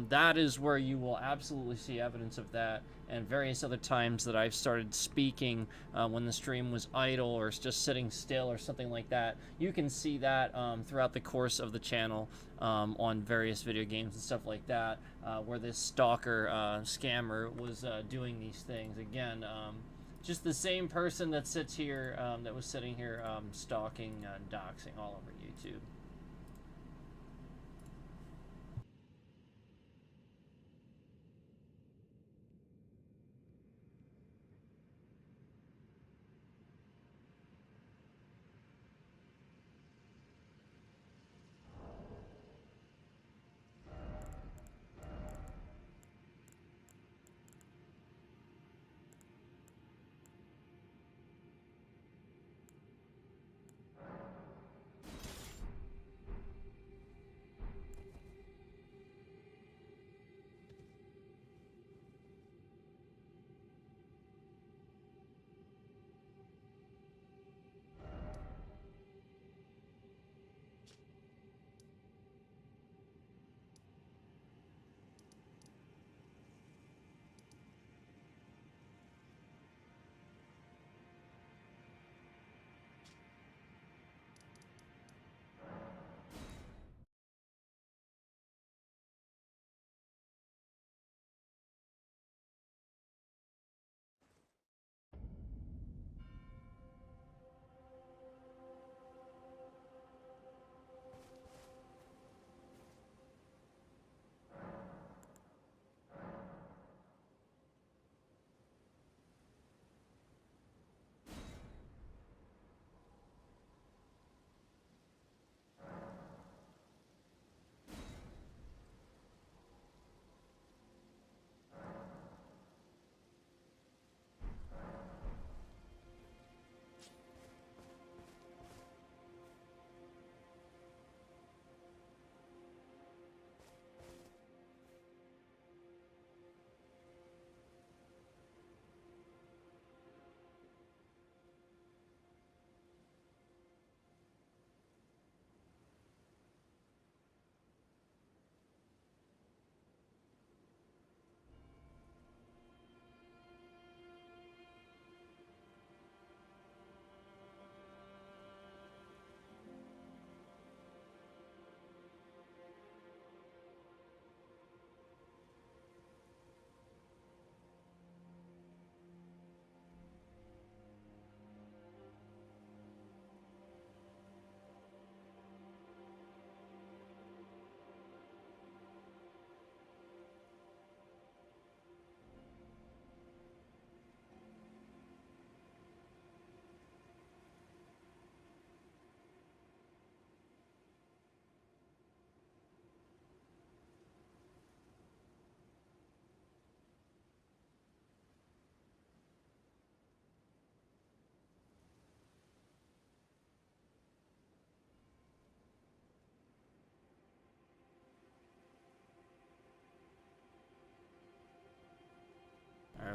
that is where you will absolutely see evidence of that, and various other times that I've started speaking when the stream was idle or just sitting still or something like that. You can see that throughout the course of the channel on various video games and stuff like that, where this stalker scammer was doing these things. Again, just the same person that sits here, that was sitting here stalking and doxing all over YouTube.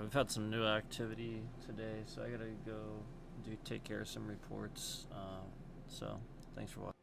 we've had some new activity today, so I gotta go take care of some reports. So thanks for watching.